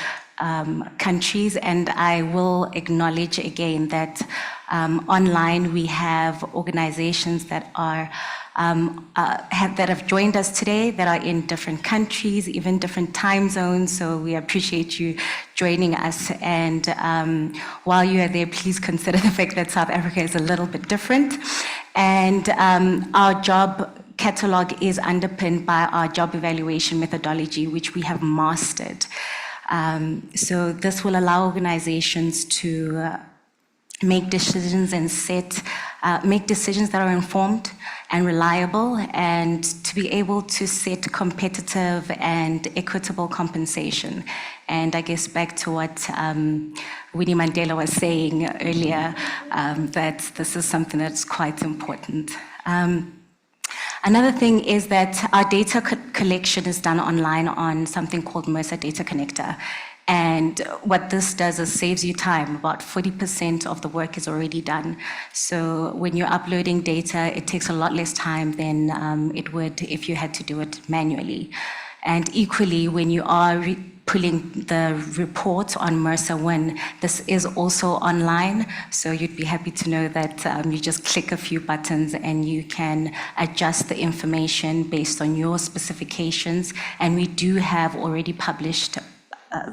countries. And I will acknowledge again that online we have organizations that have joined us today that are in different countries, even different time zones. So we appreciate you joining us. And while you are there, please consider the fact that South Africa is a little bit different. And our job catalog is underpinned by our job evaluation methodology, which we have mastered. So this will allow organizations to make decisions and make decisions that are informed and reliable, and to be able to set competitive and equitable compensation. And I guess back to what Winnie Mandela was saying earlier, that this is something that's quite important. Another thing is that our data collection is done online on something called Mercer Data Connector. And what this does is saves you time. About 40% of the work is already done. So when you're uploading data, it takes a lot less time than it would if you had to do it manually. And equally, when you are pulling the report on Mercer Win, this is also online. So you'd be happy to know that you just click a few buttons and you can adjust the information based on your specifications. And we do have already published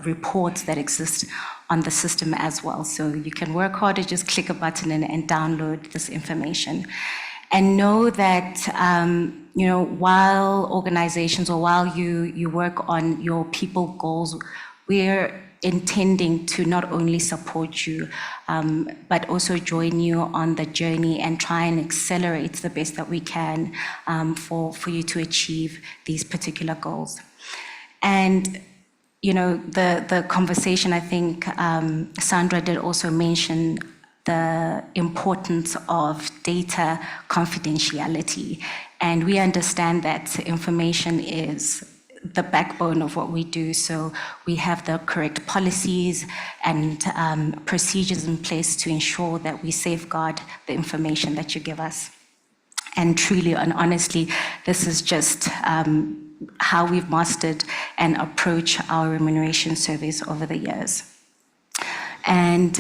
reports that exist on the system as well. So you can work harder, just click a button and download this information. And know that, while organizations or while you work on your people goals, we're intending to not only support you, but also join you on the journey and try and accelerate the best that we can for you to achieve these particular goals. And the conversation, I think Sandra did also mention the importance of data confidentiality. And we understand that information is the backbone of what we do. So we have the correct policies and procedures in place to ensure that we safeguard the information that you give us. And truly and honestly, this is just how we've mastered and approach our remuneration surveys over the years. And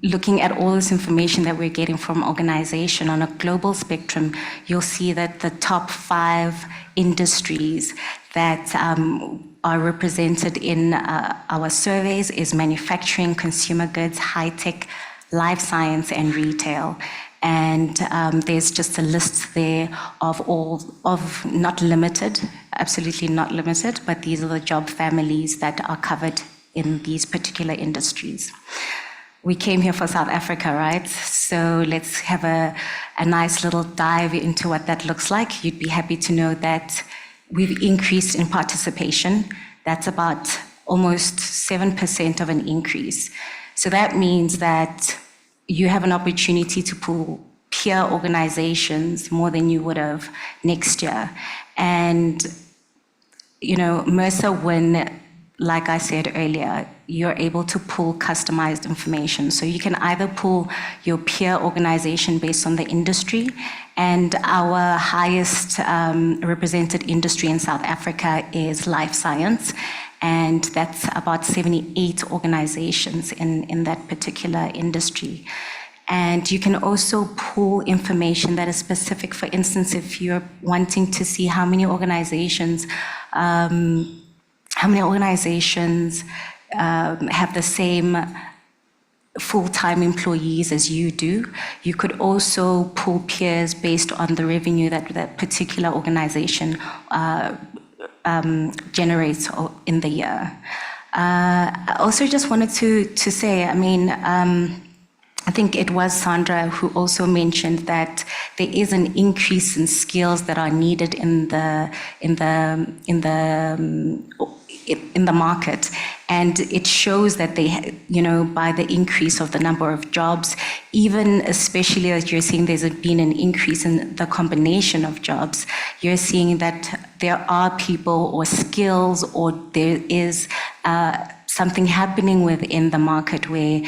looking at all this information that we're getting from organization on a global spectrum, you'll see that the top 5 industries that are represented in our surveys is manufacturing, consumer goods, high-tech, life science, and retail. And there's just a list there of not limited, absolutely not limited, but these are the job families that are covered in these particular industries. We came here for South Africa, right? So let's have a nice little dive into what that looks like. You'd be happy to know that we've increased in participation. That's about almost 7% of an increase. So that means that you have an opportunity to pull peer organizations more than you would have next year. And, you know, Mercer, when, like I said earlier, you're able to pull customized information. So you can either pull your peer organization based on the industry, and our highest represented industry in South Africa is life science, and that's about 78 organizations in that particular industry. And you can also pull information that is specific. For instance, if you're wanting to see how many organizations have the same full-time employees as you do, you could also pull peers based on the revenue that that particular organization generates in the year. I also just wanted to say, I mean, I think it was Sandra who also mentioned that there is an increase in skills that are needed in the market, and it shows that they, you know, by the increase of the number of jobs, even especially as you're seeing there's been an increase in the combination of jobs, you're seeing that there are people or skills, or there is something happening within the market where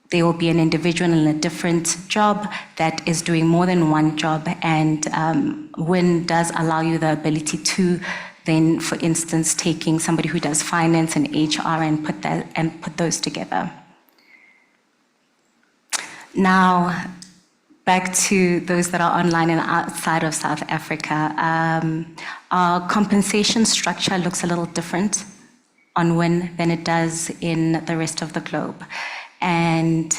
there will be an individual in a different job that is doing more than one job, and WIN does allow you the ability to then, for instance, taking somebody who does finance and HR and put those together. Now, back to those that are online and outside of South Africa. Our compensation structure looks a little different on WIN than it does in the rest of the globe. And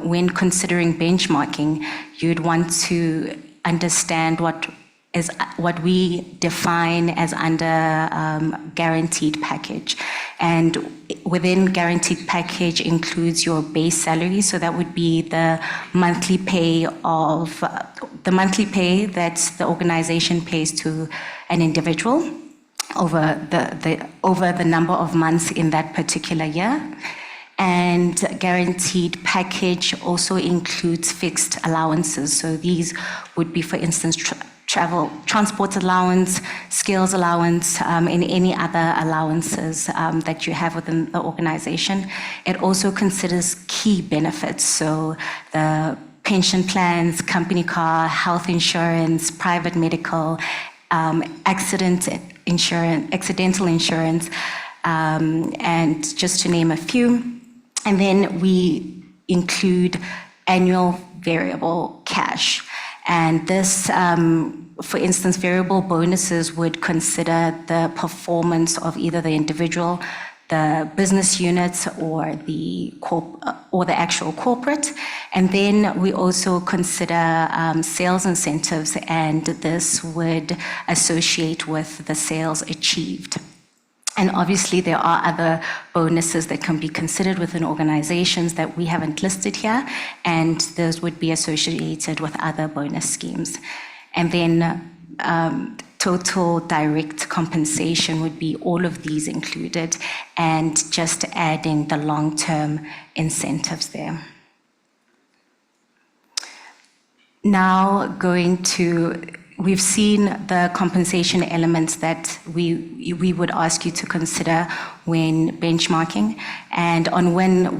when considering benchmarking, you'd want to understand what we define as under guaranteed package. And within guaranteed package includes your base salary, so that would be the monthly pay that the organization pays to an individual over the number of months in that particular year. And guaranteed package also includes fixed allowances. So these would be, for instance, transport allowance, skills allowance, and any other allowances that you have within the organization. It also considers key benefits, so the pension plans, company car, health insurance, private medical, accidental insurance, and just to name a few. And then we include annual variable cash. And this, for instance, variable bonuses would consider the performance of either the individual, the business units, or the actual corporate. And then we also consider sales incentives, and this would associate with the sales achieved. And obviously there are other bonuses that can be considered within organizations that we haven't listed here, and those would be associated with other bonus schemes. And then total direct compensation would be all of these included, and just adding the long-term incentives there. Now we've seen the compensation elements that we would ask you to consider when benchmarking. And on WIN,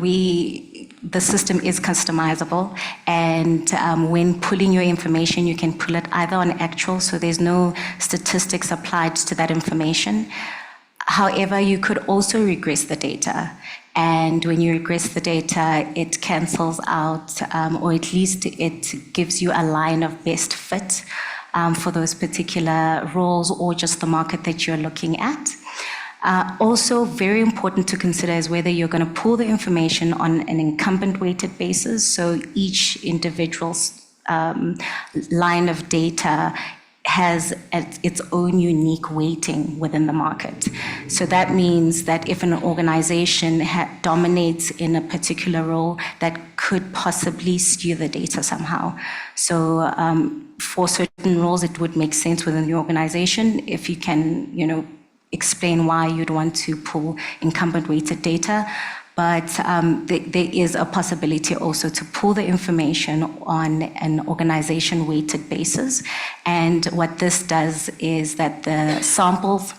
the system is customizable, and when pulling your information, you can pull it either on actual, so there's no statistics applied to that information. However, you could also regress the data. And when you regress the data, it cancels out, or at least it gives you a line of best fit for those particular roles or just the market that you're looking at. Also, very important to consider is whether you're going to pull the information on an incumbent weighted basis. So each individual's line of data has its own unique weighting within the market. So that means that if an organization dominates in a particular role, that could possibly skew the data somehow. So for certain roles, it would make sense within the organization if you can, explain why you'd want to pull incumbent weighted data. But there is a possibility also to pull the information on an organization weighted basis. And what this does is that the samples,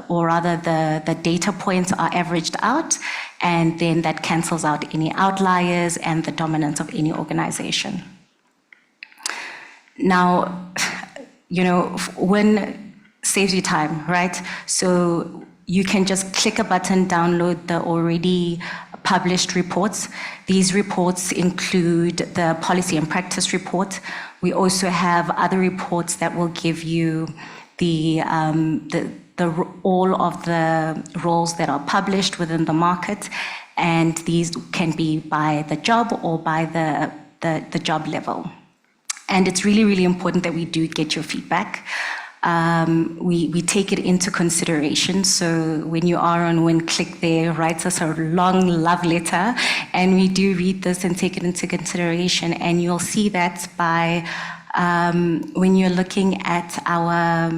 or rather the data points, are averaged out, and then that cancels out any outliers and the dominance of any organization. Now, when saves you time, right? So you can just click a button, download the already published reports. These reports include the policy and practice report. We also have other reports that will give you all of the roles that are published within the market, and these can be by the job or by the job level. And it's really, really important that we do get your feedback. We take it into consideration. So when you are on Win, click there, write us a long love letter, and we do read this and take it into consideration. And you'll see that by when you're looking at our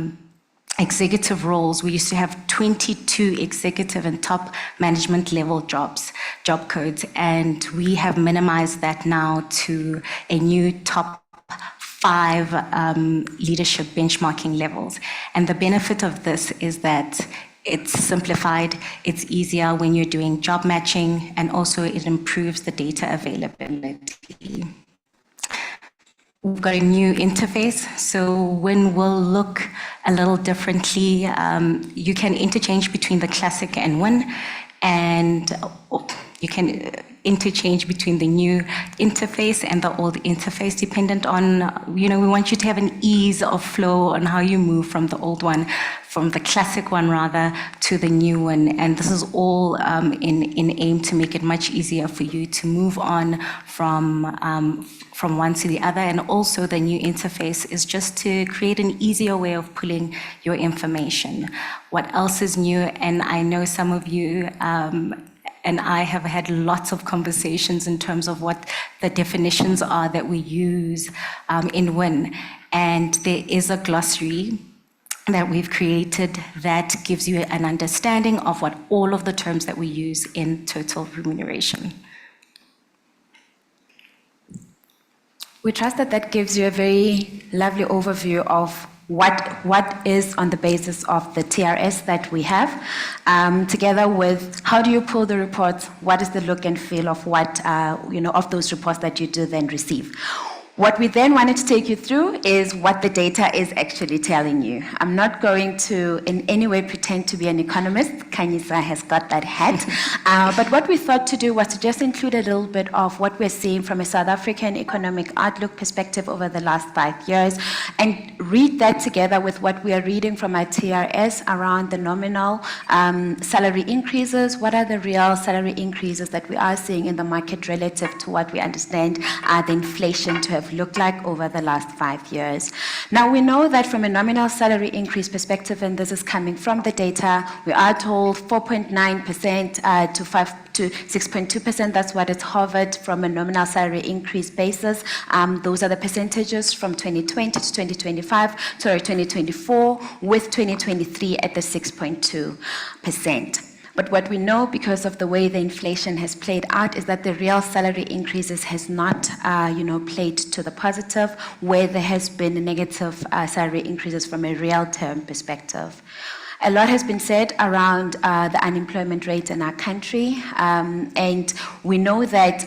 executive roles, we used to have 22 executive and top management level job codes, and we have minimized that now to a new top 5 leadership benchmarking levels. And the benefit of this is that it's simplified, it's easier when you're doing job matching, and also it improves the data availability. We've got a new interface, so Win will look a little differently. You can interchange between the classic and Win, and you can interchange between the new interface and the old interface, dependent on, we want you to have an ease of flow on how you move from the old one, from the classic one rather, to the new one. And this is all in aim to make it much easier for you to move on from one to the other. And also the new interface is just to create an easier way of pulling your information. What else is new? And I know some of you and I have had lots of conversations in terms of what the definitions are that we use in WIN. And there is a glossary that we've created that gives you an understanding of what all of the terms that we use in total remuneration. We trust that that gives you a very lovely overview of what is on the basis of the TRS that we have, together with how do you pull the reports, what is the look and feel of what, of those reports that you do then receive. What we then wanted to take you through is what the data is actually telling you. I'm not going to in any way pretend to be an economist. Kanyisa has got that hat. But what we thought to do was to just include a little bit of what we're seeing from a South African economic outlook perspective over the last 5 years, and read that together with what we are reading from our TRS around the nominal salary increases. What are the real salary increases that we are seeing in the market relative to what we understand the inflation to have looked like over the last 5 years. Now we know that from a nominal salary increase perspective, and this is coming from the data, we are told 4.9% to 6.2%. That's what it's hovered from a nominal salary increase basis. Those are the percentages from 2020 to 2024, with 2023 at the 6.2%. But what we know, because of the way the inflation has played out, is that the real salary increases has not, played to the positive, where there has been negative salary increases from a real term perspective. A lot has been said around the unemployment rate in our country, and we know that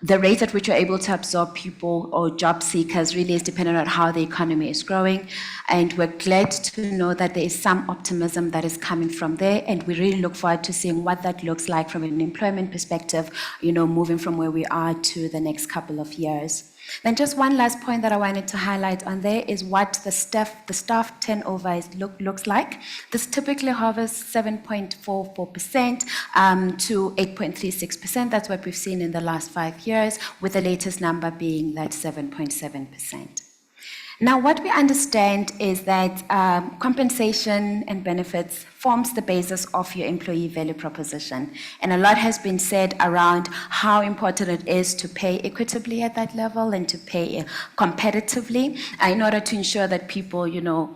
the rate at which you're able to absorb people or job seekers really is dependent on how the economy is growing. And we're glad to know that there is some optimism that is coming from there. And we really look forward to seeing what that looks like from an employment perspective, moving from where we are to the next couple of years. Then just one last point that I wanted to highlight on there is what the staff turnover looks like. This typically hovers 7.44% to 8.36%. That's what we've seen in the last 5 years, with the latest number being that 7.7%. Now, what we understand is that compensation and benefits forms the basis of your employee value proposition. And a lot has been said around how important it is to pay equitably at that level and to pay competitively in order to ensure that people,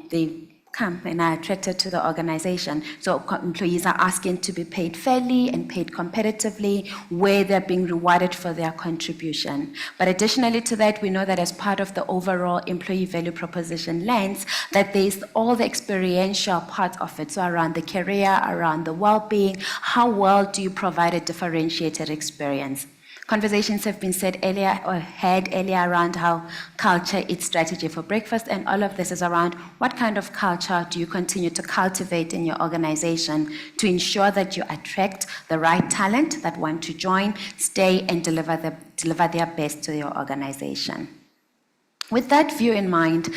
they come and are attracted to the organization. So employees are asking to be paid fairly and paid competitively where they're being rewarded for their contribution. But additionally to that, we know that as part of the overall employee value proposition lens, that there's all the experiential part of it. So around the career, around the well-being, how well do you provide a differentiated experience? Conversations have been had earlier around how culture eats strategy for breakfast, and all of this is around what kind of culture do you continue to cultivate in your organization to ensure that you attract the right talent that want to join, stay, and deliver their best to your organization. With that view in mind,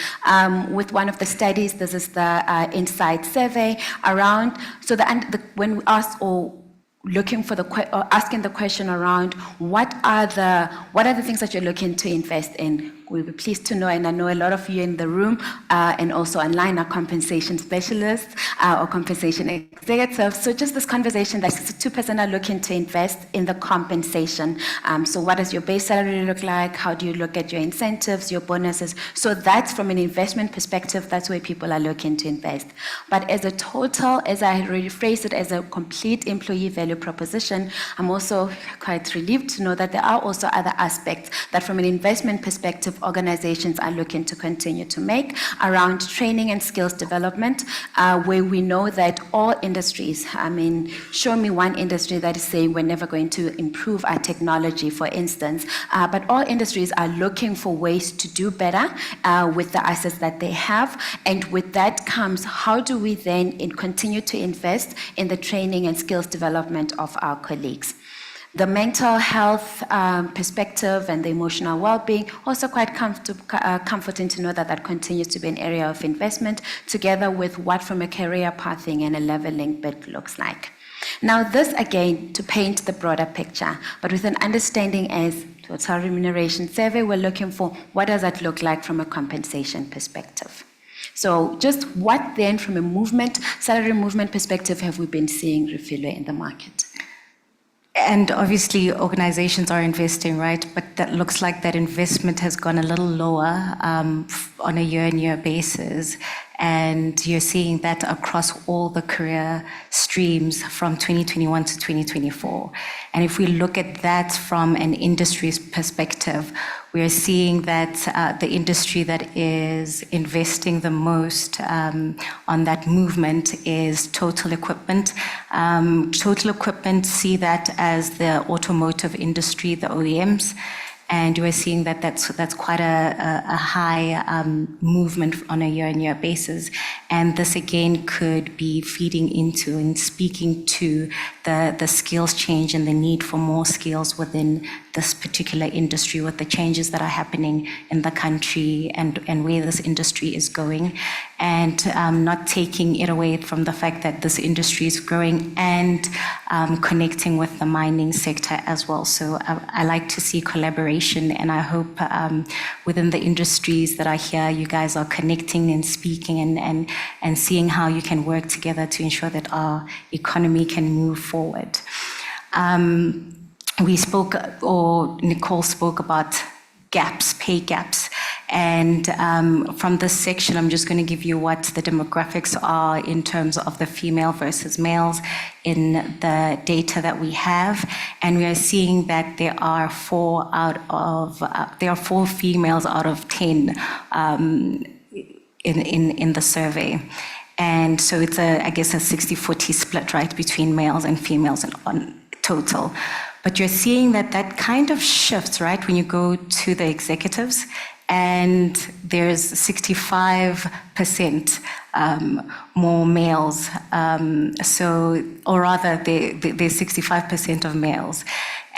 with one of the studies, this is the Insight survey around, when we asked asking the question around what are the things that you're looking to invest in. We'll be pleased to know, and I know a lot of you in the room and also online are compensation specialists or compensation executives. So just this conversation that 62% are looking to invest in the compensation. So what does your base salary look like? How do you look at your incentives, your bonuses? So that's from an investment perspective, that's where people are looking to invest. But as a total, as I rephrase it as a complete employee value proposition, I'm also quite relieved to know that there are also other aspects that from an investment perspective, organizations are looking to continue to make around training and skills development, where we know that all industries, show me one industry that is saying we're never going to improve our technology, for instance, but all industries are looking for ways to do better with the assets that they have, and with that comes how do we then continue to invest in the training and skills development of our colleagues. The mental health perspective and the emotional well-being, also quite comforting to know that that continues to be an area of investment, together with what from a career pathing and a leveling bit looks like. Now this again, to paint the broader picture, but with an understanding as total remuneration survey, we're looking for what does that look like from a compensation perspective. So just what then from a salary movement perspective have we been seeing, Refilwe, in the market? And obviously organizations are investing, right? But that looks like that investment has gone a little lower on a year-on-year basis. And you're seeing that across all the career streams from 2021 to 2024. And if we look at that from an industry's perspective, we are seeing that the industry that is investing the most on that movement is total equipment. Total equipment see that as the automotive industry, the OEMs. And we're seeing that that's quite a high movement on a year-on-year basis. And this again could be feeding into and speaking to the skills change and the need for more skills within this particular industry with the changes that are happening in the country and where this industry is going. And not taking it away from the fact that this industry is growing and connecting with the mining sector as well. So I like to see collaboration, and I hope within the industries that are here, you guys are connecting and speaking and seeing how you can work together to ensure that our economy can move forward. We spoke, or Nicole spoke about gaps, pay gaps. And from this section, I'm just going to give you what the demographics are in terms of the female versus males in the data that we have. And we are seeing that there are 4 females out of 10 in the survey. And so it's I guess a 60-40 split, right, between males and females on total. But you're seeing that kind of shifts, right, when you go to the executives, and there's 65% more males. Or rather, there's 65% of males.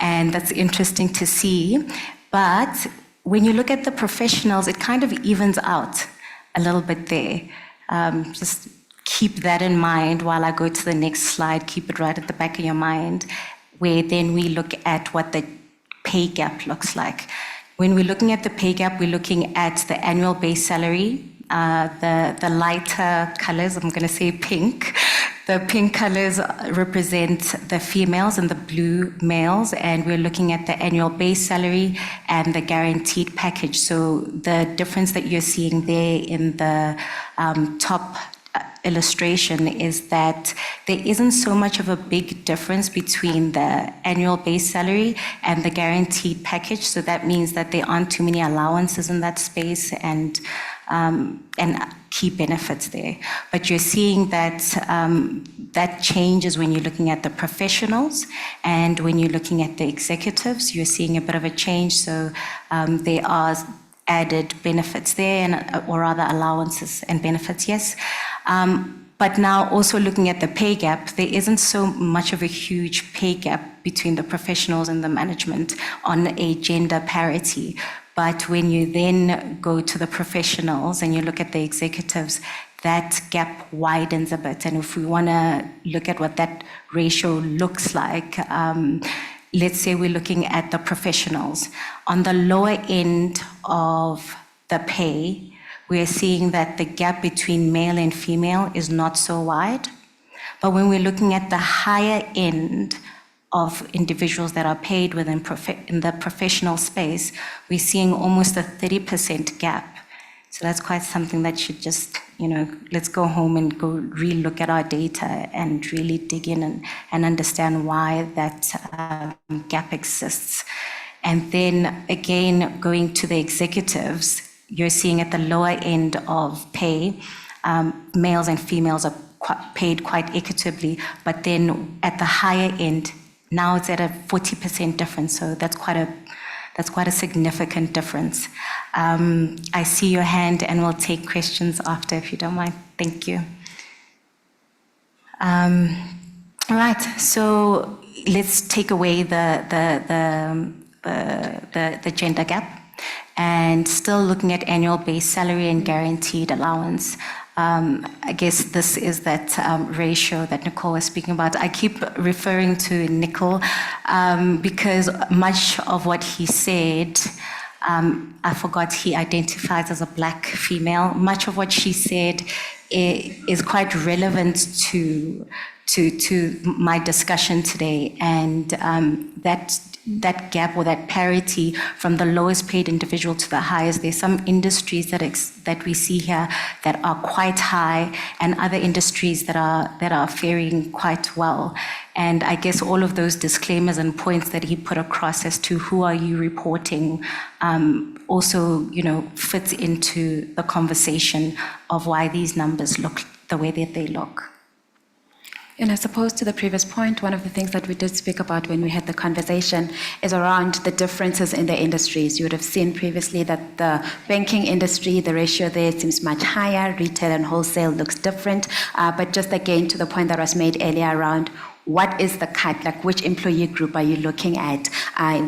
And that's interesting to see. But when you look at the professionals, it kind of evens out a little bit there. Just keep that in mind while I go to the next slide. Keep it right at the back of your mind, where then we look at what the pay gap looks like. When we're looking at the pay gap, we're looking at the annual base salary. The lighter colors, I'm going to say pink. The pink colors represent the females and the blue males, and we're looking at the annual base salary and the guaranteed package. So the difference that you're seeing there in the top illustration is that there isn't so much of a big difference between the annual base salary and the guaranteed package. So that means that there aren't too many allowances in that space and key benefits there. But you're seeing that that changes when you're looking at the professionals, and when you're looking at the executives, you're seeing a bit of a change. So there are added benefits there, or rather allowances and benefits, yes. But now also looking at the pay gap, there isn't so much of a huge pay gap between the professionals and the management on a gender parity. But when you then go to the professionals and you look at the executives, that gap widens a bit. And if we want to look at what that ratio looks like, let's say we're looking at the professionals. On the lower end of the pay, we're seeing that the gap between male and female is not so wide. But when we're looking at the higher end of individuals that are paid within in the professional space, we're seeing almost a 30% gap. So that's quite something that should just, let's go home and go re-look at our data and really dig in and understand why that gap exists. And then again, going to the executives, you're seeing at the lower end of pay, males and females are paid quite equitably, but then at the higher end, now it's at a 40% difference, so that's quite a significant difference. I see your hand, and we'll take questions after, if you don't mind. Thank you. All right, so let's take away the gender gap, and still looking at annual base salary and guaranteed allowance. I guess this is that ratio that Nicole was speaking about. I keep referring to Nicole because much of what he said, I forgot he identifies as a black female. Much of what she said is quite relevant to my discussion today, and that gap or that parity from the lowest paid individual to the highest. There's some industries that we see here that are quite high, and other industries that are faring quite well. And I guess all of those disclaimers and points that he put across as to who are you reporting also, fits into the conversation of why these numbers look the way that they look. And I suppose to the previous point, one of the things that we did speak about when we had the conversation is around the differences in the industries. You would have seen previously that the banking industry, the ratio there seems much higher, retail and wholesale looks different. But just again, to the point that was made earlier around what is the cut, like which employee group are you looking at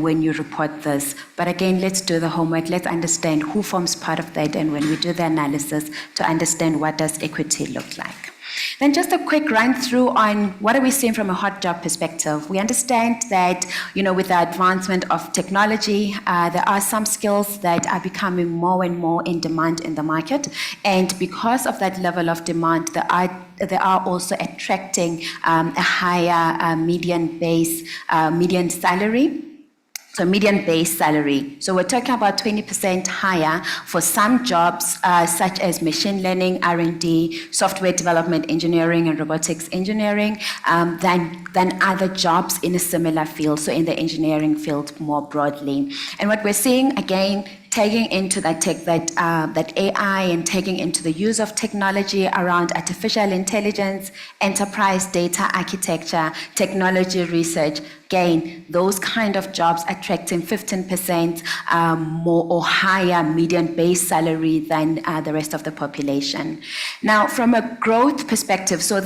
when you report this? But again, let's do the homework, let's understand who forms part of that, and when we do the analysis, to understand what does equity look like. Then just a quick run through on what are we seeing from a hot job perspective. We understand that, with the advancement of technology, there are some skills that are becoming more and more in demand in the market. And because of that level of demand, they are also attracting a higher median salary. So median base salary. So we're talking about 20% higher for some jobs such as machine learning, R&D, software development engineering, and robotics engineering than other jobs in a similar field, so in the engineering field more broadly. And what we're seeing, again, taking into that AI and taking into the use of technology around artificial intelligence, enterprise data architecture, technology research, again, those kind of jobs attracting 15% more or higher median base salary than the rest of the population. Now, from a growth perspective, so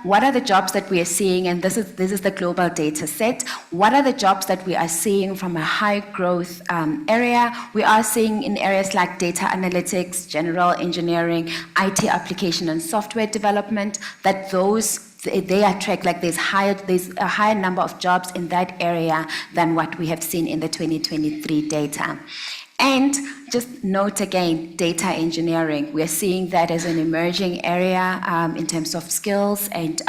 what are the jobs that we are seeing, and this is the global data set. What are the jobs that we are seeing from a high growth area? We are seeing in areas like data analytics, general engineering, IT application and software development, that they attract, like there's a higher number of jobs in that area than what we have seen in the 2023 data. And just note again, data engineering. We're seeing that as an emerging area in terms of skills and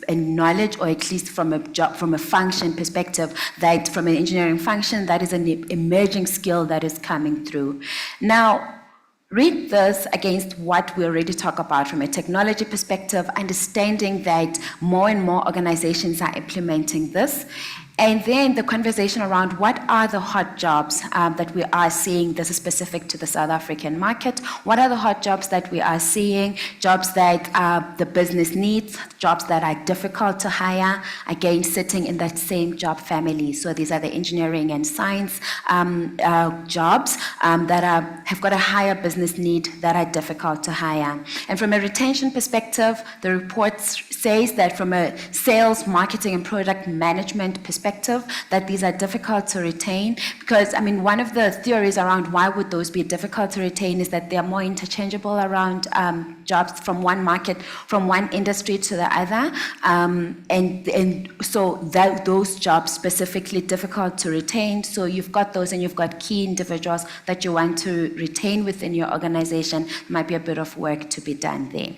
knowledge, or at least from a function perspective, that from an engineering function, that is an emerging skill that is coming through. Now, read this against what we already talk about from a technology perspective, understanding that more and more organizations are implementing this. And then the conversation around what are the hot jobs that we are seeing. This is specific to the South African market. What are the hot jobs that we are seeing? Jobs that the business needs, jobs that are difficult to hire, again, sitting in that same job family. So these are the engineering and science jobs that have got a higher business need, that are difficult to hire. And from a retention perspective, the report says that from a sales, marketing, and product management perspective, that these are difficult to retain, because one of the theories around why would those be difficult to retain is that they are more interchangeable around jobs from one market, from one industry to the other, and so those jobs specifically difficult to retain. So you've got those, and you've got key individuals that you want to retain within your organization. Might be a bit of work to be done there.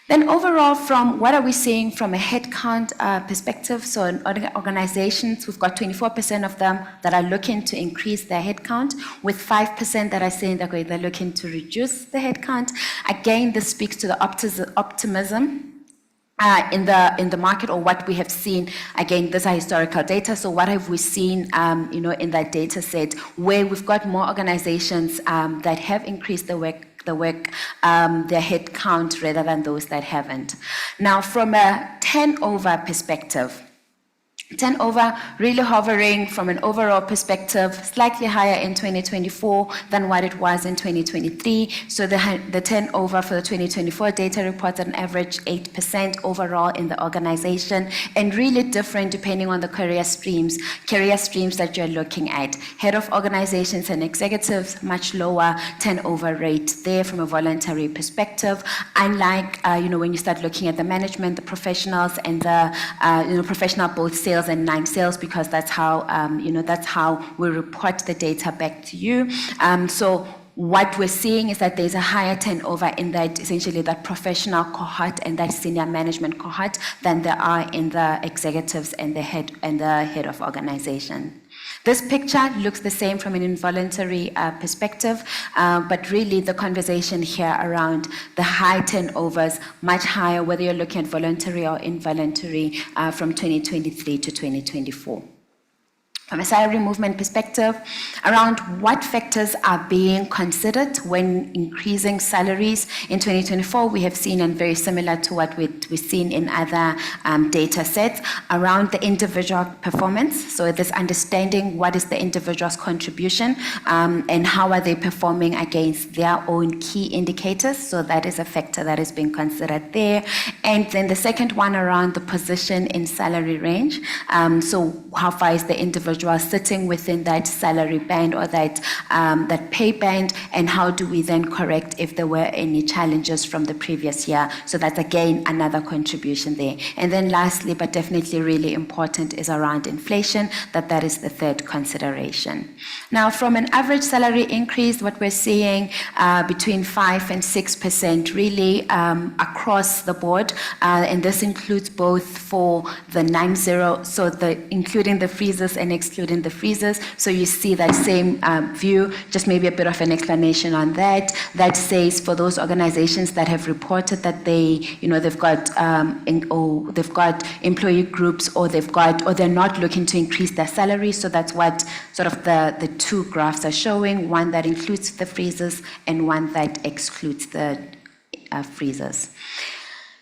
Then overall, from what are we seeing from a headcount perspective? So in organizations, we've got 24% of them that are looking to increase their headcount, with 5% that are saying that they're looking to reduce the headcount. Again, this speaks to the optimism in the market, or what we have seen. Again, these are historical data. So what have we seen, in that data set, where we've got more organizations that have increased their head count rather than those that haven't. Now, from a turnover perspective, turnover really hovering from an overall perspective, slightly higher in 2024 than what it was in 2023. So the turnover for the 2024 data reports an average 8% overall in the organization, and really different depending on the career streams that you're looking at. Head of organizations and executives, much lower turnover rate there from a voluntary perspective. Unlike, when you start looking at the management, the professionals, and the professional, both sales and non-sales, because that's how we report the data back to you. So what we're seeing is that there's a higher turnover in that, essentially, that professional cohort and that senior management cohort than there are in the executives and the head of organization. This picture looks the same from an involuntary perspective, but really the conversation here around the high turnovers, much higher, whether you're looking at voluntary or involuntary, from 2023 to 2024. From a salary movement perspective, around what factors are being considered when increasing salaries. In 2024, we have seen, and very similar to what we've seen in other data sets, around the individual performance. So this understanding what is the individual's contribution and how are they performing against their own key indicators. So that is a factor that is being considered there. And then the second one around the position in salary range. So how far is the individual sitting within that salary band, or that pay band, and how do we then correct if there were any challenges from the previous year? So that's again another contribution there. And then lastly, but definitely really important, is around inflation, that is the third consideration. Now, from an average salary increase, what we're seeing between 5 and 6% really across the board, and this includes both for the 9-0, so including the freezers and excluding the freezers. So you see that same view, just maybe a bit of an explanation on that. That says for those organizations that have reported that they've got employee groups, or they're not looking to increase their salary. So that's what sort of the two graphs are showing, one that includes the freezers and one that excludes the freezers.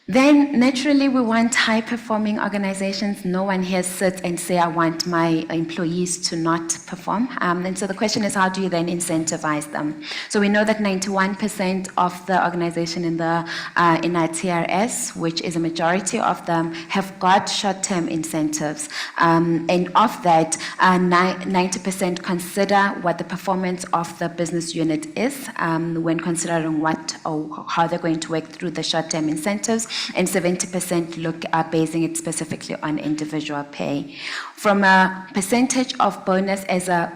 Then naturally we want high-performing organizations. No one here sits and say, I want my employees to not perform. And so the question is, how do you then incentivize them? So we know that 91% of the organization in our TRS, which is a majority of them, have got short-term incentives. And of that, 90% consider what the performance of the business unit is when considering what or how they're going to work through the short-term incentives. And 70% are basing it specifically on individual pay. From a percentage of bonus as a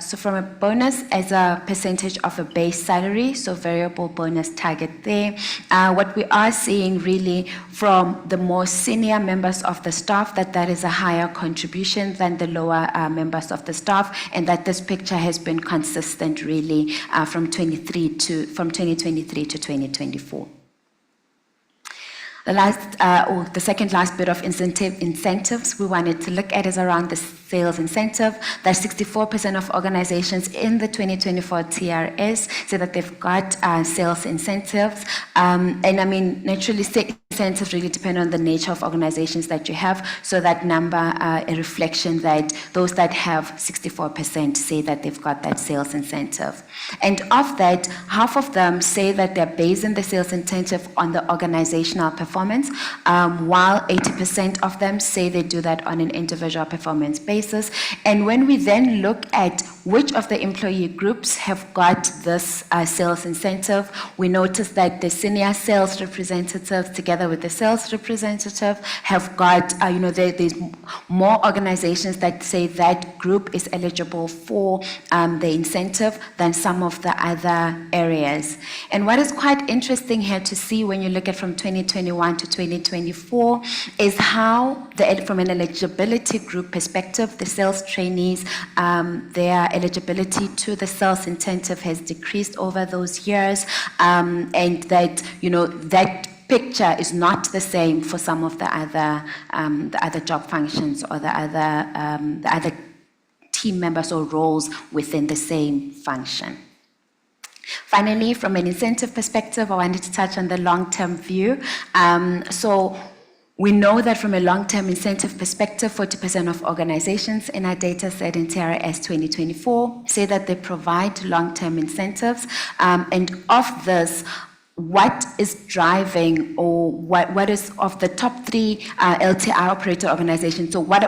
percentage of a base salary, so variable bonus target there, what we are seeing really from the more senior members of the staff, that is a higher contribution than the lower members of the staff, and that this picture has been consistent really from 2023 to 2024. The second last bit of incentives we wanted to look at is around the sales incentive. That 64% of organizations in the 2024 TRS say that they've got sales incentives. And I mean, naturally, incentives really depend on the nature of organizations that you have. So that number, a reflection that those that have 64% say that they've got that sales incentive. And of that, half of them say that they're basing the sales incentive on the organizational performance, while 80% of them say they do that on an individual performance basis. And when we then look at which of the employee groups have got this sales incentive, we notice that the senior sales representatives together with the sales representative have got, there's more organizations that say that group is eligible for the incentive than some of the other areas. And what is quite interesting here to see when you look at from 2021 to 2024 is how, from an eligibility group perspective, the sales trainees, their eligibility to the sales incentive has decreased over those years, and that, that picture is not the same for some of the other job functions or the other team members or roles within the same function. Finally, from an incentive perspective, I wanted to touch on the long-term view. So we know that from a long-term incentive perspective, 40% of organizations in our data set in TRS 2024 say that they provide long-term incentives. And of this, what is driving, or what is of the top 3 LTI operator organizations? So what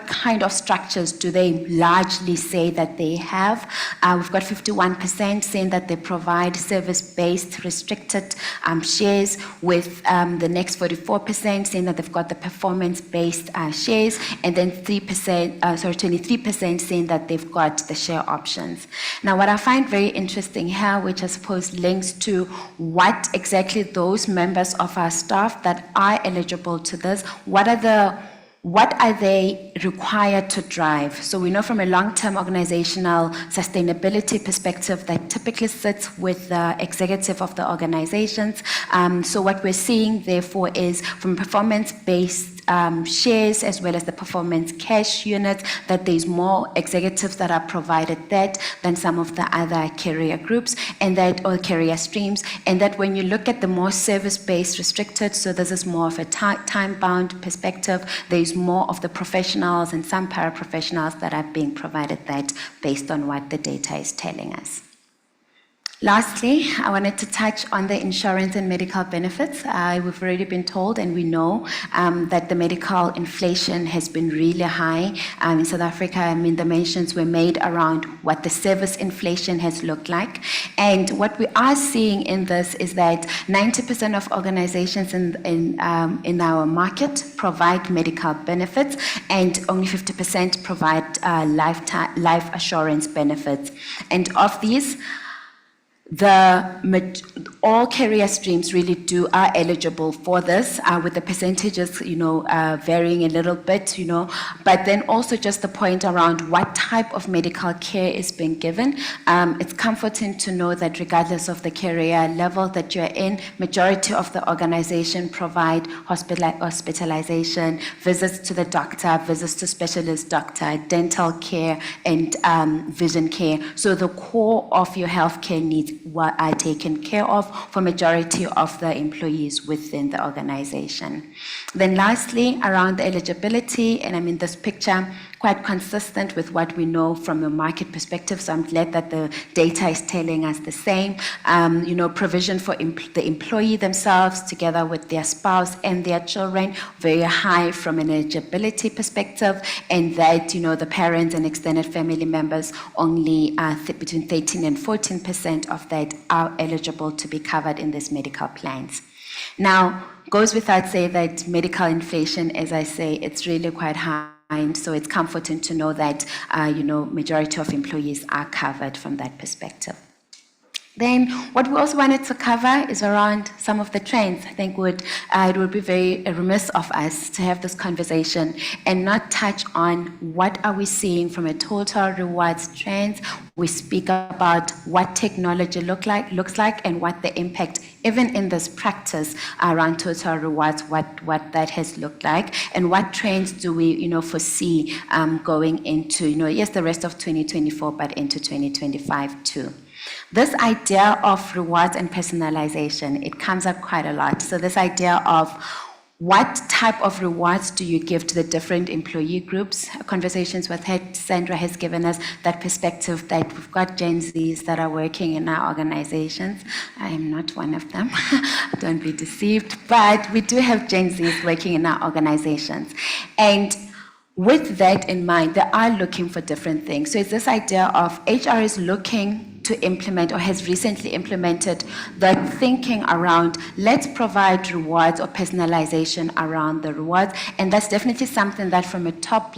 kind of structures do they largely say that they have? We've got 51% saying that they provide service-based restricted shares, with the next 44% saying that they've got the performance-based shares, and then 23% saying that they've got the share options. Now, what I find very interesting here, which I suppose links to what exactly those members of our staff that are eligible to this, what are they required to drive? So we know from a long-term organizational sustainability perspective that typically sits with the executive of the organizations. So what we're seeing, therefore, is from performance-based shares as well as the performance cash units, that there's more executives that are provided that than some of the other career groups, and that, or career streams, and that when you look at the more service-based restricted, so this is more of a time-bound perspective, there's more of the professionals and some paraprofessionals that are being provided that based on what the data is telling us. Lastly, I wanted to touch on the insurance and medical benefits. We've already been told, and we know that the medical inflation has been really high in South Africa. I mean, the mentions were made around what the service inflation has looked like. And what we are seeing in this is that 90% of organizations in our market provide medical benefits, and only 50% provide life assurance benefits. And of these, all career streams really are eligible for this, with the percentages, varying a little bit, but then also just the point around what type of medical care is being given. It's comforting to know that regardless of the career level that you're in, majority of the organization provide hospitalization, visits to the doctor, visits to specialist doctor, dental care, and vision care. So the core of your healthcare needs are taken care of for majority of the employees within the organization. Then lastly, around the eligibility, and I mean this picture quite consistent with what we know from a market perspective, so I'm glad that the data is telling us the same. Provision for the employee themselves together with their spouse and their children, very high from an eligibility perspective, and that, the parents and extended family members only between 13 and 14% of that are eligible to be covered in these medical plans. Now, goes without saying that medical inflation, as I say, it's really quite high. So it's comforting to know that, majority of employees are covered from that perspective. Then what we also wanted to cover is around some of the trends. I think it would be very remiss of us to have this conversation and not touch on what are we seeing from a total rewards trends. We speak about what technology looks like and what the impact, even in this practice around total rewards, what that has looked like, and what trends do we foresee going into yes, the rest of 2024, but into 2025 too. This idea of rewards and personalization, it comes up quite a lot. So this idea of what type of rewards do you give to the different employee groups? Conversations with Sandra has given us that perspective that we've got Gen Zs that are working in our organizations. I am not one of them, don't be deceived, but we do have Gen Zs working in our organizations. And with that in mind, they are looking for different things. So it's this idea of HR is looking to implement or has recently implemented that thinking around let's provide rewards or personalization around the rewards, and that's definitely something that from a top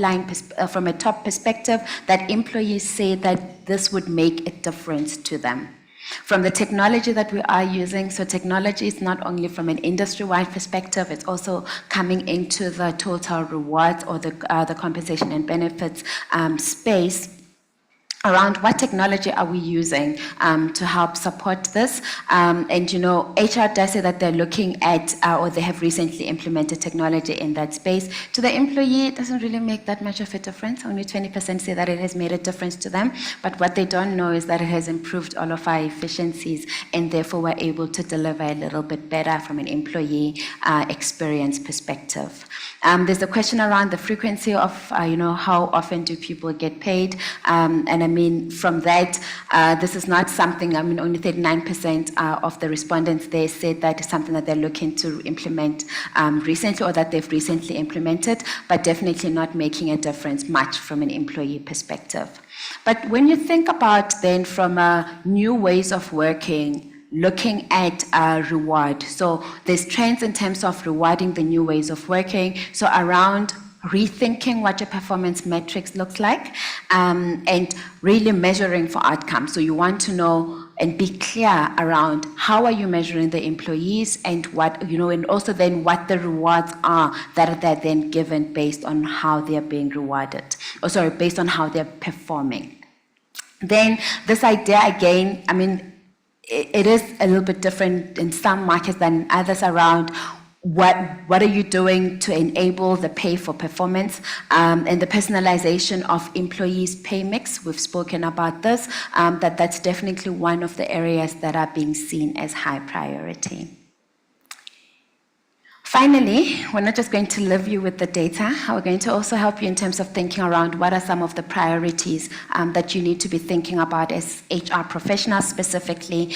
perspective that employees say that this would make a difference to them. From the technology that we are using, so technology is not only from an industry-wide perspective, it's also coming into the total rewards or the compensation and benefits space. Around what technology are we using to help support this? And HR does say that they're looking at or they have recently implemented technology in that space. To the employee, it doesn't really make that much of a difference. Only 20% say that it has made a difference to them. But what they don't know is that it has improved all of our efficiencies, and therefore we're able to deliver a little bit better from an employee experience perspective. There's a question around the frequency of, how often do people get paid? And I mean, from that, this is not something, only 39% of the respondents there said that is something that they're looking to implement recently or that they've recently implemented, but definitely not making a difference much from an employee perspective. But when you think about then from new ways of working, looking at reward. So there's trends in terms of rewarding the new ways of working. So around rethinking what your performance metrics looks like and really measuring for outcomes. So you want to know and be clear around how are you measuring the employees and what, and also then what the rewards are that are then given based on how they're being rewarded, based on how they're performing. Then this idea again, it is a little bit different in some markets than others around what are you doing to enable the pay for performance and the personalization of employees' pay mix. We've spoken about this, that's definitely one of the areas that are being seen as high priority. Finally, we're not just going to leave you with the data, we're going to also help you in terms of thinking around what are some of the priorities that you need to be thinking about as HR professionals, specifically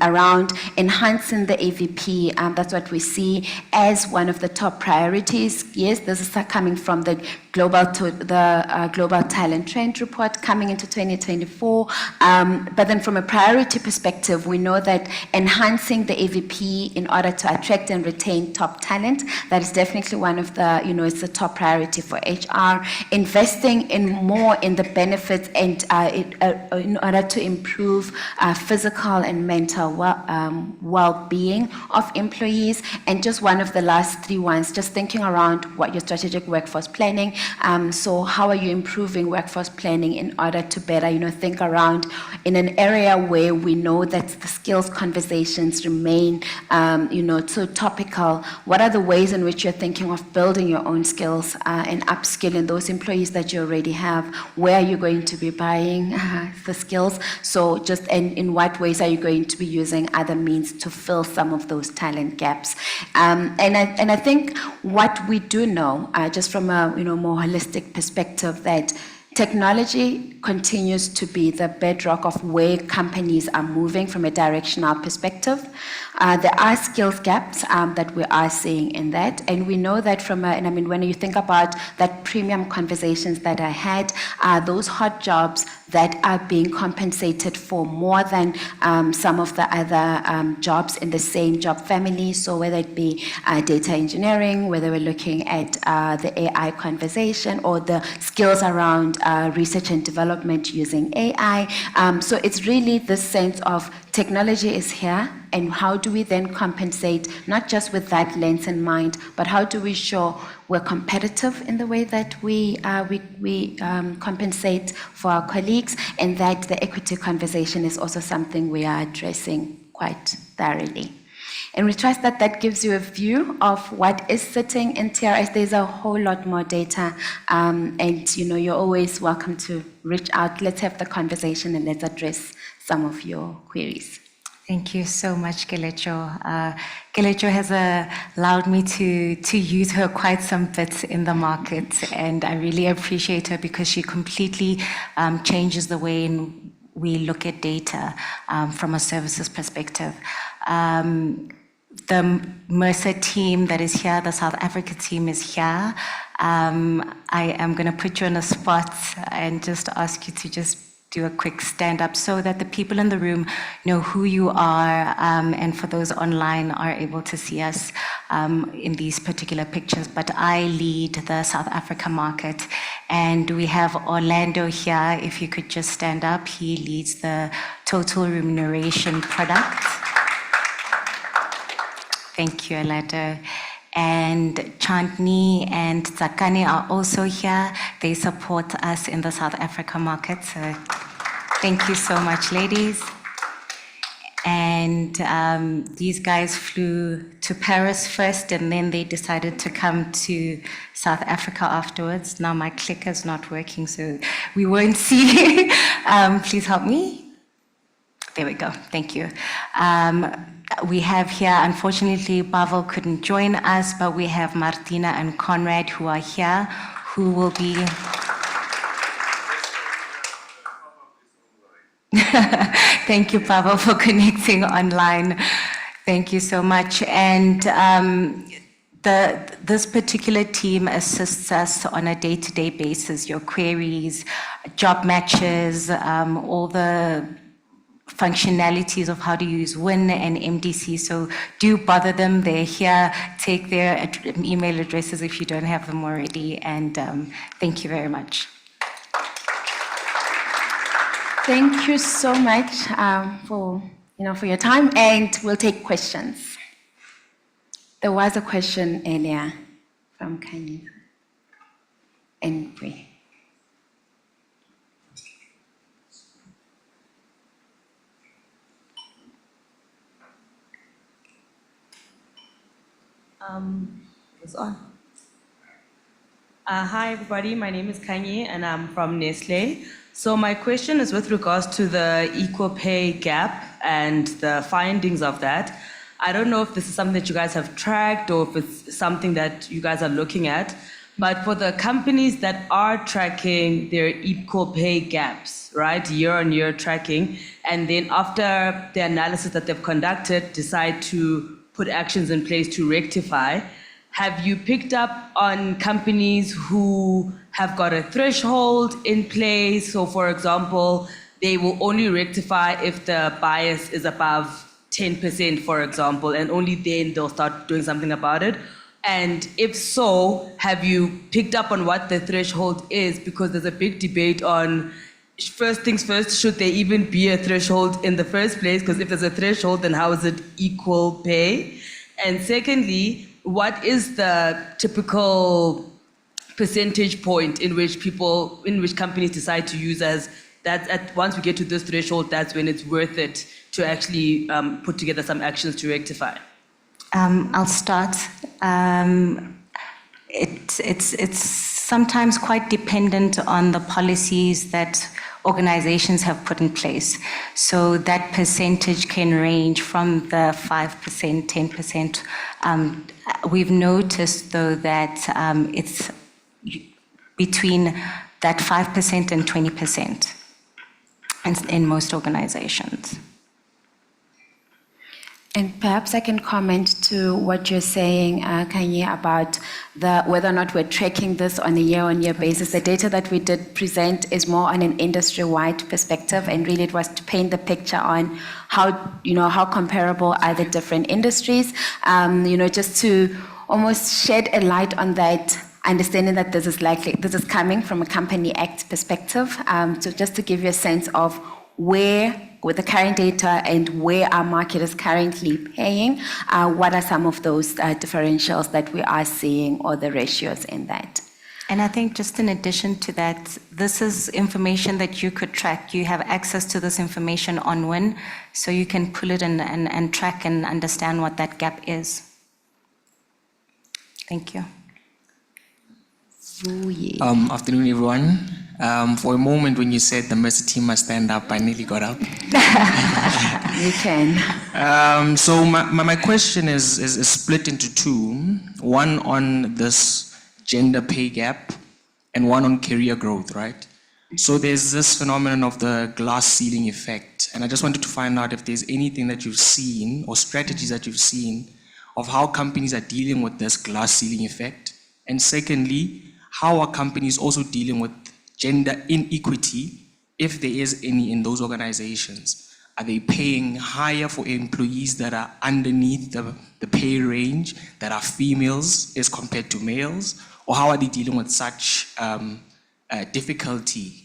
around enhancing the AVP. That's what we see as one of the top priorities. Yes, this is coming from the Global Talent Trend Report coming into 2024. But then from a priority perspective, we know that enhancing the AVP in order to attract and retain top talent, that is definitely one of the, it's a top priority for HR. Investing in more in the benefits and in order to improve physical and mental well-being of employees. And just one of the last three ones, just thinking around what your strategic workforce planning So how are you improving workforce planning in order to better, think around in an area where we know that the skills conversations remain, so topical? What are the ways in which you're thinking of building your own skills and upskilling those employees that you already have? Where are you going to be buying the skills? So just in what ways are you going to be using other means to fill some of those talent gaps? And I think what we do know, just from a more holistic perspective, that technology continues to be the bedrock of where companies are moving from a directional perspective. There are skills gaps that we are seeing in that, and we know that when you think about that premium conversations that I had, those hot jobs that are being compensated for more than some of the other jobs in the same job family. So whether it be data engineering, whether we're looking at the AI conversation, or the skills around research and development using AI. So it's really the sense of technology is here, and how do we then compensate, not just with that lens in mind, but how do we show we're competitive in the way that we compensate for our colleagues, and that the equity conversation is also something we are addressing quite thoroughly. And we trust that that gives you a view of what is sitting in TRS. There's a whole lot more data, and you're always welcome to reach out. Let's have the conversation and let's address some of your queries. Thank you so much, Kelecho. Kelecho has allowed me to use her quite some bits in the market, and I really appreciate her because she completely changes the way we look at data from a services perspective. The Mercer team that is here, the South Africa team is here. I am going to put you on a spot and just ask you to just do a quick stand up so that the people in the room know who you are, and for those online are able to see us in these particular pictures. But I lead the South Africa market, and we have Orlando here. If you could just stand up, he leads the total remuneration product. Thank you, Orlando. And Chandni and Zakani are also here. They support us in the South Africa market. So thank you so much, ladies. And these guys flew to Paris first, and then they decided to come to South Africa afterwards. Now my clicker's not working, so we won't see. Please help me. There we go. Thank you. We have here, unfortunately, Pavel couldn't join us, but we have Martina and Conrad who are here, who will be... Thank you, Pavel, for connecting online. Thank you so much. And this particular team assists us on a day-to-day basis, your queries, job matches, all the functionalities of how to use WIN and MDC. So do bother them. They're here. Take their email addresses if you don't have them already. And thank you very much. Thank you so much for your time, and we'll take questions. There was a question earlier from Kanye. And we. It's on. Hi, everybody. My name is Kanye, and I'm from Nestle. So my question is with regards to the equal pay gap and the findings of that. I don't know if this is something that you guys have tracked or if it's something that you guys are looking at, but for the companies that are tracking their equal pay gaps, right, year-on-year tracking, and then after the analysis that they've conducted, decide to put actions in place to rectify, have you picked up on companies who have got a threshold in place? So for example, they will only rectify if the bias is above 10%, for example, and only then they'll start doing something about it. And if so, have you picked up on what the threshold is? Because there's a big debate on, first things first, should there even be a threshold in the first place? Because if there's a threshold, then how is it equal pay? And secondly, what is the typical percentage point in which companies decide to use as that once we get to this threshold, that's when it's worth it to actually put together some actions to rectify? I'll start. It's sometimes quite dependent on the policies that organizations have put in place. So that percentage can range from the 5%, 10%. We've noticed, though, that it's between that 5% and 20% in most organizations. And perhaps I can comment to what you're saying, Kanye, about whether or not we're tracking this on a year-on-year basis. The data that we did present is more on an industry-wide perspective, and really it was to paint the picture on how comparable are the different industries. Just to almost shed a light on that, understanding that this is coming from a Company Act perspective. So just to give you a sense of where, with the current data and where our market is currently paying, what are some of those differentials that we are seeing, or the ratios in that? And I think just in addition to that, this is information that you could track. You have access to this information on WIN, so you can pull it and track and understand what that gap is. Thank you. Afternoon, everyone. For a moment, when you said the Mercer team must stand up, I nearly got up. You can. So my question is split into two. One on this gender pay gap and one on career growth, right? So there's this phenomenon of the glass ceiling effect. And I just wanted to find out if there's anything that you've seen or strategies that you've seen of how companies are dealing with this glass ceiling effect. And secondly, how are companies also dealing with gender inequity, if there is any, in those organizations? Are they paying higher for employees that are underneath the pay range, that are females as compared to males? Or how are they dealing with such difficulty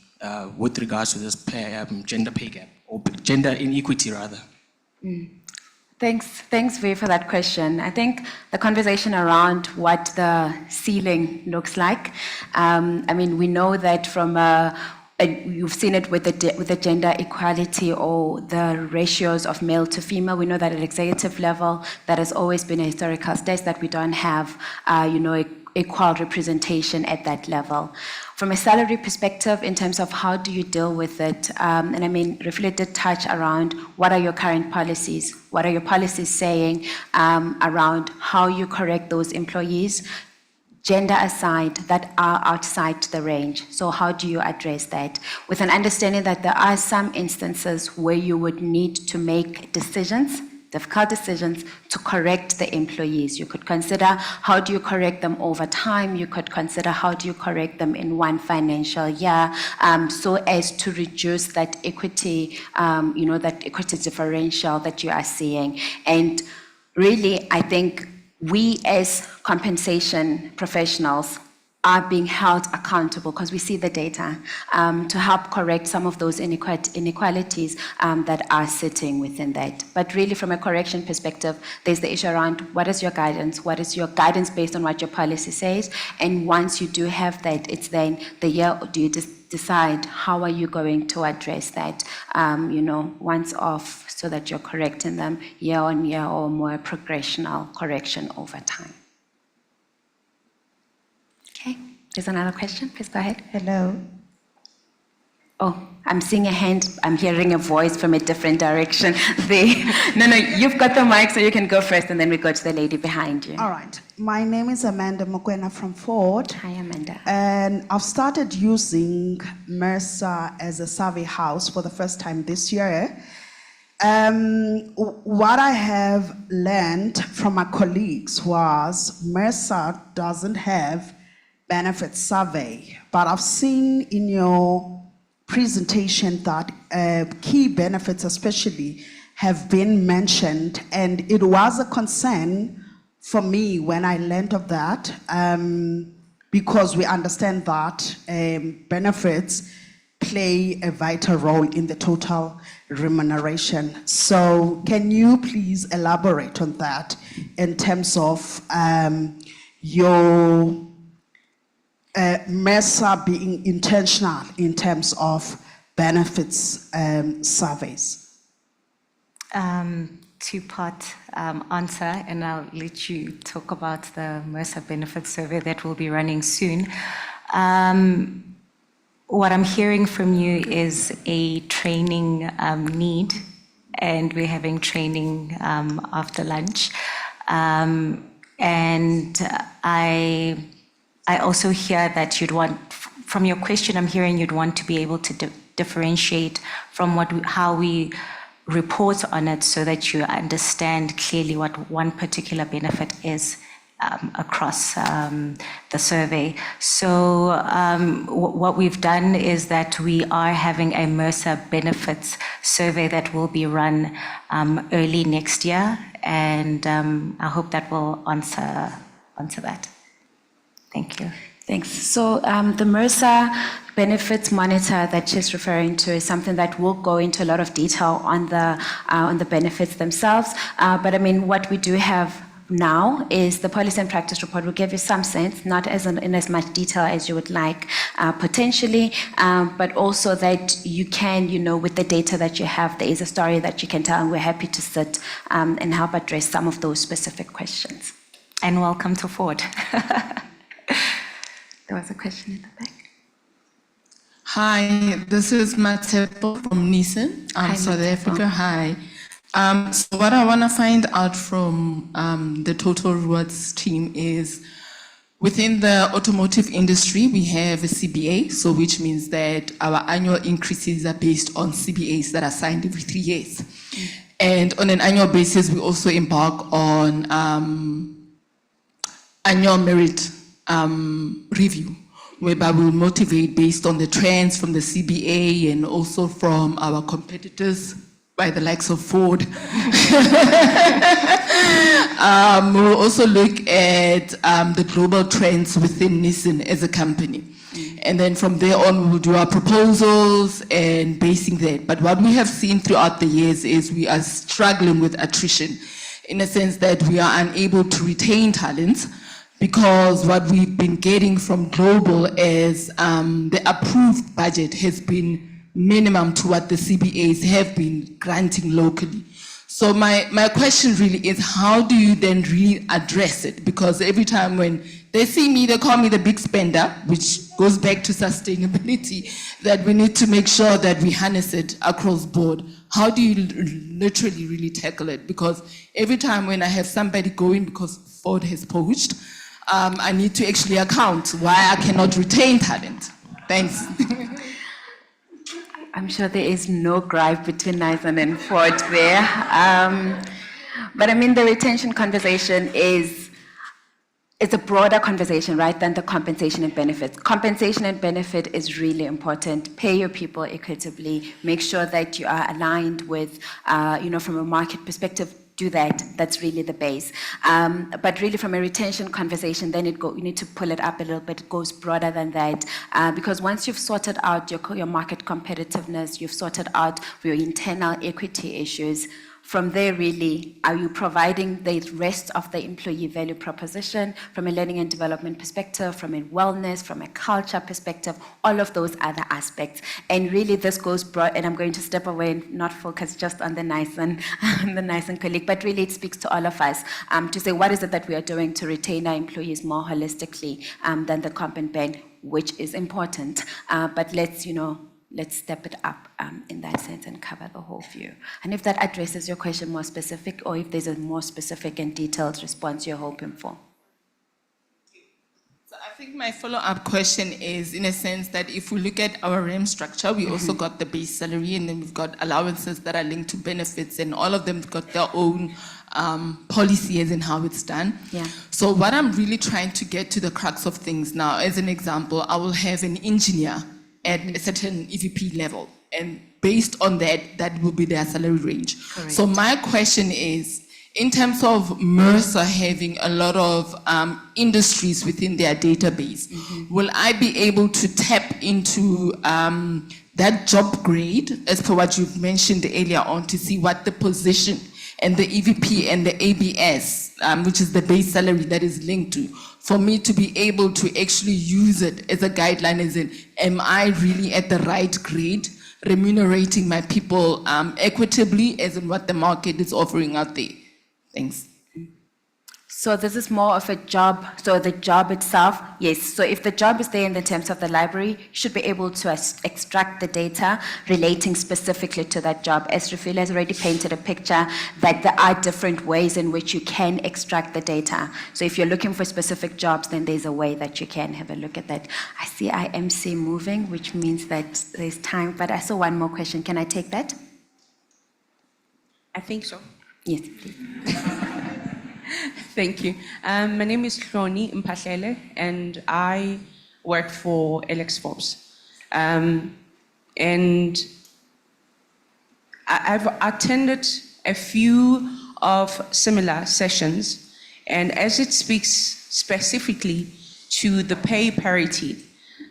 with regards to this gender pay gap, or gender inequity rather? Thanks, Vee, for that question. I think the conversation around what the ceiling looks like, we know that from you've seen it with the gender equality or the ratios of male to female. We know that at executive level, that has always been a historical state, that we don't have, equal representation at that level. From a salary perspective, in terms of how do you deal with it, Reflect did touch around what are your current policies, what are your policies saying around how you correct those employees, gender aside, that are outside the range. So how do you address that? With an understanding that there are some instances where you would need to make decisions, difficult decisions, to correct the employees. You could consider how do you correct them over time. You could consider how do you correct them in one financial year, so as to reduce that equity, that equity differential that you are seeing. And really, I think we as compensation professionals are being held accountable, because we see the data, to help correct some of those inequalities that are sitting within that. But really, from a correction perspective, there's the issue around what is your guidance? What is your guidance based on what your policy says? And once you do have that, it's then the year, do you just decide how are you going to address that, once off, so that you're correcting them year on year, or more progressional correction over time. Okay, there's another question. Please go ahead. Hello. Oh, I'm seeing a hand. I'm hearing a voice from a different direction. No, you've got the mic, so you can go first, and then we go to the lady behind you. All right. My name is Amanda Mokwena from Ford. Hi, Amanda. And I've started using Mercer as a survey house for the first time this year. What I have learned from my colleagues was Mercer doesn't have benefit survey, but I've seen in your presentation that key benefits especially have been mentioned, and it was a concern for me when I learned of that, because we understand that benefits play a vital role in the total remuneration. So can you please elaborate on that in terms of your Mercer being intentional in terms of benefits surveys? Two-part answer, and I'll let you talk about the Mercer Benefits Survey that will be running soon. What I'm hearing from you is a training need, and we're having training after lunch. And I also hear that you'd want, from your question, I'm hearing you'd want to be able to differentiate from how we report on it so that you understand clearly what one particular benefit is across the survey. So what we've done is that we are having a Mercer benefits survey that will be run early next year, and I hope that will answer that. Thank you. Thanks. So the Mercer benefits monitor that she's referring to is something that will go into a lot of detail on the benefits themselves. But I mean, what we do have now is the policy and practice report will give you some sense, not in as much detail as you would like potentially, but also that you can, with the data that you have, there is a story that you can tell, and we're happy to sit and help address some of those specific questions. And welcome to Ford. There was a question in the back. Hi, this is Matepo from Nissan, South Africa. Hi. So what I want to find out from the Total Rewards team is, within the automotive industry, we have a CBA, so which means that our annual increases are based on CBAs that are signed every 3 years. And on an annual basis, we also embark on annual merit review, whereby we'll motivate based on the trends from the CBA and also from our competitors by the likes of Ford. We'll also look at the global trends within Nissan as a company. And then from there on, we will do our proposals and basing that. But what we have seen throughout the years is we are struggling with attrition, in a sense that we are unable to retain talent, because what we've been getting from global is the approved budget has been minimum to what the CBAs have been granting locally. So my question really is, how do you then really address it? Because every time when they see me, they call me the big spender, which goes back to sustainability, that we need to make sure that we harness it across board. How do you literally really tackle it? Because every time when I have somebody going because Ford has poached, I need to actually account why I cannot retain talent. Thanks. I'm sure there is no gripe between Nissan and Ford there. But I mean, the retention conversation is a broader conversation, right, than the compensation and benefits. Compensation and benefit is really important. Pay your people equitably. Make sure that you are aligned with, from a market perspective, do that. That's really the base. But really from a retention conversation, then you need to pull it up a little bit. It goes broader than that. Because once you've sorted out your market competitiveness, you've sorted out your internal equity issues, from there, really, are you providing the rest of the employee value proposition from a learning and development perspective, from a wellness, from a culture perspective, all of those other aspects. And really, this goes broad, and I'm going to step away and not focus just on the Nissan colleague, but really it speaks to all of us to say, what is it that we are doing to retain our employees more holistically than the comp and ben, which is important. But let's step it up in that sense and cover the whole view. And if that addresses your question more specific, or if there's a more specific and detailed response you're hoping for. So I think my follow-up question is, in a sense that if we look at our REM structure, we also got the base salary, and then we've got allowances that are linked to benefits, and all of them got their own policy as in how it's done. Yeah. So what I'm really trying to get to the crux of things now, as an example, I will have an engineer at a certain EVP level, and based on that, that will be their salary range. Correct. So my question is, in terms of Mercer having a lot of industries within their database, will I be able to tap into that job grade, as per what you've mentioned earlier on, to see what the position and the EVP and the ABS which is the base salary that is linked to, for me to be able to actually use it as a guideline, as in, am I really at the right grade, remunerating my people equitably, as in what the market is offering out there? Thanks. So this is more of a job, so the job itself, yes. So if the job is there in the terms of the library, you should be able to extract the data relating specifically to that job. As Refil has already painted a picture that there are different ways in which you can extract the data. So if you're looking for specific jobs, then there's a way that you can have a look at that. I see IMC moving, which means that there's time, but I saw one more question. Can I take that? I think so. Yes, please. Thank you. My name is Hloni Mpahlele, and I work for Alex Forbes. And I've attended a few of similar sessions, and as it speaks specifically to the pay parity,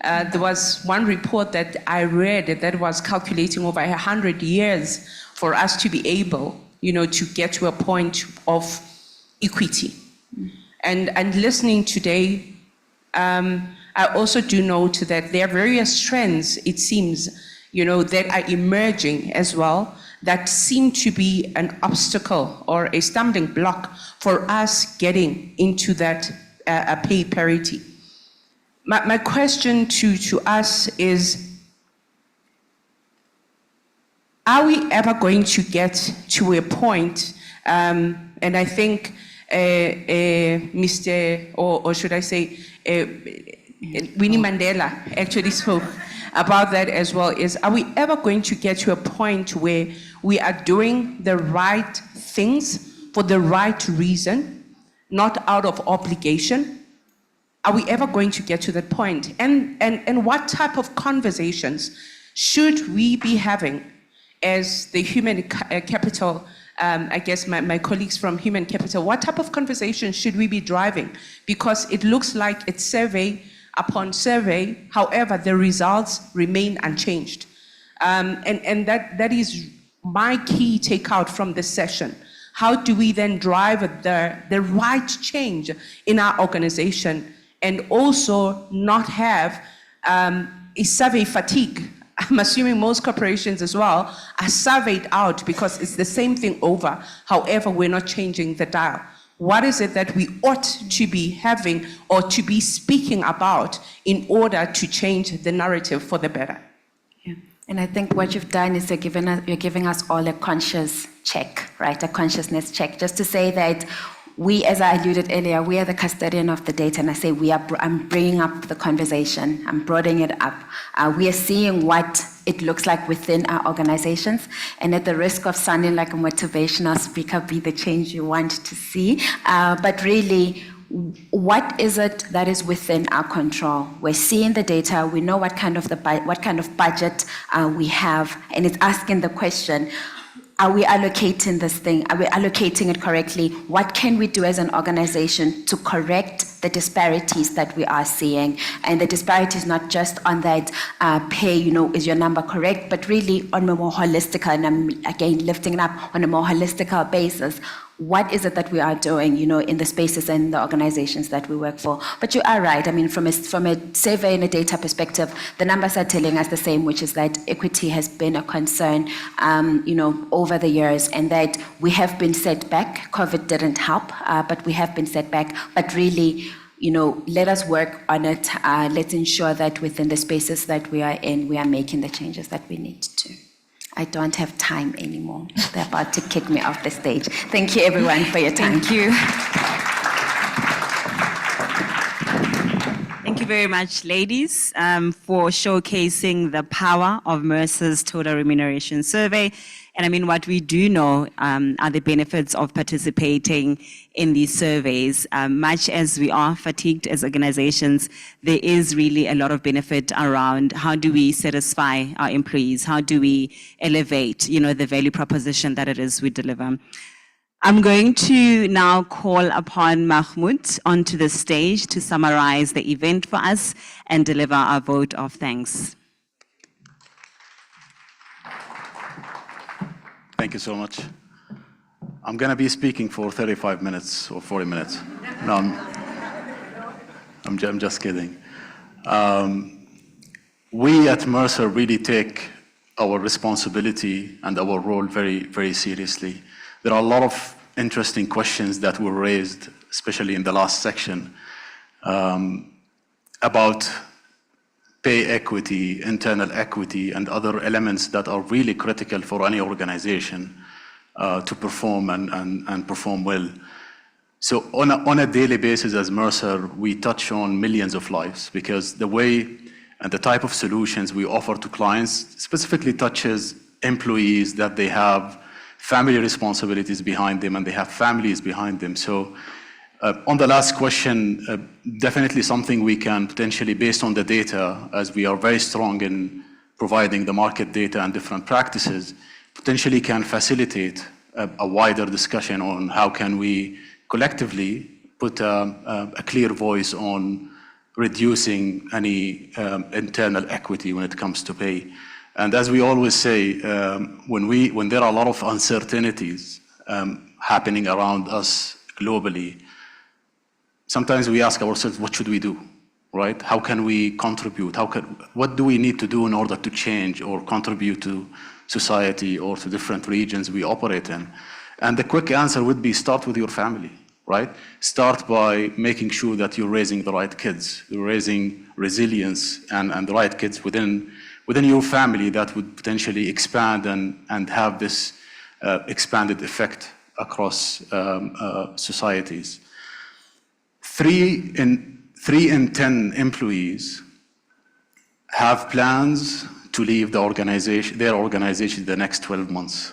there was one report that I read that was calculating over 100 years for us to be able, to get to a point of equity. And listening today, I also do note that there are various trends, it seems, that are emerging as well, that seem to be an obstacle or a stumbling block for us getting into that pay parity. My question to us is, are we ever going to get to a point, and I think Mr. or should I say, Winnie Mandela actually spoke about that as well, is are we ever going to get to a point where we are doing the right things for the right reason, not out of obligation? Are we ever going to get to that point? And what type of conversations should we be having as the human capital, I guess my colleagues from Human Capital, what type of conversation should we be driving? Because it looks like it's survey upon survey, however, the results remain unchanged. And that is my key takeout from this session. How do we then drive the right change in our organization and also not have a survey fatigue? I'm assuming most corporations as well are surveyed out because it's the same thing over. However, we're not changing the dial. What is it that we ought to be having or to be speaking about in order to change the narrative for the better? Yeah. And I think what you've done is you're giving us all a conscious check, right? A consciousness check, just to say that we, as I alluded earlier, we are the custodian of the data, and I say I'm bringing up the conversation, I'm broadening it up. We are seeing what it looks like within our organizations, and at the risk of sounding like a motivational speaker, be the change you want to see, but really, what is it that is within our control? We're seeing the data, we know what kind of budget we have, and it's asking the question, are we allocating this thing? Are we allocating it correctly? What can we do as an organization to correct the disparities that we are seeing? And the disparities not just on that pay, is your number correct, but really on a more holistic, and I'm again lifting it up on a more holistic basis. What is it that we are doing, in the spaces and the organizations that we work for? But you are right. I mean, from a survey and a data perspective, the numbers are telling us the same, which is that equity has been a concern, over the years, and that we have been set back. COVID didn't help, but we have been set back. But really, let us work on it. Let's ensure that within the spaces that we are in, we are making the changes that we need to. I don't have time anymore. They're about to kick me off the stage. Thank you, everyone, for your time. Thank you. Thank you very much, ladies, for showcasing the power of Mercer's Total Remuneration Survey. And I mean, what we do know are the benefits of participating in these surveys. Much as we are fatigued as organizations, there is really a lot of benefit around how do we satisfy our employees? How do we elevate, the value proposition that it is we deliver? I'm going to now call upon Mahmoud onto the stage to summarize the event for us and deliver our vote of thanks. Thank you so much. I'm going to be speaking for 35 minutes or 40 minutes. No, I'm just kidding. We at Mercer really take our responsibility and our role very, very seriously. There are a lot of interesting questions that were raised, especially in the last section, about pay equity, internal equity, and other elements that are really critical for any organization to perform and perform well. So on a daily basis as Mercer, we touch on millions of lives because the way and the type of solutions we offer to clients specifically touches employees that they have family responsibilities behind them and they have families behind them. So on the last question, definitely something we can potentially, based on the data, as we are very strong in providing the market data and different practices, potentially can facilitate a wider discussion on how can we collectively put a clear voice on reducing any internal equity when it comes to pay. And as we always say, when there are a lot of uncertainties happening around us globally, sometimes we ask ourselves, what should we do, right? How can we contribute? What do we need to do in order to change or contribute to society or to different regions we operate in? And the quick answer would be start with your family, right? Start by making sure that you're raising the right kids, you're raising resilience and the right kids within your family that would potentially expand and have this expanded effect across societies. 3 in 10 employees have plans to leave their organization the next 12 months.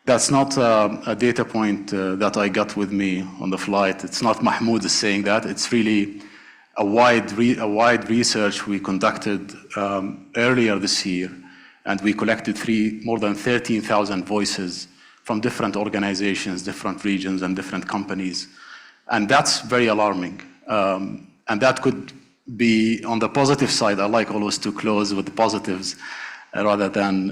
That's not a data point that I got with me on the flight. It's not Mahmoud is saying that. It's really a wide research we conducted earlier this year, and we collected more than 13,000 voices from different organizations, different regions, and different companies. And that's very alarming. And that could be on the positive side. I like always to close with the positives rather than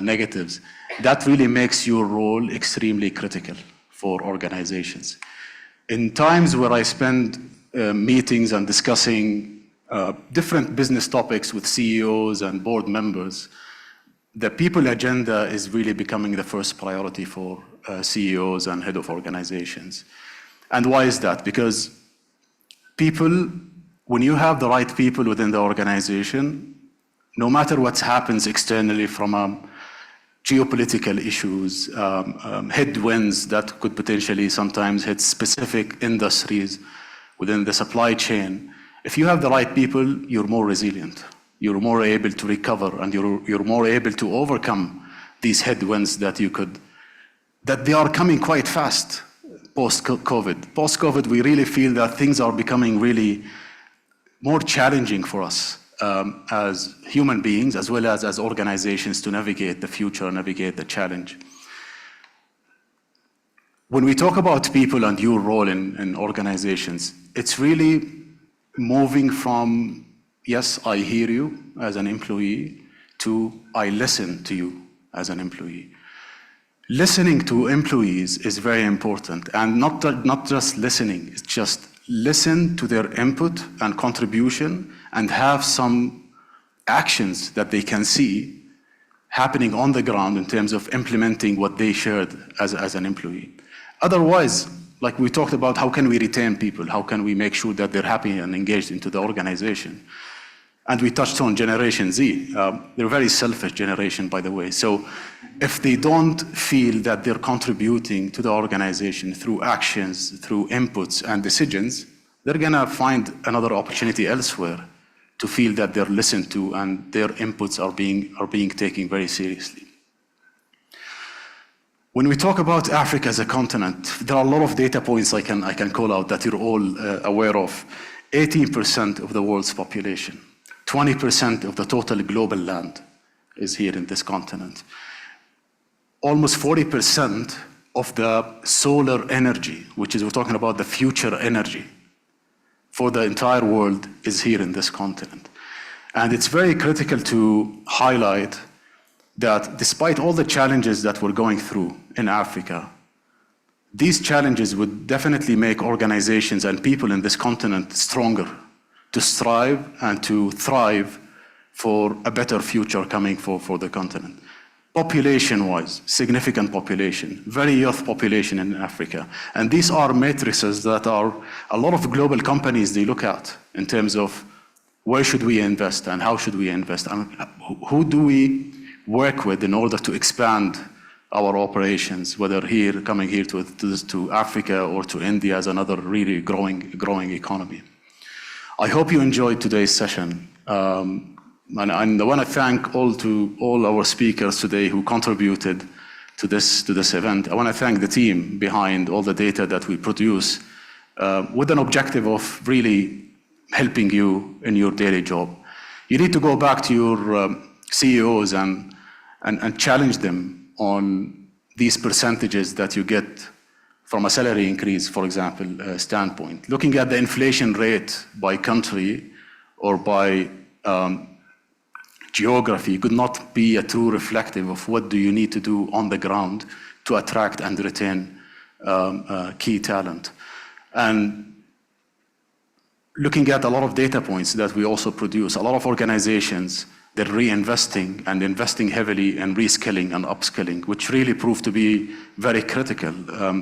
negatives. That really makes your role extremely critical for organizations. In times where I spend meetings and discussing different business topics with CEOs and board members, the people agenda is really becoming the first priority for CEOs and head of organizations. And why is that? Because people, when you have the right people within the organization, no matter what happens externally from geopolitical issues, headwinds that could potentially sometimes hit specific industries within the supply chain, if you have the right people, you're more resilient. You're more able to recover and you're more able to overcome these headwinds that they are coming quite fast post-COVID. Post-COVID, we really feel that things are becoming really more challenging for us as human beings, as well as organizations to navigate the future, navigate the challenge. When we talk about people and your role in organizations, it's really moving from, yes, I hear you as an employee, to I listen to you as an employee. Listening to employees is very important, and not just listening, it's just listen to their input and contribution and have some actions that they can see happening on the ground in terms of implementing what they shared as an employee. Otherwise, like we talked about, how can we retain people? How can we make sure that they're happy and engaged into the organization? And we touched on Generation Z. They're a very selfish generation, by the way. So if they don't feel that they're contributing to the organization through actions, through inputs and decisions, they're gonna find another opportunity elsewhere to feel that they're listened to and their inputs are being taken very seriously. When we talk about Africa as a continent, there are a lot of data points I can call out that you're all aware of. 18% of the world's population, 20% of the total global land is here in this continent. Almost 40% of the solar energy, which is, we're talking about the future energy for the entire world, is here in this continent. And it's very critical to highlight that despite all the challenges that we're going through in Africa, these challenges would definitely make organizations and people in this continent stronger to strive and to thrive for a better future coming for the continent. Population-wise, significant population, very youth population in Africa. And these are matrices that are a lot of global companies they look at in terms of where should we invest and how should we invest and who do we work with in order to expand our operations, whether here, coming here to Africa or to India as another really growing economy. I hope you enjoyed today's session. And I want to thank all our speakers today who contributed to this event. I want to thank the team behind all the data that we produce with an objective of really helping you in your daily job. You need to go back to your CEOs and challenge them on these percentages that you get from a salary increase, for example, standpoint. Looking at the inflation rate by country or by geography could not be a true reflective of what do you need to do on the ground to attract and retain key talent. And looking at a lot of data points that we also produce, a lot of organizations, they're reinvesting and investing heavily in reskilling and upskilling, which really proved to be very critical.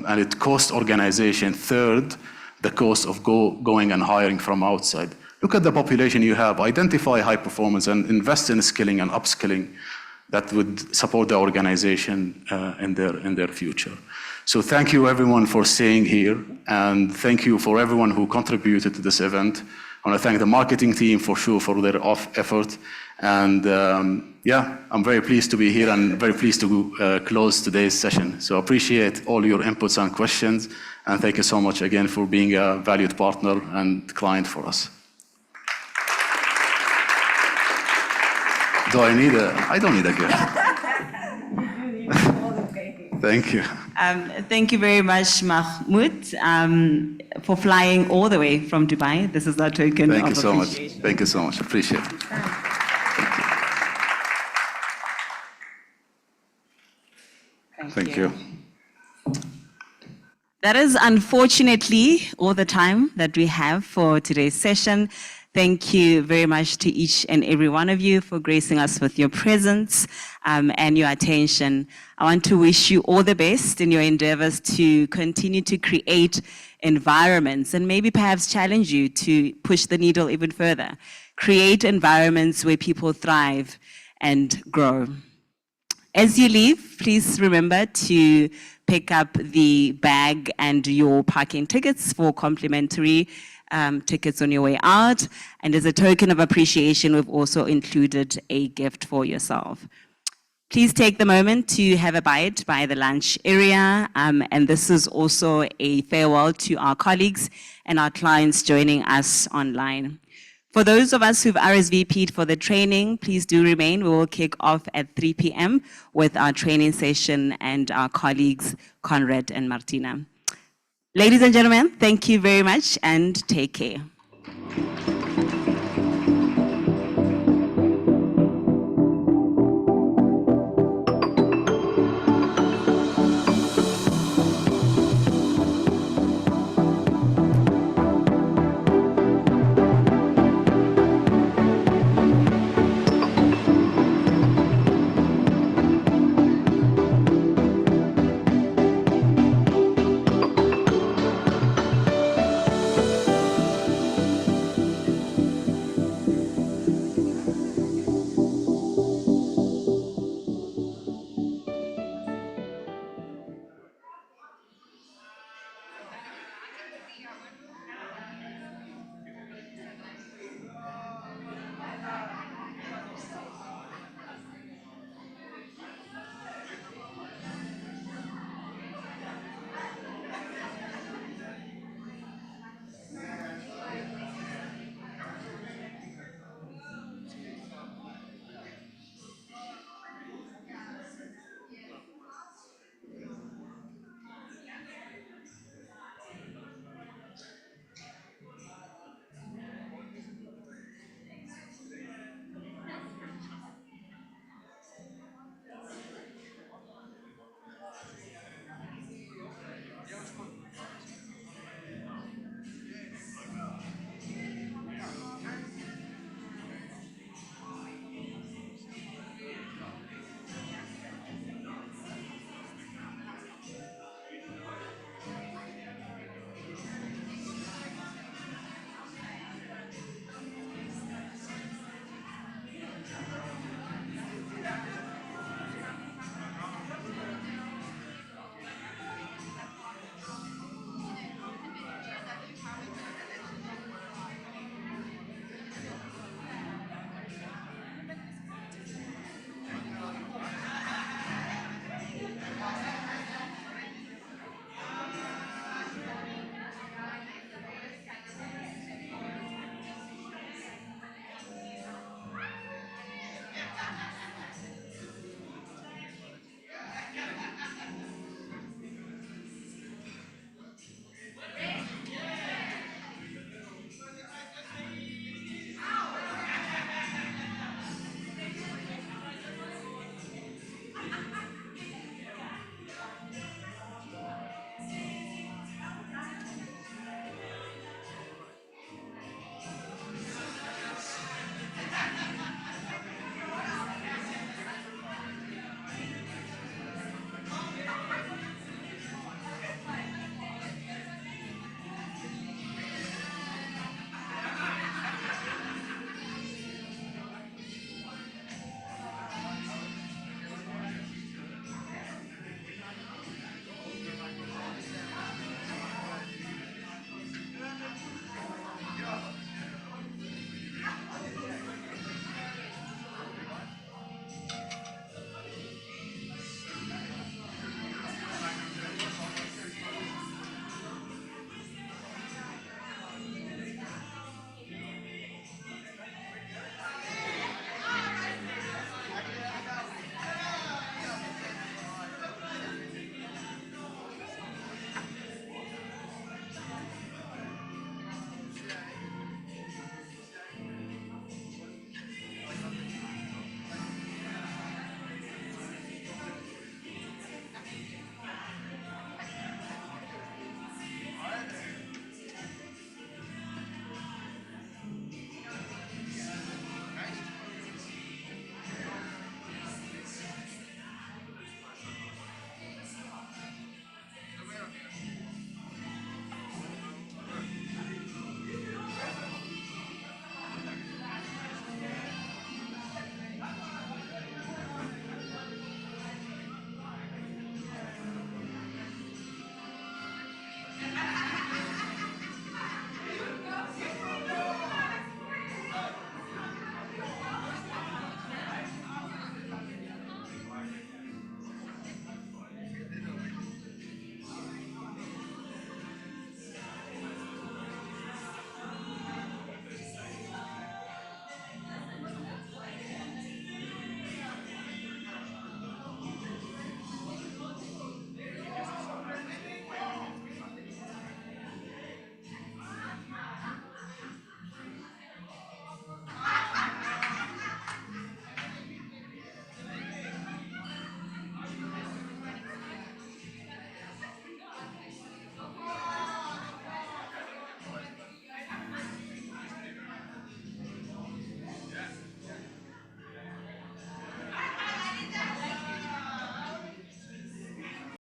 And it cost organization third the cost of going and hiring from outside. Look at the population you have, identify high performance and invest in skilling and upskilling that would support the organization in their future. So thank you everyone for staying here, and thank you for everyone who contributed to this event. I want to thank the marketing team for sure for their effort. And yeah, I'm very pleased to be here and very pleased to close today's session. So I appreciate all your inputs and questions, and thank you so much again for being a valued partner and client for us. Do I need I don't need a gift. Thank you. Thank you very much, Mahmoud, for flying all the way from Dubai. This is our token of appreciation. Thank you so much. Thank you so much. Appreciate it. Thank you. That is unfortunately all the time that we have for today's session. Thank you very much to each and every one of you for gracing us with your presence and your attention. I want to wish you all the best in your endeavors to continue to create environments and maybe perhaps challenge you to push the needle even further. Create environments where people thrive and grow. As you leave, please remember to pick up the bag and your parking tickets for complimentary tickets on your way out. And as a token of appreciation, we've also included a gift for yourself. Please take the moment to have a bite by the lunch area. And this is also a farewell to our colleagues and our clients joining us online. For those of us who've RSVP'd for the training, please do remain. We will kick off at 3 p.m. with our training session and our colleagues, Conrad and Martina. Ladies and gentlemen, thank you very much and take care.